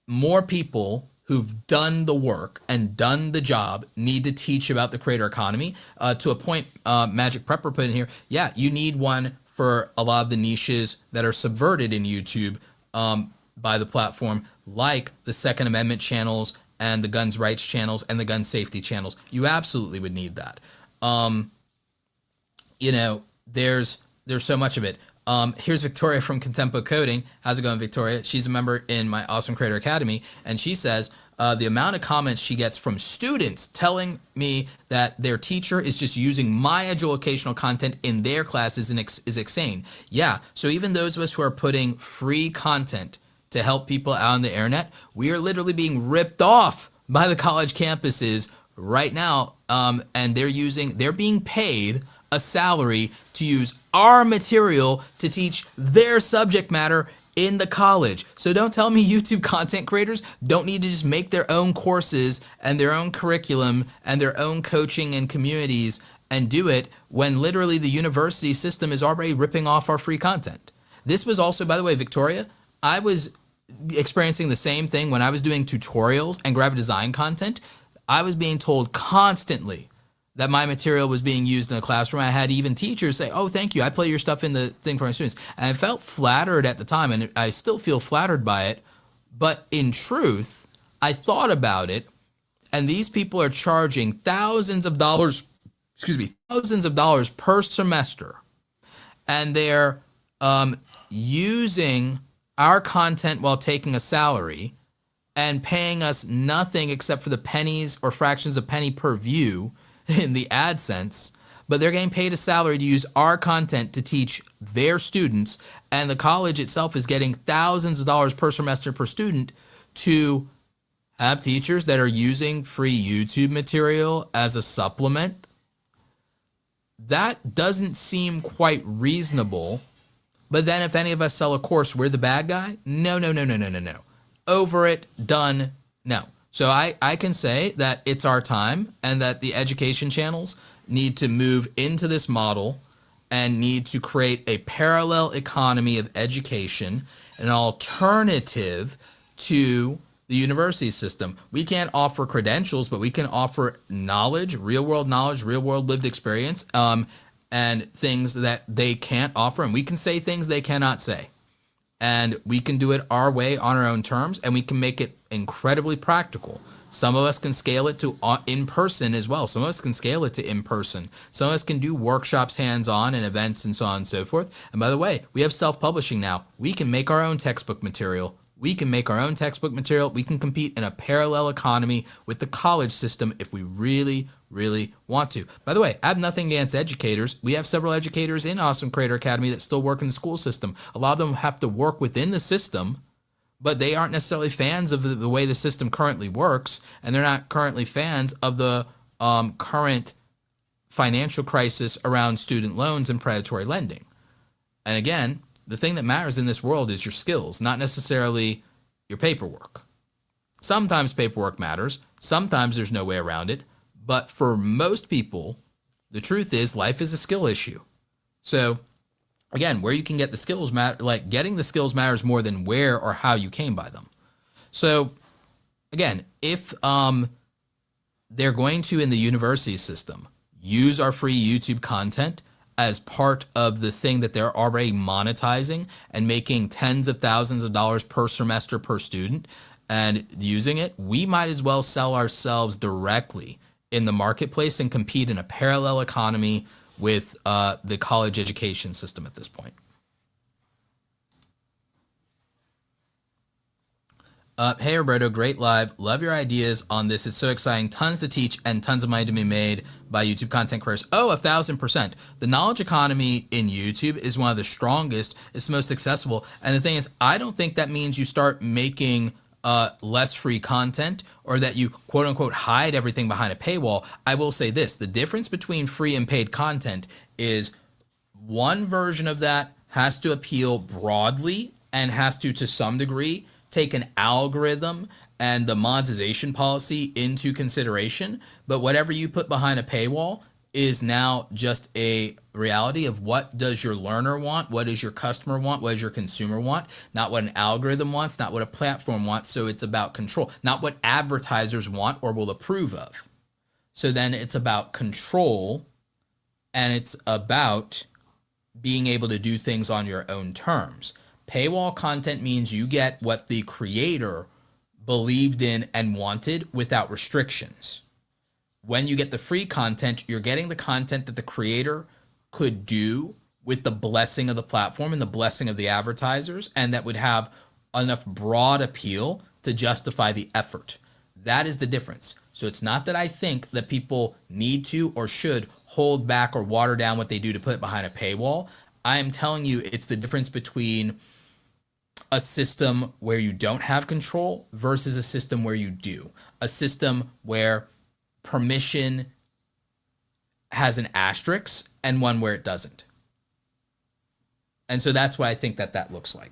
more people who've done the work and done the job need to teach about the creator economy. To a point, Magic Prepper put in here, yeah, you need one for a lot of the niches that are subverted in YouTube by the platform, like the Second Amendment channels and the guns rights channels and the gun safety channels. You absolutely would need that. You know, there's so much of it. Here's Victoria from Contempo Coding. How's it going, Victoria? She's a member in my Awesome Creator Academy, and she says the amount of comments she gets from students telling me that their teacher is just using my educational content in their classes is insane. Yeah, so even those of us who are putting free content to help people out on the internet, we are literally being ripped off by the college campuses right now, and they're being paid a salary to use our material to teach their subject matter in the college. So don't tell me YouTube content creators don't need to just make their own courses and their own curriculum and their own coaching and communities and do it when literally the university system is already ripping off our free content. This was also, by the way, Victoria, I was experiencing the same thing when I was doing tutorials and graphic design content. I was being told constantly that my material was being used in the classroom. I had even teachers say, oh, thank you, I play your stuff in the thing for my students. And I felt flattered at the time, and I still feel flattered by it. But in truth, I thought about it, and these people are charging thousands of dollars per semester. And they're using our content while taking a salary and paying us nothing except for the pennies or fractions of penny per view in the AdSense, but they're getting paid a salary to use our content to teach their students, and the college itself is getting thousands of dollars per semester per student to have teachers that are using free YouTube material as a supplement. That doesn't seem quite reasonable, but then if any of us sell a course, we're the bad guy? No. Over it, done, no. So I can say that it's our time and that the education channels need to move into this model and need to create a parallel economy of education, an alternative to the university system. We can't offer credentials, but we can offer knowledge, real world lived experience, and things that they can't offer. And we can say things they cannot say. And we can do it our way on our own terms, and we can make it incredibly practical. Some of us can scale it to in person as well. Some of us can scale it to in person. Some of us can do workshops hands-on and events and so on and so forth. And by the way, we have self-publishing now. We can make our own textbook material. We can compete in a parallel economy with the college system if we really want to. By the way, I have nothing against educators. We have several educators in Awesome Creator Academy that still work in the school system. A lot of them have to work within the system, but they aren't necessarily fans of the way the system currently works, and they're not currently fans of the current financial crisis around student loans and predatory lending. And again, the thing that matters in this world is your skills, not necessarily your paperwork. Sometimes paperwork matters. Sometimes there's no way around it. But for most people, the truth is life is a skill issue. So again, where you can get the skills matter, like getting the skills matters more than where or how you came by them. So again, if they're going to, in the university system, use our free YouTube content as part of the thing that they're already monetizing and making tens of thousands of dollars per semester per student and using it, we might as well sell ourselves directly in the marketplace and compete in a parallel economy with the college education system at this point. Hey Roberto, great live. Love your ideas on this. It's so exciting. Tons to teach and tons of money to be made by YouTube content creators. Oh, 1,000%. The knowledge economy in YouTube is one of the strongest. It's the most accessible. And the thing is, I don't think that means you start making less free content or that you quote unquote hide everything behind a paywall. I will say this, the difference between free and paid content is one version of that has to appeal broadly and has to some degree, take an algorithm and the monetization policy into consideration. But whatever you put behind a paywall is now just a reality of what does your learner want, what does your customer want, what does your consumer want, not what an algorithm wants, not what a platform wants. So it's about control, not what advertisers want or will approve of. So then it's about control, and it's about being able to do things on your own terms. Paywall content means you get what the creator believed in and wanted without restrictions. When you get the free content, you're getting the content that the creator could do with the blessing of the platform and the blessing of the advertisers, and that would have enough broad appeal to justify the effort. That is the difference. So it's not that I think that people need to or should hold back or water down what they do to put it behind a paywall. I am telling you it's the difference between a system where you don't have control versus a system where you do. A system where permission has an asterisk and one where it doesn't. And so that's what I think that looks like.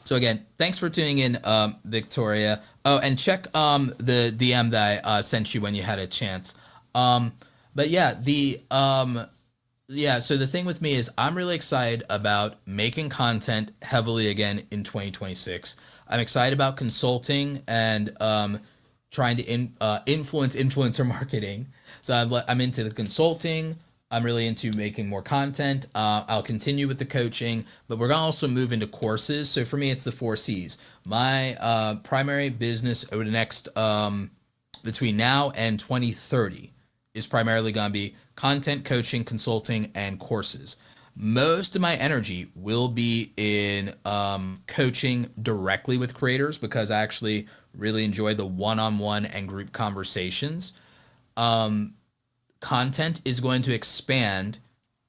So again, thanks for tuning in, Victoria. Oh, and check the DM that I sent you when you had a chance. But yeah, so the thing with me is I'm really excited about making content heavily again in 2026. I'm excited about consulting and trying to influence influencer marketing. So I'm into the consulting. I'm really into making more content. I'll continue with the coaching, but we're going to also move into courses. So for me, it's the 4 C's. My primary business over the next, between now and 2030 is primarily going to be content, coaching, consulting, and courses. Most of my energy will be in coaching directly with creators because I actually really enjoy the one-on-one and group conversations. Content is going to expand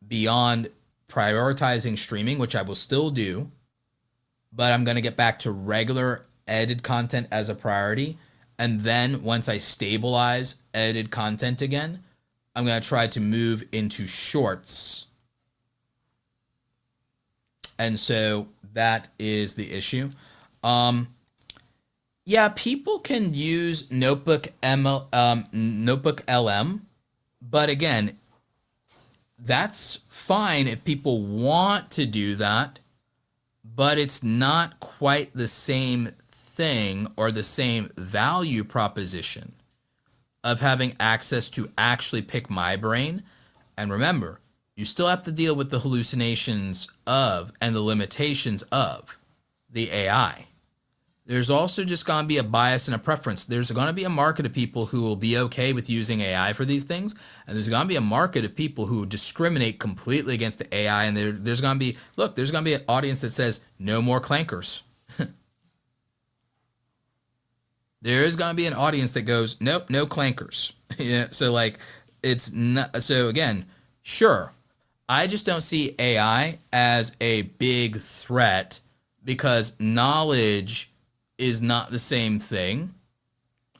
beyond prioritizing streaming, which I will still do, but I'm going to get back to regular edited content as a priority. And then once I stabilize edited content again, I'm going to try to move into shorts. And so that is the issue. Yeah, people can use Notebook LM, but again, that's fine if people want to do that, but it's not quite the same thing or the same value proposition of having access to actually pick my brain. And remember, you still have to deal with the hallucinations of and the limitations of the AI. There's also just going to be a bias and a preference. There's going to be a market of people who will be okay with using AI for these things. And there's going to be a market of people who discriminate completely against the AI. And there's going to be, there's going to be an audience that says, no more clankers. There is going to be an audience that goes, nope, no clankers. Yeah, so like, it's not, so again, sure. I just don't see AI as a big threat because knowledge is not the same thing,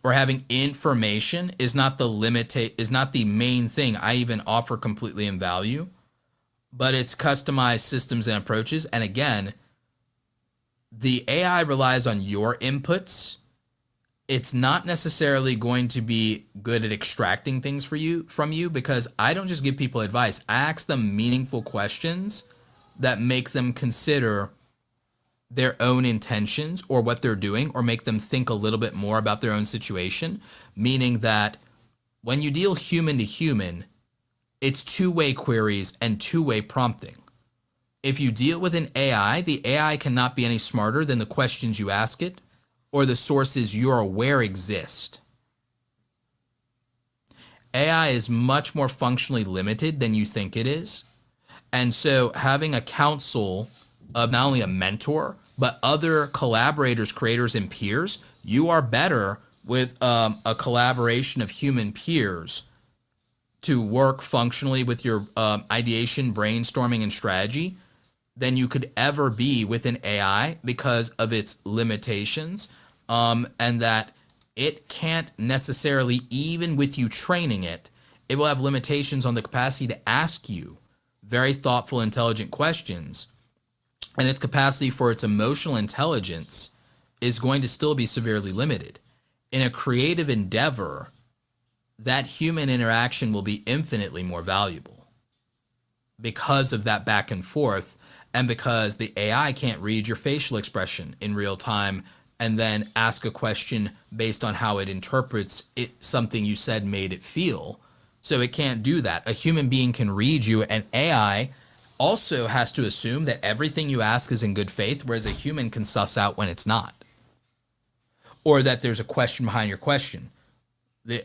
or having information is not the main thing I even offer completely in value, but it's customized systems and approaches. And again, the AI relies on your inputs. It's not necessarily going to be good at extracting things from you because I don't just give people advice. I ask them meaningful questions that make them consider their own intentions or what they're doing, or make them think a little bit more about their own situation. Meaning that when you deal human to human, it's two-way queries and two-way prompting. If you deal with an AI, the AI cannot be any smarter than the questions you ask it or the sources you're aware exist. AI is much more functionally limited than you think it is. And so having a council of not only a mentor, but other collaborators, creators, and peers, you are better with a collaboration of human peers to work functionally with your ideation, brainstorming, and strategy than you could ever be with an AI because of its limitations, and that it can't necessarily, even with you training it, it will have limitations on the capacity to ask you very thoughtful, intelligent questions, and its capacity for its emotional intelligence is going to still be severely limited. In a creative endeavor, that human interaction will be infinitely more valuable because of that back and forth, and because the AI can't read your facial expression in real time and then ask a question based on how it interprets it, something you said made it feel. So it can't do that. A human being can read you, and AI also has to assume that everything you ask is in good faith, whereas a human can suss out when it's not, or that there's a question behind your question.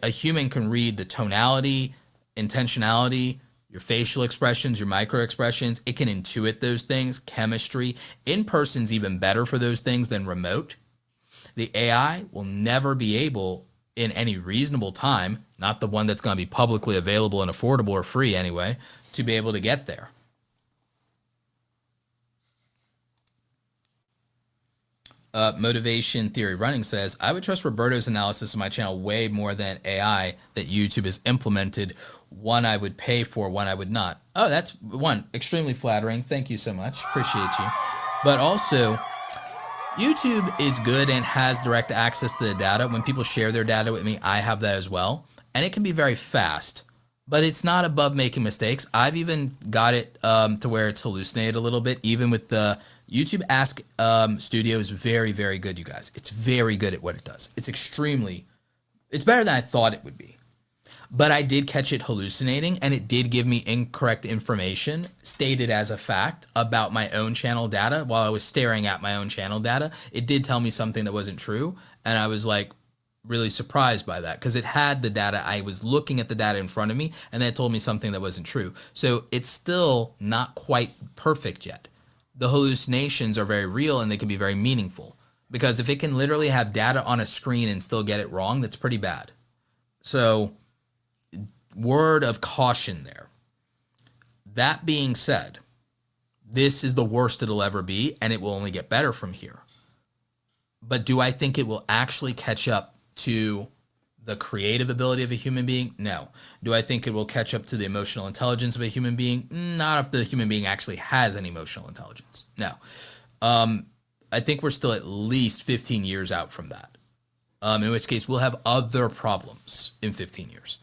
A human can read the tonality, intentionality, your facial expressions, your micro expressions. It can intuit those things, chemistry. In person's even better for those things than remote. The AI will never be able, in any reasonable time, not the one that's going to be publicly available and affordable or free anyway, to be able to get there. Motivation Theory Running says, I would trust Roberto's analysis of my channel way more than AI that YouTube has implemented. One I would pay for, one I would not. Oh, that's one. Extremely flattering. Thank you so much. Appreciate you. But also, YouTube is good and has direct access to the data. When people share their data with me, I have that as well. And it can be very fast, but it's not above making mistakes. I've even got it to where it's hallucinated a little bit, even with the YouTube Ask Studio is very, very good, you guys. It's very good at what it does. It's better than I thought it would be. But I did catch it hallucinating, and it did give me incorrect information stated as a fact about my own channel data. While I was staring at my own channel data, it did tell me something that wasn't true, and I was like really surprised by that because it had the data. I was looking at the data in front of me, and then it told me something that wasn't true. So it's still not quite perfect yet. The hallucinations are very real, and they can be very meaningful, because if it can literally have data on a screen and still get it wrong, that's pretty bad. So word of caution there. That being said, this is the worst it'll ever be, and it will only get better from here. But do I think it will actually catch up to the creative ability of a human being? No. Do I think it will catch up to the emotional intelligence of a human being? Not if the human being actually has any emotional intelligence. No. I think we're still at least 15 years out from that, in which case we'll have other problems in 15 years.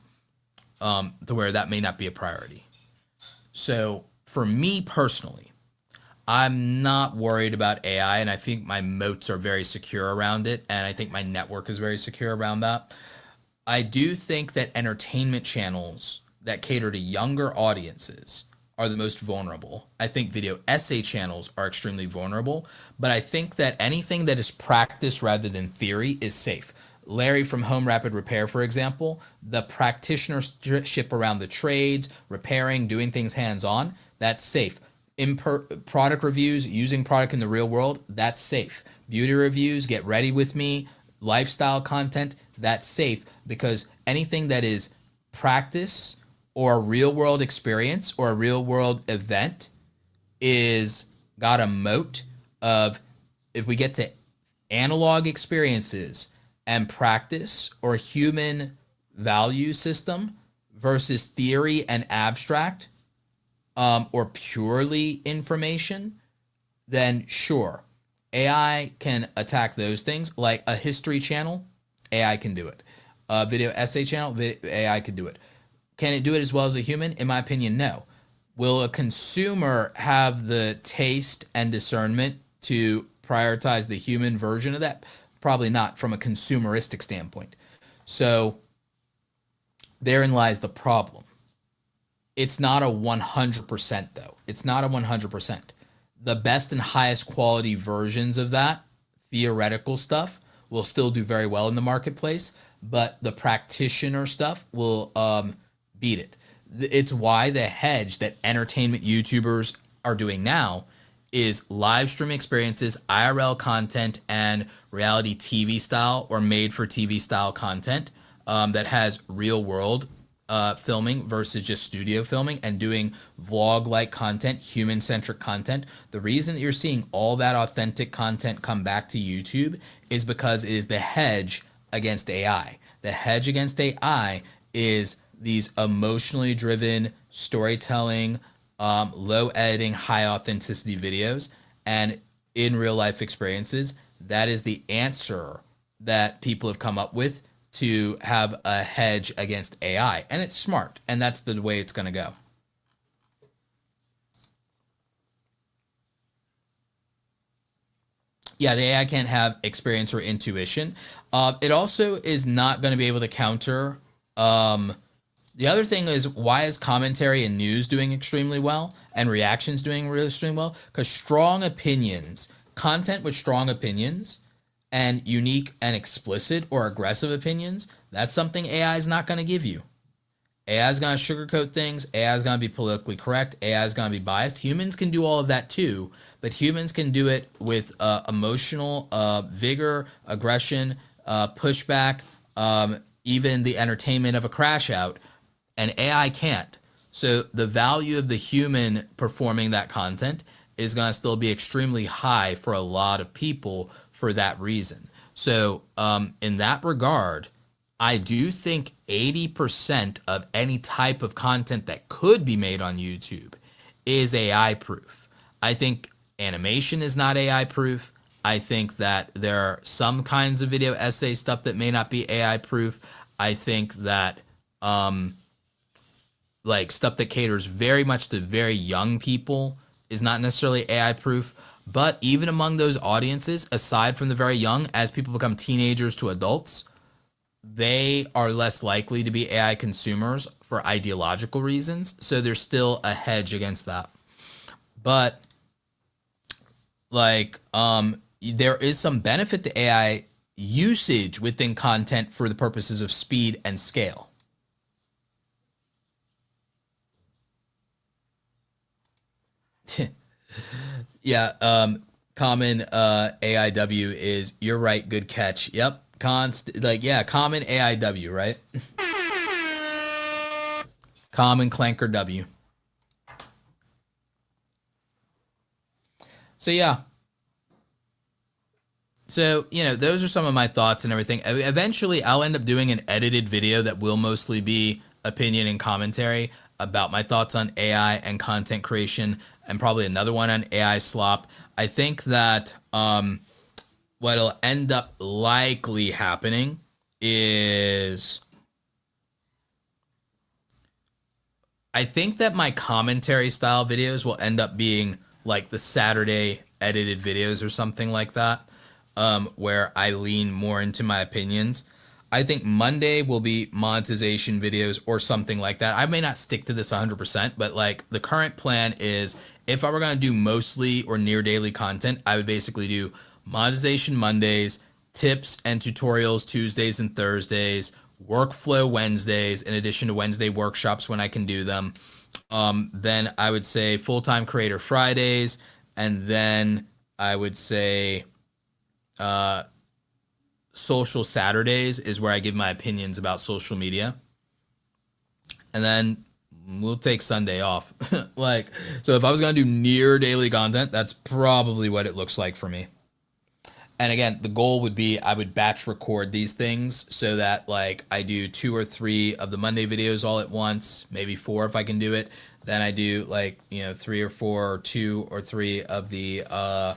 To where that may not be a priority. So for me personally, I'm not worried about AI, and I think my moats are very secure around it, and I think my network is very secure around that. I do think that entertainment channels that cater to younger audiences are the most vulnerable. I think video essay channels are extremely vulnerable, but I think that anything that is practice rather than theory is safe. Larry from Home Rapid Repair, for example, the practitionership around the trades, repairing, doing things hands-on, that's safe. Product reviews, using product in the real world, that's safe. Beauty reviews, get ready with me, lifestyle content, that's safe, because anything that is practice or a real-world experience or a real-world event is got a moat of, if we get to analog experiences and practice or human value system versus theory and abstract, or purely information, then sure, AI can attack those things. Like a history channel, AI can do it. A video essay channel, AI can do it. Can it do it as well as a human? In my opinion, no. Will a consumer have the taste and discernment to prioritize the human version of that? Probably not, from a consumeristic standpoint. So therein lies the problem. It's not a 100% though. It's not a 100%. The best and highest quality versions of that theoretical stuff will still do very well in the marketplace, but the practitioner stuff will beat it. It's why the hedge that entertainment YouTubers are doing now is live stream experiences, IRL content, and reality TV style or made for TV style content that has real world filming versus just studio filming, and doing vlog like content, human centric content. The reason that you're seeing all that authentic content come back to YouTube is because it is the hedge against AI. The hedge against AI is these emotionally driven storytelling, low editing, high authenticity videos, and in real life experiences. That is the answer that people have come up with to have a hedge against AI. And it's smart, and that's the way it's going to go. Yeah, the AI can't have experience or intuition. It also is not going to be able to counter. The other thing is, why is commentary and news doing extremely well and reactions doing really extremely well? Because strong opinions, content with strong opinions, and unique and explicit or aggressive opinions, that's something AI is not going to give you. AI is going to sugarcoat things. AI is going to be politically correct. AI is going to be biased. Humans can do all of that too, but humans can do it with emotional vigor, aggression, pushback, even the entertainment of a crash out, and AI can't. So the value of the human performing that content is going to still be extremely high for a lot of people for that reason. So in that regard, I do think 80% of any type of content that could be made on YouTube is AI proof. I think animation is not AI proof. I think that there are some kinds of video essay stuff that may not be AI proof. I think that like stuff that caters very much to very young people is not necessarily AI proof. But even among those audiences, aside from the very young, as people become teenagers to adults, they are less likely to be AI consumers for ideological reasons. So there's still a hedge against that. But like there is some benefit to AI usage within content for the purposes of speed and scale. Yeah, common AIW is, you're right, good catch. Yep, common AIW, right? Common clanker W. So yeah. So, those are some of my thoughts and everything. Eventually, I'll end up doing an edited video that will mostly be opinion and commentary about my thoughts on AI and content creation, and probably another one on AI slop. I think that what'll end up likely happening is, I think that my commentary style videos will end up being like the Saturday edited videos or something like that, where I lean more into my opinions. I think Monday will be monetization videos or something like that. I may not stick to this 100%, but like the current plan is, if I were going to do mostly or near daily content, I would basically do monetization Mondays, tips and tutorials Tuesdays and Thursdays, workflow Wednesdays, in addition to Wednesday workshops when I can do them. Then I would say full-time creator Fridays, and then I would say social Saturdays is where I give my opinions about social media. And then we'll take Sunday off. So if I was going to do near daily content, that's probably what it looks like for me. And again, the goal would be, I would batch record these things so that like I do 2 or 3 of the Monday videos all at once, maybe 4 if I can do it. Then I do 3 or 4 or 2 or 3 of the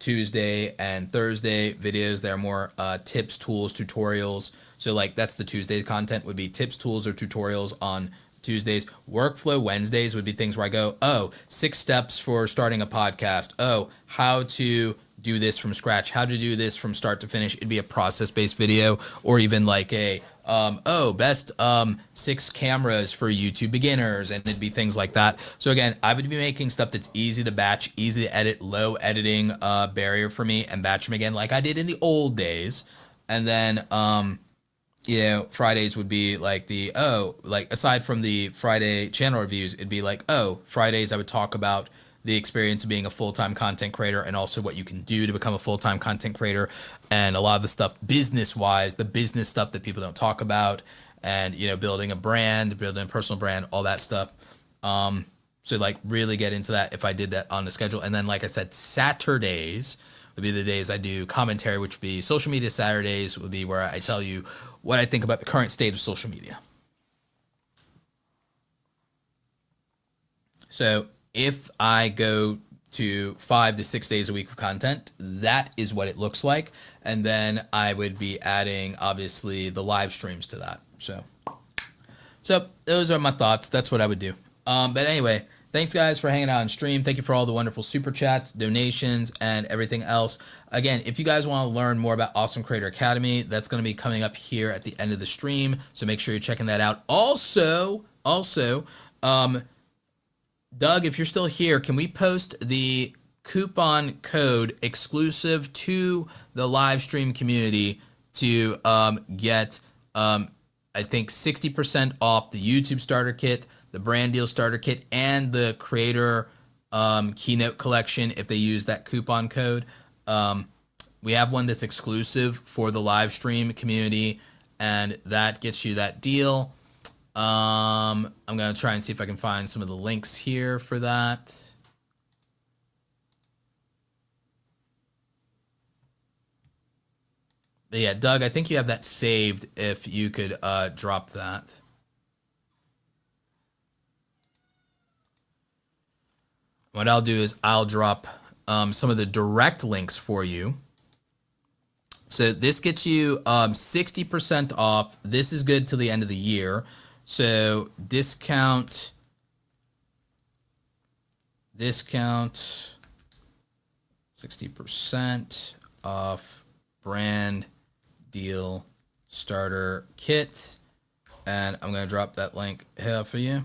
Tuesday and Thursday videos. They're more tips, tools, tutorials. So like that's the Tuesday content would be tips, tools, or tutorials on Tuesdays. Workflow Wednesdays would be things where I go, 6 steps for starting a podcast. How to do this from scratch, how to do this from start to finish. It'd be a process-based video, or even like a best 6 cameras for YouTube beginners, and it'd be things like that. So again, I would be making stuff that's easy to batch, easy to edit, low editing barrier for me, and batch them again like I did in the old days. And then you know, Fridays would be like like aside from the Friday channel reviews, it'd be like, oh, Fridays I would talk about the experience of being a full-time content creator and also what you can do to become a full-time content creator, and a lot of the stuff business-wise, the business stuff that people don't talk about, and, you know, building a brand, building a personal brand, all that stuff. So like really get into that if I did that on the schedule. And then, like I said, Saturdays would be the days I do commentary, which would be social media Saturdays, would be where I tell you what I think about the current state of social media. So if I go to 5 to 6 days a week of content, that is what it looks like. And then I would be adding, obviously, the live streams to that. So those are my thoughts. That's what I would do. But anyway, thanks guys for hanging out on stream. Thank you for all the wonderful super chats, donations, and everything else. Again, if you guys want to learn more about Awesome Creator Academy, that's going to be coming up here at the end of the stream. So make sure you're checking that out. Also, Doug, if you're still here, can we post the coupon code exclusive to the live stream community to get, I think, 60% off the YouTube starter kit, the brand deal starter kit, and the creator keynote collection if they use that coupon code. We have one that's exclusive for the live stream community, and that gets you that deal. I'm going to try and see if I can find some of the links here for that. But yeah, Doug, I think you have that saved if you could drop that. What I'll do is I'll drop some of the direct links for you. So this gets you 60% off. This is good till the end of the year. So discount 60% off brand deal starter kit. And I'm going to drop that link here for you.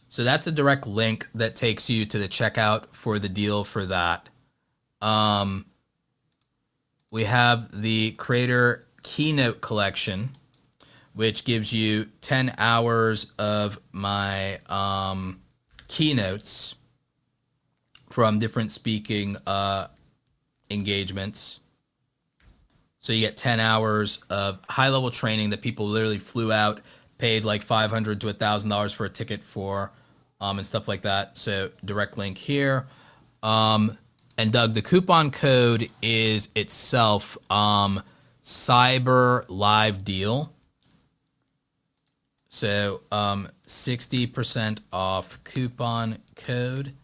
So that's a direct link that takes you to the checkout for the deal for that. We have the Creator Keynote Collection, which gives you 10 hours of my keynotes from different speaking engagements. So you get 10 hours of high-level training that people literally flew out, paid like $500 to $1,000 for a ticket for, and stuff like that. So direct link here. And Doug, the coupon code is itself Cyber Live Deal. So 60% off coupon code.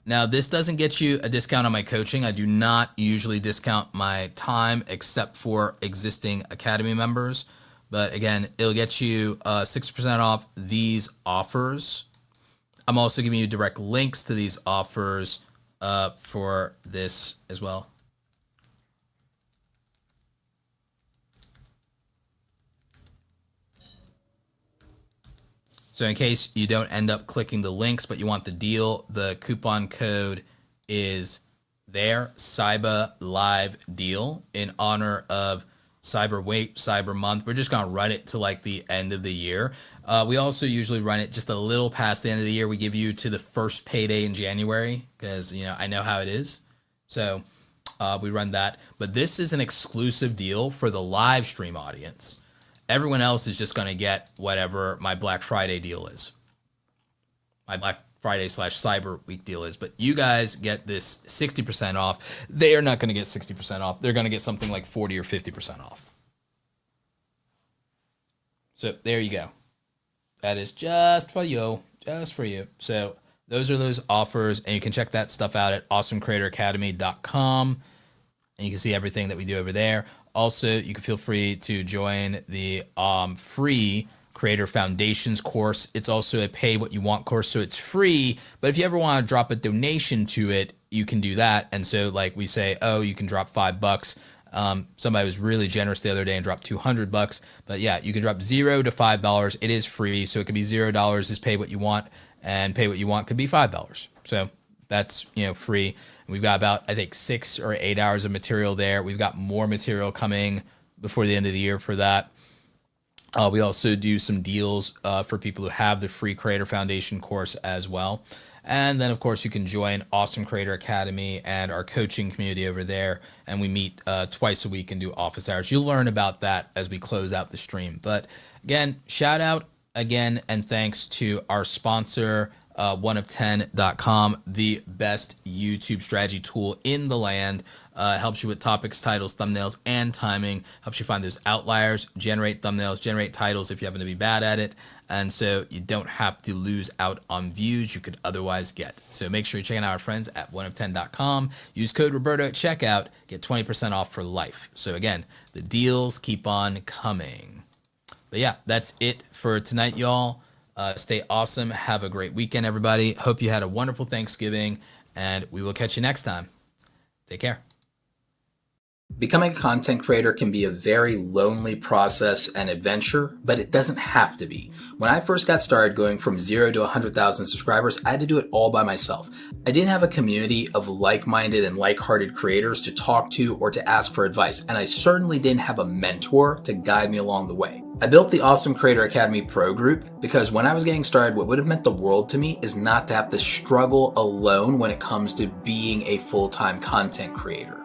Now, this doesn't get you a discount on my coaching. I do not usually discount my time except for existing Academy members. But again, it'll get you 6% off these offers. I'm also giving you direct links to these offers for this as well. So in case you don't end up clicking the links, but you want the deal, the coupon code is there, Cyber Live Deal, in honor of Cyber Week, Cyber Month. We're just going to run it to like the end of the year. We also usually run it just a little past the end of the year. We give you to the first payday in January because, you know, I know how it is. So we run that. But this is an exclusive deal for the live stream audience. Everyone else is just going to get whatever my Black Friday deal is. My Black Friday / Cyber Week deal is. But you guys get this 60% off. They are not going to get 60% off. They're going to get something like 40 or 50% off. So there you go. That is just for you. Just for you. So those are those offers. And you can check that stuff out at awesomecreatoracademy.com. And you can see everything that we do over there. Also, you can feel free to join the free Creator Foundations course. It's also a pay what you want course, so it's free. But if you ever want to drop a donation to it, you can do that. And so like we say, oh, you can drop $5. Somebody was really generous the other day and dropped $200. But yeah, you can drop $0 to $5. It is free. So it could be $0 is pay what you want. and pay what you want could be $5. So that's, free. We've got about, I think, 6 or 8 hours of material there. We've got more material coming before the end of the year for that. We also do some deals for people who have the free Creator Foundation course as well. And then, of course, you can join Awesome Creator Academy and our coaching community over there. And we meet twice a week and do office hours. You'll learn about that as we close out the stream. But again, shout out again and thanks to our sponsor, 1of10.com, the best YouTube strategy tool in the land. Helps you with topics, titles, thumbnails, and timing. Helps you find those outliers, generate thumbnails, generate titles if you happen to be bad at it. And so you don't have to lose out on views you could otherwise get. So make sure you're checking out our friends at 1of10.com. Use code Roberto at checkout. Get 20% off for life. So again, the deals keep on coming. But yeah, that's it for tonight, y'all. Stay awesome. Have a great weekend, everybody. Hope you had a wonderful Thanksgiving, and we will catch you next time. Take care. Becoming a content creator can be a very lonely process and adventure, but it doesn't have to be. When I first got started going from 0 to 100,000 subscribers, I had to do it all by myself. I didn't have a community of like-minded and like-hearted creators to talk to or to ask for advice, and I certainly didn't have a mentor to guide me along the way. I built the Awesome Creator Academy Pro group because when I was getting started, what would have meant the world to me is not to have to struggle alone when it comes to being a full-time content creator.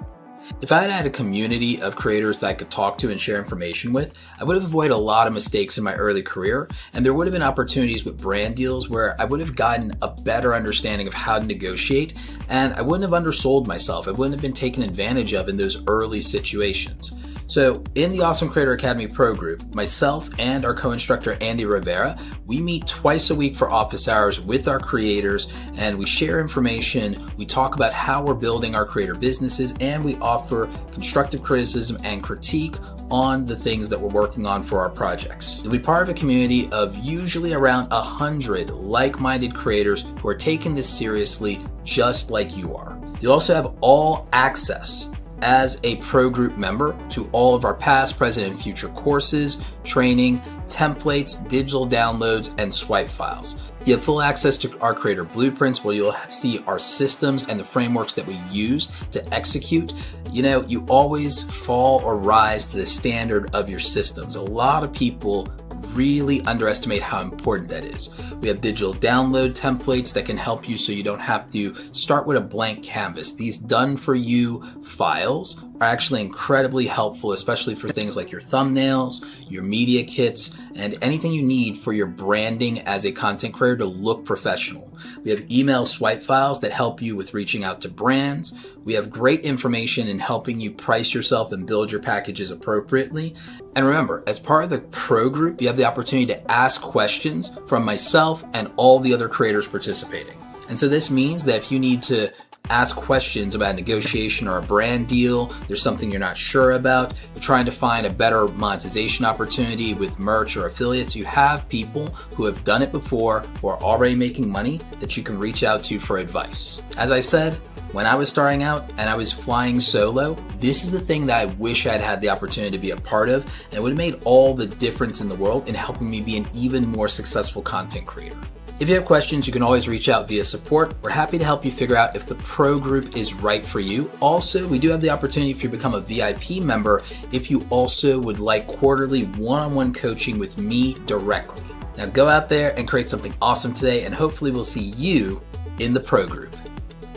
If I had had a community of creators that I could talk to and share information with, I would have avoided a lot of mistakes in my early career, and there would have been opportunities with brand deals where I would have gotten a better understanding of how to negotiate, and I wouldn't have undersold myself. I wouldn't have been taken advantage of in those early situations. So in the Awesome Creator Academy Pro group, myself and our co-instructor Andy Rivera, we meet twice a week for office hours with our creators, and we share information, we talk about how we're building our creator businesses, and we offer constructive criticism and critique on the things that we're working on for our projects. You'll be part of a community of usually around 100 like-minded creators who are taking this seriously just like you are. You'll also have all access as a pro group member to all of our past, present, and future courses, training, templates, digital downloads, and swipe files. You have full access to our creator blueprints where you'll see our systems and the frameworks that we use to execute. You always fall or rise to the standard of your systems. A lot of people really underestimate how important that is. We have digital download templates that can help you so you don't have to start with a blank canvas. These done for you files are actually incredibly helpful, especially for things like your thumbnails, your media kits, and anything you need for your branding as a content creator to look professional. We have email swipe files that help you with reaching out to brands. We have great information in helping you price yourself and build your packages appropriately. And remember, as part of the pro group, you have the opportunity to ask questions from myself and all the other creators participating. And so this means that if you need to ask questions about negotiation or a brand deal, there's something you're not sure about, you're trying to find a better monetization opportunity with merch or affiliates, you have people who have done it before, who are already making money that you can reach out to for advice. As I said, when I was starting out and I was flying solo, this is the thing that I wish I'd had the opportunity to be a part of, and it would have made all the difference in the world in helping me be an even more successful content creator. If you have questions, you can always reach out via support. We're happy to help you figure out if the pro group is right for you. Also, we do have the opportunity for you to become a VIP member if you also would like quarterly one-on-one coaching with me directly. Now go out there and create something awesome today, and hopefully we'll see you in the pro group.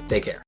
Take care.